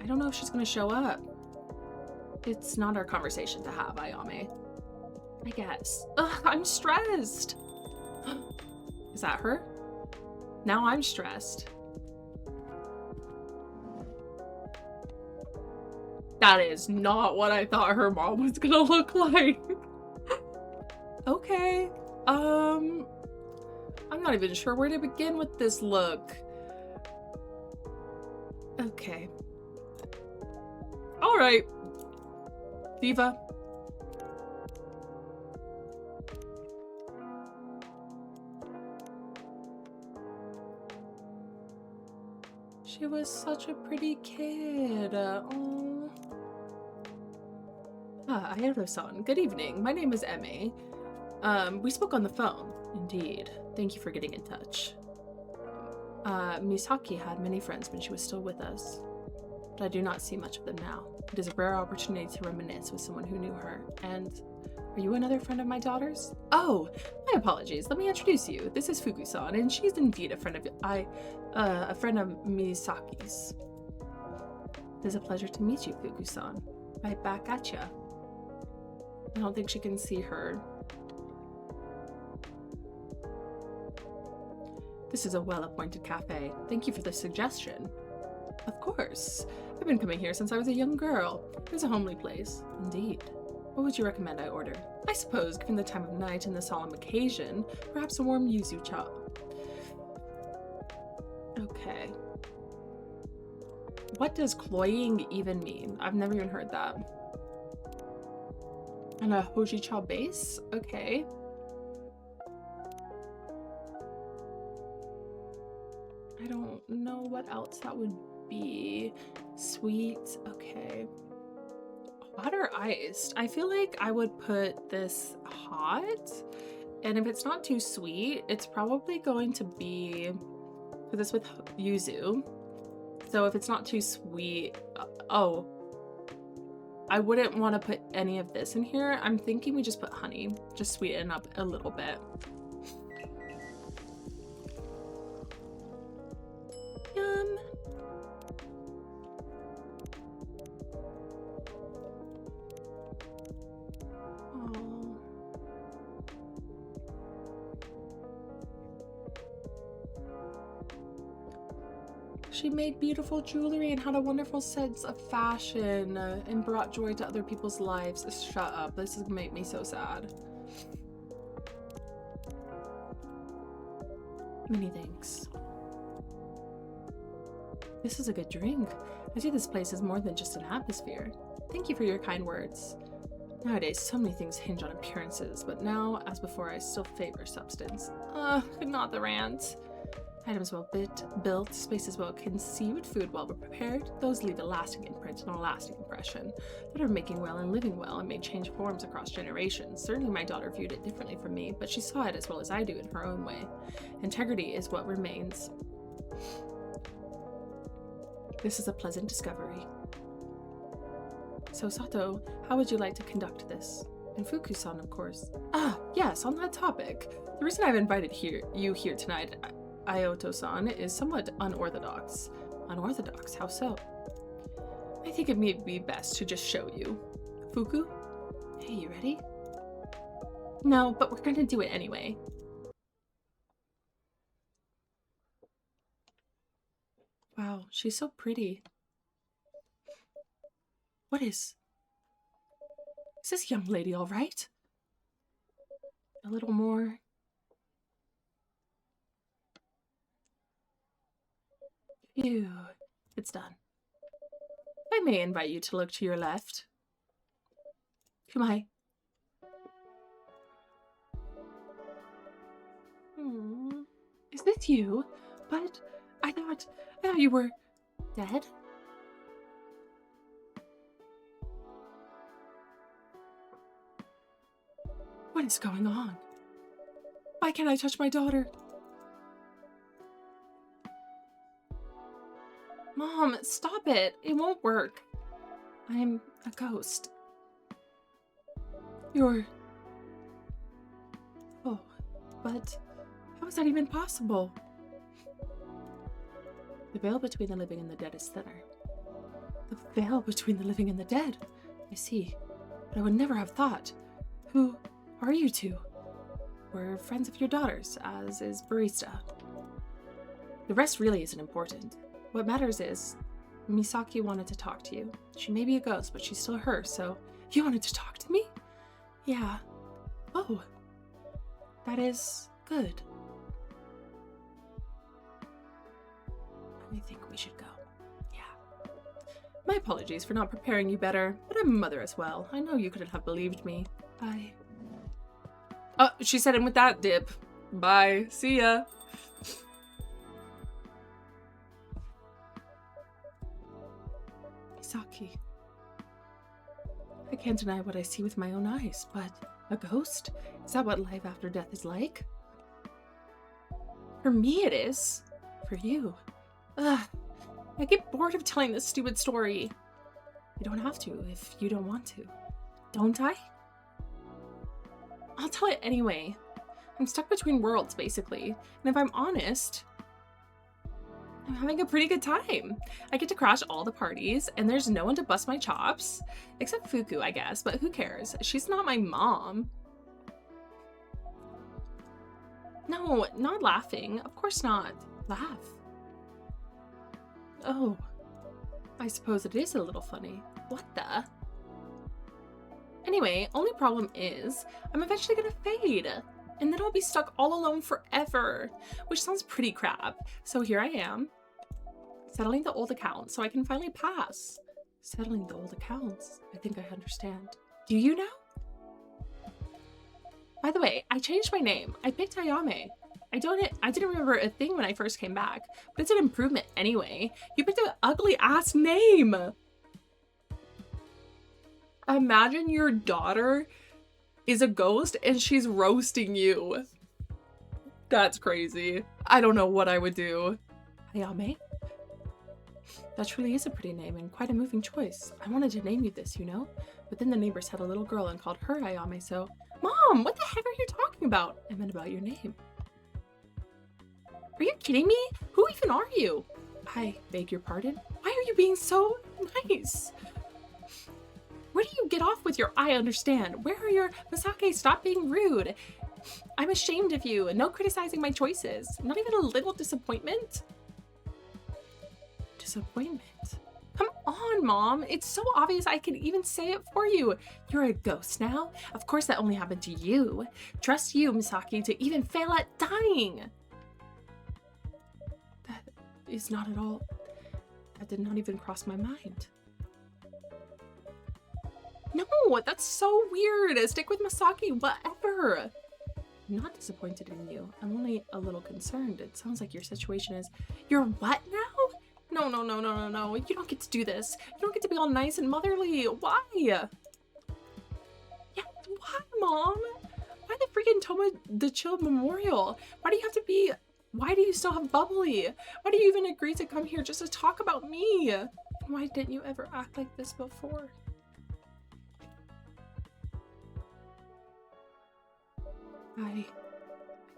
A: I don't know if she's gonna show up. It's not our conversation to have, Ayame. I guess. Ugh, I'm stressed. Is that her? Now I'm stressed. That is not what I thought her mom was gonna look like. Okay. I'm not even sure where to begin with this look. Okay. All right. Diva. She was such a pretty kid. Oh. Ah, Ayato-san. Good evening. My name is Eme. We spoke on the phone. Indeed. Thank you for getting in touch. Misaki had many friends when she was still with us, but I do not see much of them now. It is a rare opportunity to reminisce with someone who knew her. And are you another friend of my daughter's? Oh, my apologies. Let me introduce you. This is Fuku-san, and she's indeed a friend of Misaki's. It is a pleasure to meet you, Fuku-san. Right back at ya. I don't think she can see her. This is a well-appointed cafe. Thank you for the suggestion. Of course. I've been coming here since I was a young girl. It's a homely place. Indeed. What would you recommend I order? I suppose, given the time of night and the solemn occasion, perhaps a warm yuzu cha. Okay. What does cloying even mean? I've never even heard that. And a hojicha base? Okay. I don't know what else that would be. Sweet, okay. Hot or iced? I feel like I would put this hot, and if it's not too sweet, it's probably going to be, because it's with yuzu, so if it's not too sweet, oh, I wouldn't want to put any of this in here. I'm thinking we just put honey, just sweeten up a little bit. Yum. Oh. She made beautiful jewelry and had a wonderful sense of fashion and brought joy to other people's lives. Shut up. This is gonna make me so sad. Many thanks. This is a good drink. I see this place is more than just an atmosphere. Thank you for your kind words. Nowadays, so many things hinge on appearances, but now, as before, I still favor substance. Not the rant. Items well built, spaces well conceived, food well prepared, those leave a lasting imprint and a lasting impression. That are making well and living well and may change forms across generations. Certainly my daughter viewed it differently from me, but she saw it as well as I do in her own way. Integrity is what remains. This is a pleasant discovery. So Sato, how would you like to conduct this? And Fuku-san, of course. Ah, yes, on that topic. The reason I've invited you here tonight, Ayato-san, is somewhat unorthodox. Unorthodox? How so? I think it may be best to just show you. Fuku? Hey, you ready? No, but we're gonna do it anyway. Wow, she's so pretty. What is this young lady all right? A little more. Phew, it's done. I may invite you to look to your left. Kumai. Is this you? But I thought you were dead? What is going on? Why can't I touch my daughter? Mom, stop it. It won't work. I'm a ghost. You're... Oh, but how is that even possible? The veil between the living and the dead is thinner. The veil between the living and the dead? I see. But I would never have thought. Who are you two? We're friends of your daughter's, as is Barista. The rest really isn't important. What matters is, Misaki wanted to talk to you. She may be a ghost, but she's still her, so... You wanted to talk to me? Yeah. Oh. That is good. I think we should go. Yeah. My apologies for not preparing you better, but I'm a mother as well. I know you couldn't have believed me. Oh, she said in with that dip. Bye. See ya. Misaki. I can't deny what I see with my own eyes, but a ghost? Is that what life after death is like? For me it is. For you. Ugh. I get bored of telling this stupid story. You don't have to if you don't want to. Don't I? I'll tell it anyway. I'm stuck between worlds, basically. And if I'm honest, I'm having a pretty good time. I get to crash all the parties, and there's no one to bust my chops. Except Fuku, I guess, but who cares? She's not my mom. No, not laughing. Of course not. Laugh. Oh. I suppose it is a little funny. What the? Anyway, only problem is, I'm eventually gonna fade. And then I'll be stuck all alone forever. Which sounds pretty crap. So here I am. Settling the old account so I can finally pass. Settling the old accounts. I think I understand. Do you know? By the way, I changed my name. I picked Ayame. I didn't remember a thing when I first came back, but it's an improvement anyway. You picked an ugly ass name. Imagine your daughter is a ghost and she's roasting you. That's crazy. I don't know what I would do. Ayame? That truly is a pretty name and quite a moving choice. I wanted to name you this, you know? But then the neighbors had a little girl and called her Ayame, so... Mom, what the heck are you talking about? I meant about your name. Are you kidding me? Who even are you? I beg your pardon? Why are you being so nice? Where do you get off with your I understand? Where are your Misaki, stop being rude? I'm ashamed of you. No criticizing my choices. Not even a little disappointment? Disappointment? Come on, Mom. It's so obvious I can even say it for you. You're a ghost now. Of course that only happened to you. Trust you, Misaki, to even fail at dying. That is not at all... That did not even cross my mind. No, that's so weird. Stick with Misaki, whatever. I'm not disappointed in you. I'm only a little concerned. It sounds like your situation is... You're what now? No. You don't get to do this. You don't get to be all nice and motherly. Why? Yeah, why, Mom? Why the freaking Toma the Chill Memorial? Why do you have to be... Why do you still have Bubbly? Why do you even agree to come here just to talk about me? Why didn't you ever act like this before? I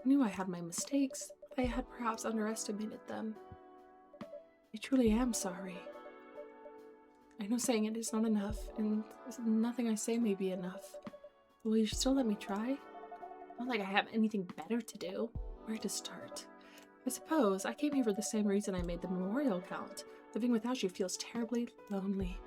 A: knew I had my mistakes. I had perhaps underestimated them. I truly am sorry. I know saying it is not enough, and nothing I say may be enough. Will you still let me try? Not like I have anything better to do. Where to start? I suppose I came here for the same reason I made the memorial account. Living without you feels terribly lonely.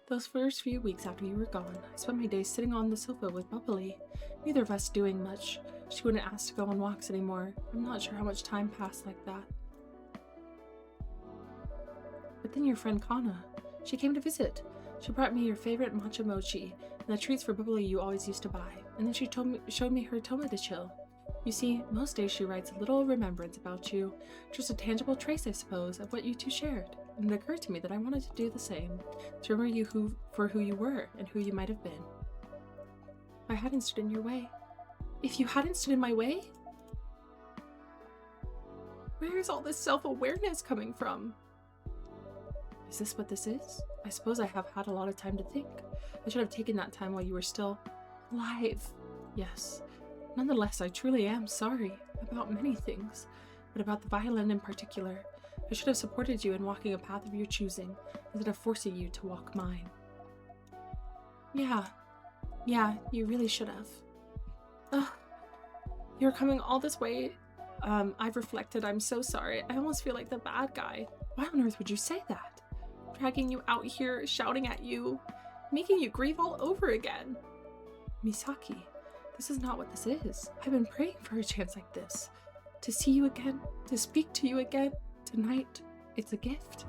A: Those first few weeks after you were gone, I spent my days sitting on the sofa with Bubbly. Neither of us doing much. She wouldn't ask to go on walks anymore. I'm not sure how much time passed like that. But then your friend Kana, she came to visit. She brought me your favorite matcha mochi and the treats for Bubbly you always used to buy. And then she showed me her Tomoda chill. You see, most days she writes a little remembrance about you, just a tangible trace, I suppose, of what you two shared. And it occurred to me that I wanted to do the same, to remember you for who you were and who you might have been. I hadn't stood in your way. If you hadn't stood in my way? Where is all this self-awareness coming from? Is this what this is? I suppose I have had a lot of time to think. I should have taken that time while you were still alive. Yes. Nonetheless, I truly am sorry about many things, but about the violin in particular. I should have supported you in walking a path of your choosing, instead of forcing you to walk mine. Yeah, you really should have. Ugh, you're coming all this way. I've reflected, I'm so sorry. I almost feel like the bad guy. Why on earth would you say that? Dragging you out here, shouting at you, making you grieve all over again. Misaki, this is not what this is. I've been praying for a chance like this. To see you again, to speak to you again. Tonight, it's a gift.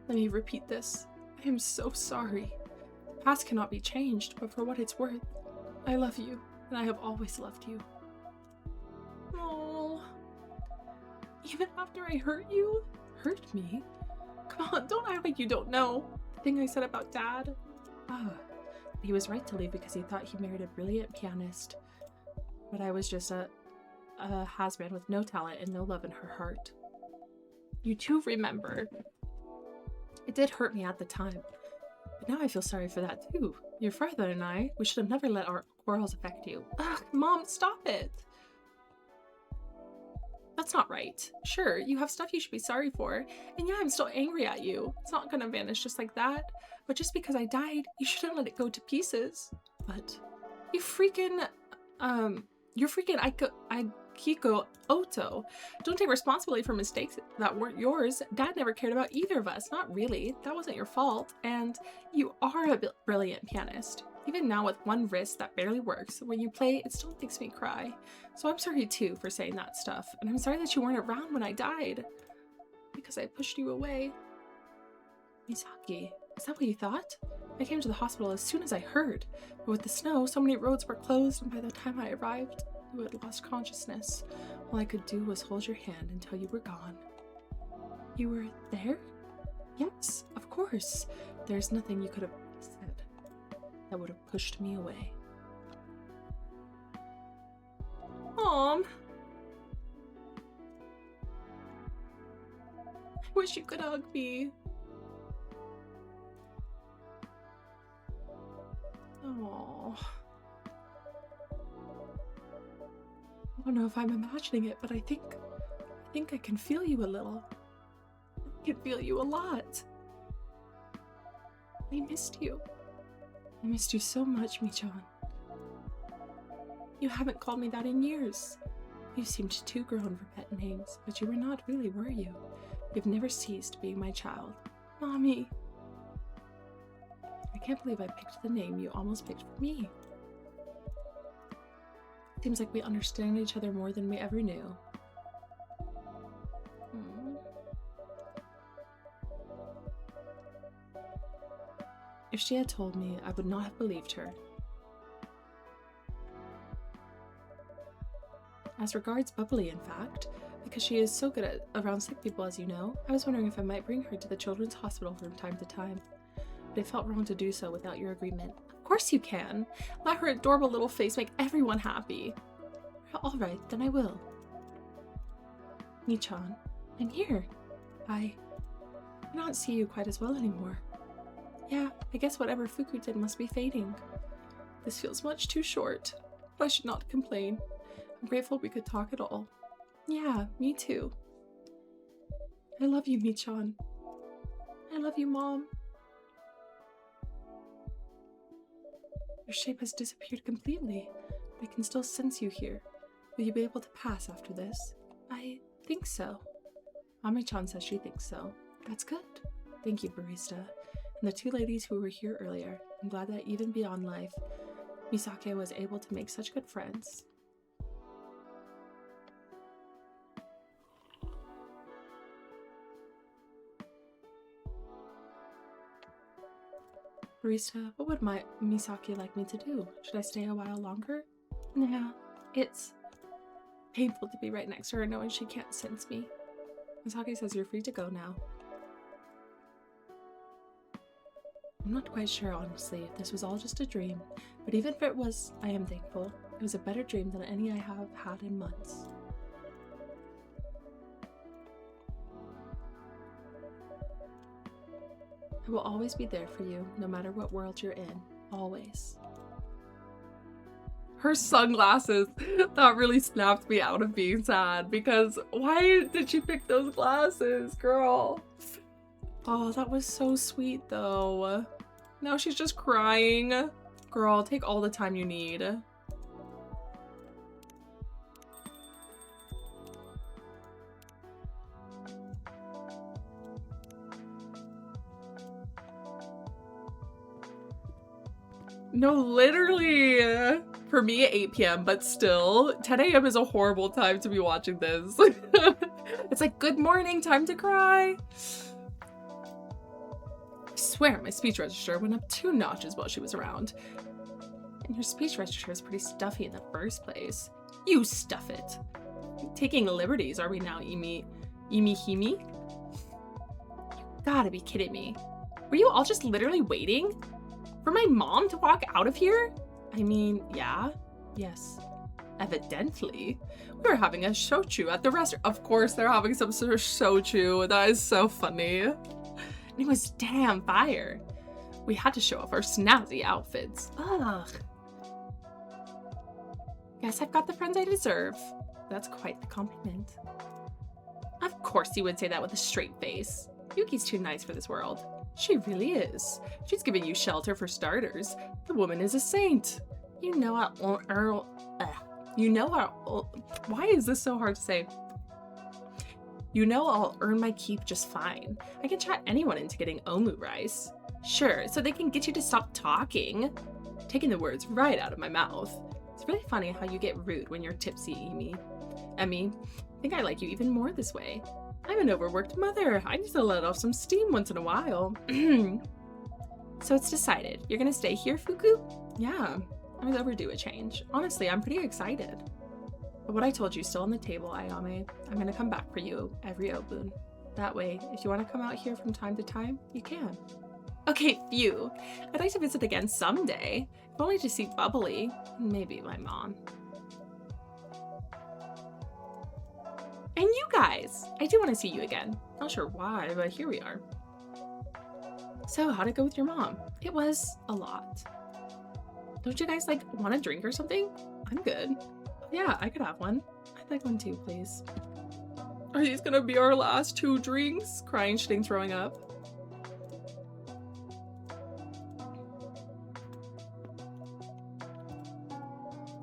A: Let me repeat this. I am so sorry. Past cannot be changed, but for what it's worth, I love you, and I have always loved you. Oh, even after I hurt you? Hurt me? Come on, don't act like you don't know. The thing I said about Dad. He was right to leave because he thought he married a brilliant pianist. But I was just a has-been with no talent and no love in her heart. You too remember. It did hurt me at the time, but now I feel sorry for that too. Your father and I, we should have never let our quarrels affect you. Ugh, Mom, stop it! That's not right. Sure, you have stuff you should be sorry for, and yeah, I'm still angry at you. It's not gonna vanish just like that, but just because I died, you shouldn't let it go to pieces. But you freaking, you're freaking Aikiko Oto. Don't take responsibility for mistakes that weren't yours. Dad never cared about either of us. Not really. That wasn't your fault. And you are a brilliant pianist. Even now with one wrist that barely works, when you play, it still makes me cry. So I'm sorry too for saying that stuff. And I'm sorry that you weren't around when I died. Because I pushed you away. Misaki, is that what you thought? I came to the hospital as soon as I heard. But with the snow, so many roads were closed, and by the time I arrived, you had lost consciousness. All I could do was hold your hand until you were gone. You were there? Yes, of course. There's nothing you could have said that would have pushed me away. Mom! I wish you could hug me. Oh. I don't know if I'm imagining it, but I think I can feel you a little. I can feel you a lot. I missed you. I missed you so much, Michan. You haven't called me that in years. You seemed too grown for pet names, but you were not really, were you? You've never ceased being my child. Mommy! I can't believe I picked the name you almost picked for me. Seems like we understand each other more than we ever knew. If she had told me, I would not have believed her. As regards Bubbly, in fact, because she is so good around sick people, as you know, I was wondering if I might bring her to the children's hospital from time to time. But it felt wrong to do so without your agreement. Of course you can! Let her adorable little face make everyone happy! Alright, then I will. Michan, I'm here. I cannot see you quite as well anymore. Yeah, I guess whatever Fuku did must be fading. This feels much too short, but I should not complain. I'm grateful we could talk at all. Yeah, me too. I love you, Michan. I love you, Mom. Your shape has disappeared completely. I can still sense you here. Will you be able to pass after this? I think so. Ame-chan says she thinks so. That's good. Thank you, barista. And the two ladies who were here earlier. I'm glad that even beyond life, Misake was able to make such good friends. Barista, what would my Misake like me to do? Should I stay a while longer? Nah, it's painful to be right next to her knowing she can't sense me. Misake says you're free to go now. I'm not quite sure, honestly, if this was all just a dream, but even if it was, I am thankful. It was a better dream than any I have had in months. I will always be there for you, no matter what world you're in. Always. Her sunglasses, that really snapped me out of being sad, because why did she pick those glasses, girl? Oh, that was so sweet though. Now she's just crying. Girl, take all the time you need. No, literally. For me, 8 p.m., but still, 10 a.m. is a horrible time to be watching this. It's like, good morning, time to cry. I swear my speech register went up 2 notches while she was around. And your speech register is pretty stuffy in the first place. You stuff it. Taking liberties, are we now, Imi Himi? You gotta be kidding me. Were you all just literally waiting for my mom to walk out of here? I mean, yeah, yes, evidently. We were having a shochu at the restaurant. Of course they're having some sort of shochu. That is so funny. And it was damn fire. We had to show off our snazzy outfits. Ugh. Guess I've got the friends I deserve. That's quite the compliment. Of course you would say that with a straight face. Yuki's too nice for this world. She really is. She's giving you shelter for starters. The woman is a saint. You know why is this so hard to say? You know I'll earn my keep just fine. I can chat anyone into getting omu rice. Sure, so they can get you to stop talking. Taking the words right out of my mouth. It's really funny how you get rude when you're tipsy, Emmy. I think I like you even more this way. I'm an overworked mother. I need to let off some steam once in a while. So it's decided. You're gonna stay here, Fuku? Yeah, I was overdue a change. Honestly, I'm pretty excited. But what I told you is still on the table, Ayame. I'm gonna come back for you every Obun. That way, if you want to come out here from time to time, you can. Okay, phew. I'd like to visit again someday. If only to see Bubbly. Maybe my mom. And you guys! I do want to see you again. Not sure why, but here we are. So, how'd it go with your mom? It was a lot. Don't you guys, like, want a drink or something? I'm good. Yeah, I could have one. I'd like one too, please. Are these gonna be our last 2 drinks? Crying, shitting, throwing up.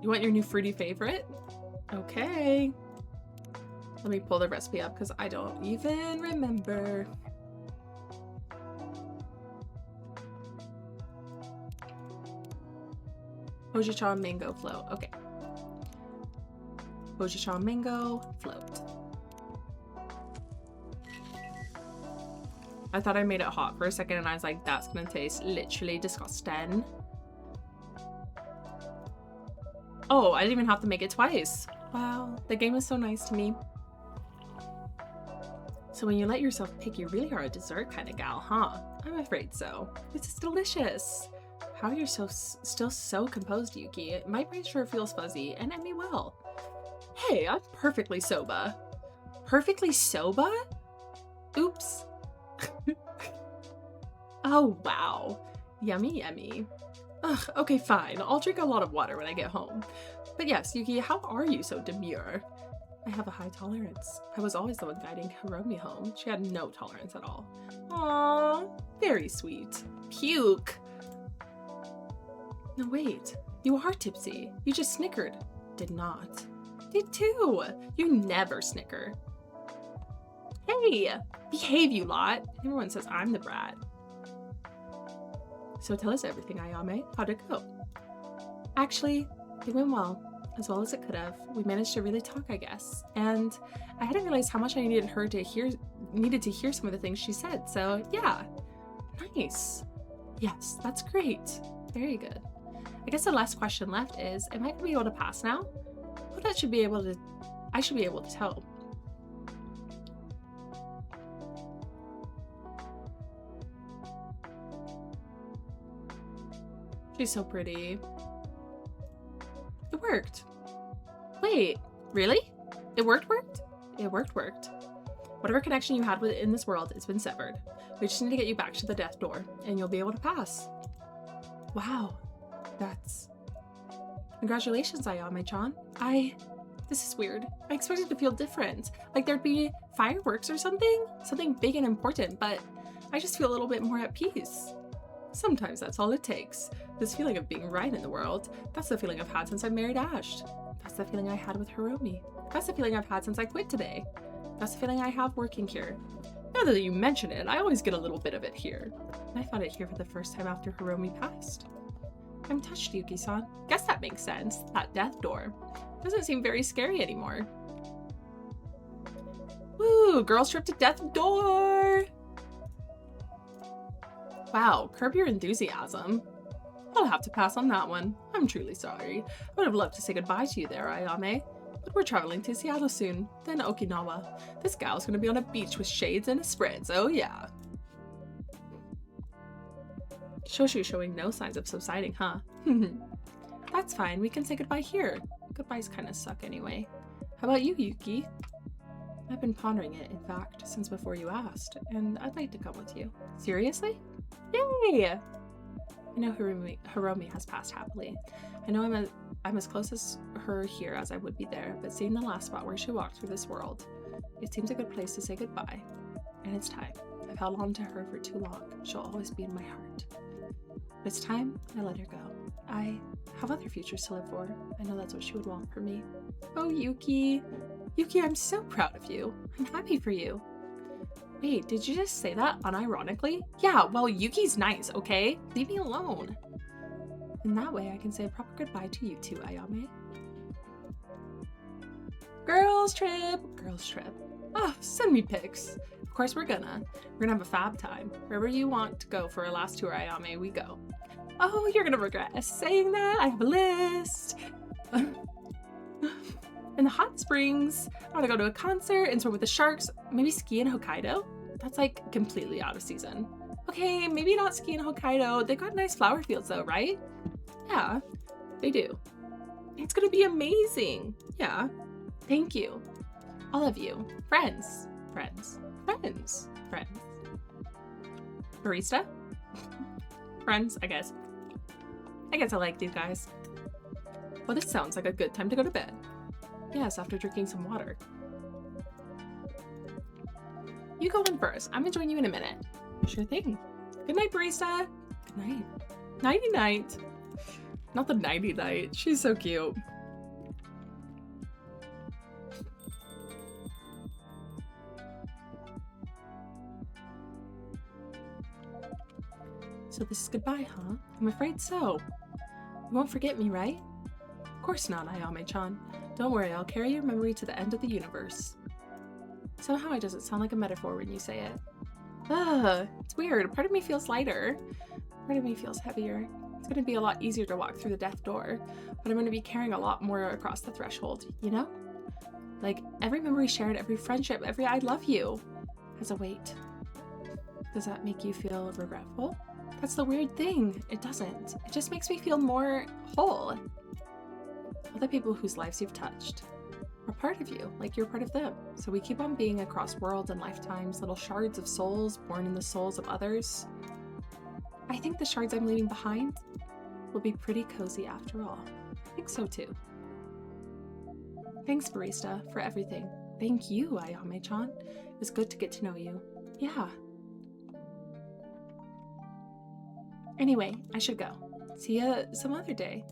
A: You want your new fruity favorite? Okay. Let me pull the recipe up because I don't even remember. Hojicha mango float. Okay. Hojicha mango float. I thought I made it hot for a second and I was like, that's gonna taste literally disgusting. Oh, I didn't even have to make it twice. Wow, the game is so nice to me. So when you let yourself pick, you really are a dessert kind of gal, huh? I'm afraid so. This is delicious. How are you still so composed, Yuki? My brain sure feels fuzzy, and Emmy well. Hey, I'm perfectly soba. Perfectly soba? Oops. Oh, wow. Yummy, yummy. Ugh, okay, fine. I'll drink a lot of water when I get home. But yes, Yuki, how are you so demure? I have a high tolerance. I was always the one guiding Hiromi home. She had no tolerance at all. Aww, very sweet. Puke. No, wait. You are tipsy. You just snickered. Did not. Did too. You never snicker. Hey, behave, you lot. Everyone says I'm the brat. So tell us everything, Ayame. How'd it go? Actually, it went well as it could have. We managed to really talk, I guess. And I hadn't realized how much I needed to hear some of the things she said. So yeah, nice. Yes, that's great. Very good. I guess the last question left is, am I gonna be able to pass now? Well, I should be able to tell. She's so pretty. It worked. Wait, really? It worked? It worked. Whatever connection you had in this world, it's been severed. We just need to get you back to the death door, and you'll be able to pass. Wow. That's... Congratulations, Ayame-chan. This is weird. I expected to feel different. Like there'd be fireworks or something? Something big and important, but I just feel a little bit more at peace. Sometimes that's all it takes. This feeling of being right in the world, that's the feeling I've had since I married Ash. That's the feeling I had with Hiromi. That's the feeling I've had since I quit today. That's the feeling I have working here. Now that you mention it, I always get a little bit of it here. And I found it here for the first time after Hiromi passed. I'm touched, Yuki-san. Guess that makes sense. That death door doesn't seem very scary anymore. Woo! Girls trip to death door! Wow, curb your enthusiasm. I'll have to pass on that one. I'm truly sorry. I would have loved to say goodbye to you there, Ayame. But we're traveling to Seattle soon, then Okinawa. This gal's gonna be on a beach with shades and a spreads, oh yeah. Shoshu showing no signs of subsiding, huh? That's fine, we can say goodbye here. Goodbyes kinda suck anyway. How about you, Yuki? I've been pondering it, in fact, since before you asked, and I'd like to come with you. Seriously? Yay! I know Hiromi has passed happily. I know I'm as close as her here as I would be there, but seeing the last spot where she walked through this world, it seems a good place to say goodbye. And it's time. I've held on to her for too long. She'll always be in my heart. But it's time I let her go. I have other futures to live for. I know that's what she would want for me. Oh, Yuki. Yuki, I'm so proud of you. I'm happy for you. Wait, did you just say that unironically? Yeah, well, Yuki's nice, okay? Leave me alone. In that way, I can say a proper goodbye to you too, Ayame. Girls trip! Girls trip. Oh, send me pics. Of course we're gonna have a fab time. Wherever you want to go for our last tour, Ayame, we go. Oh, you're gonna regret saying that. I have a list. In the hot springs, I want to go to a concert and swim with the sharks. Maybe ski in Hokkaido? That's like completely out of season. Okay, maybe not ski in Hokkaido. They've got nice flower fields though, right? Yeah, they do. It's gonna be amazing. Yeah, thank you. All of you. Friends. Barista? Friends, I guess. I like you guys. Well, this sounds like a good time to go to bed. Yes, after drinking some water. You go in first. I'm gonna join you in a minute. Sure thing. Good night, barista. Good night. Nighty night. Not the nighty night. She's so cute. So this is goodbye, huh? I'm afraid so. You won't forget me, right? Of course not, Ayame-chan. Don't worry, I'll carry your memory to the end of the universe. Somehow it doesn't sound like a metaphor when you say it. Ugh, it's weird. Part of me feels lighter. Part of me feels heavier. It's gonna be a lot easier to walk through the death door, but I'm gonna be carrying a lot more across the threshold, you know? Like, every memory shared, every friendship, every I love you has a weight. Does that make you feel regretful? That's the weird thing. It doesn't. It just makes me feel more whole. All the people whose lives you've touched are part of you, like you're part of them. So we keep on being across worlds and lifetimes, little shards of souls born in the souls of others. I think the shards I'm leaving behind will be pretty cozy after all. I think so too. Thanks, barista, for everything. Thank you, Ayame-chan. It was good to get to know you. Yeah. Anyway, I should go. See ya some other day.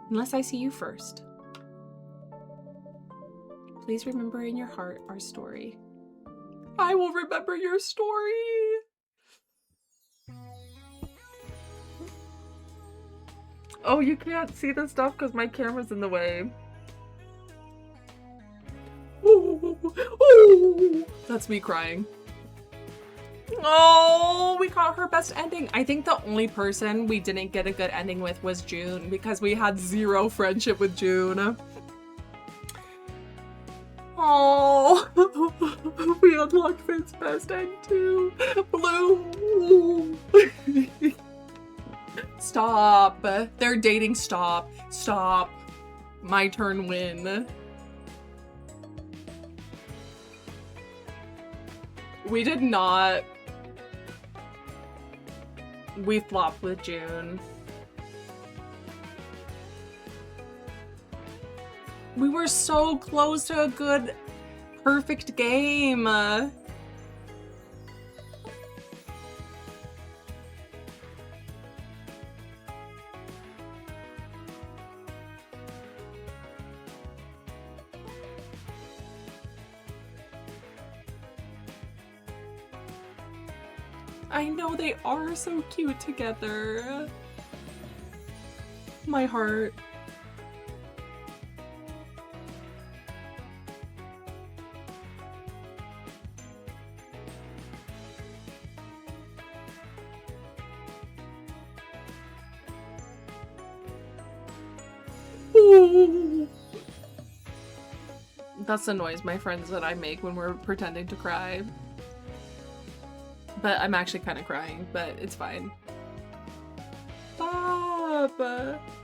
A: Unless I see you first. Please remember in your heart our story. I will remember your story! Oh, you can't see the stuff because my camera's in the way. That's me crying. Oh, we got her best ending. I think the only person we didn't get a good ending with was June because we had zero friendship with June. Oh, we unlocked Finn's best end too. Blue. Stop. They're dating. Stop. Stop. My turn win. We did not. We flopped with June. We were so close to a good, perfect game. I know they are so cute together. My heart. Ooh. That's the noise my friends and I make when we're pretending to cry. But I'm actually kind of crying, but it's fine. Bob!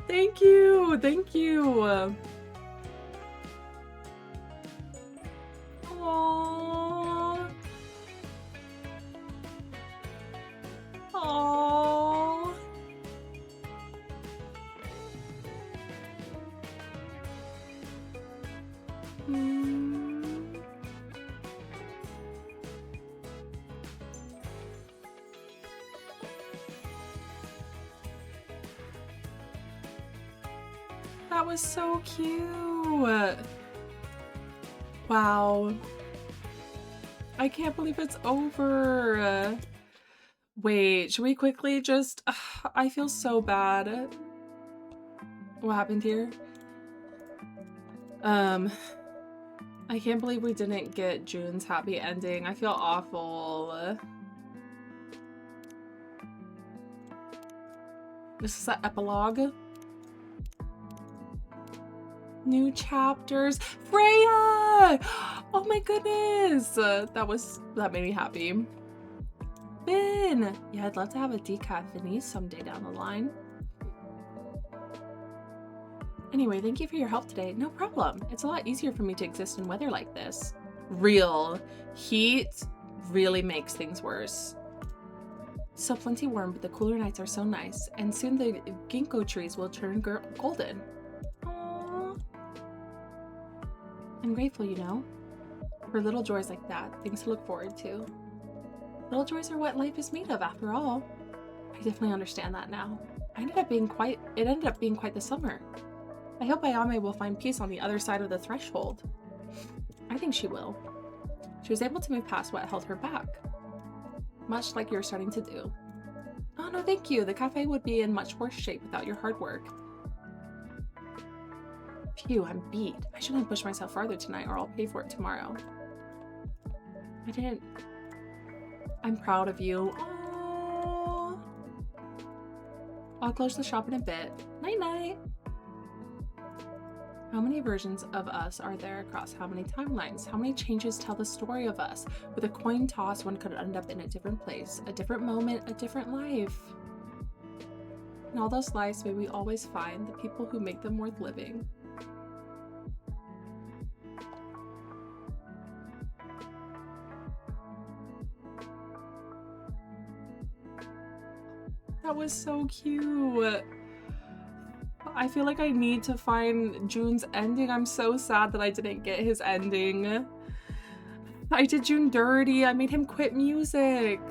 A: Thank you! Thank you! Aww. Aww. That was so cute. Wow. I can't believe it's over. Wait, should we quickly just... I feel so bad. What happened here? I can't believe we didn't get June's happy ending. I feel awful. This is the epilogue. New chapters. Freya! Oh my goodness! That made me happy. Finn! Yeah, I'd love to have a decaf Vinny someday down the line. Anyway, thank you for your help today. No problem. It's a lot easier for me to exist in weather like this. Real. Heat really makes things worse. So plenty warm, but the cooler nights are so nice. And soon the ginkgo trees will turn golden. Aww. I'm grateful, you know, for little joys like that. Things to look forward to. Little joys are what life is made of, after all. I definitely understand that now. It ended up being quite the summer. I hope Ayame will find peace on the other side of the threshold. I think she will. She was able to move past what held her back. Much like you're starting to do. Oh no, thank you. The cafe would be in much worse shape without your hard work. Phew, I'm beat. I shouldn't push myself farther tonight or I'll pay for it tomorrow. I'm proud of you. Aww. I'll close the shop in a bit. Night night. How many versions of us are there across how many timelines? How many changes tell the story of us? With a coin toss, one could end up in a different place, a different moment, a different life. In all those lives, may we always find the people who make them worth living. That was so cute. I feel like I need to find June's ending. I'm so sad that I didn't get his ending. I did June dirty. I made him quit music.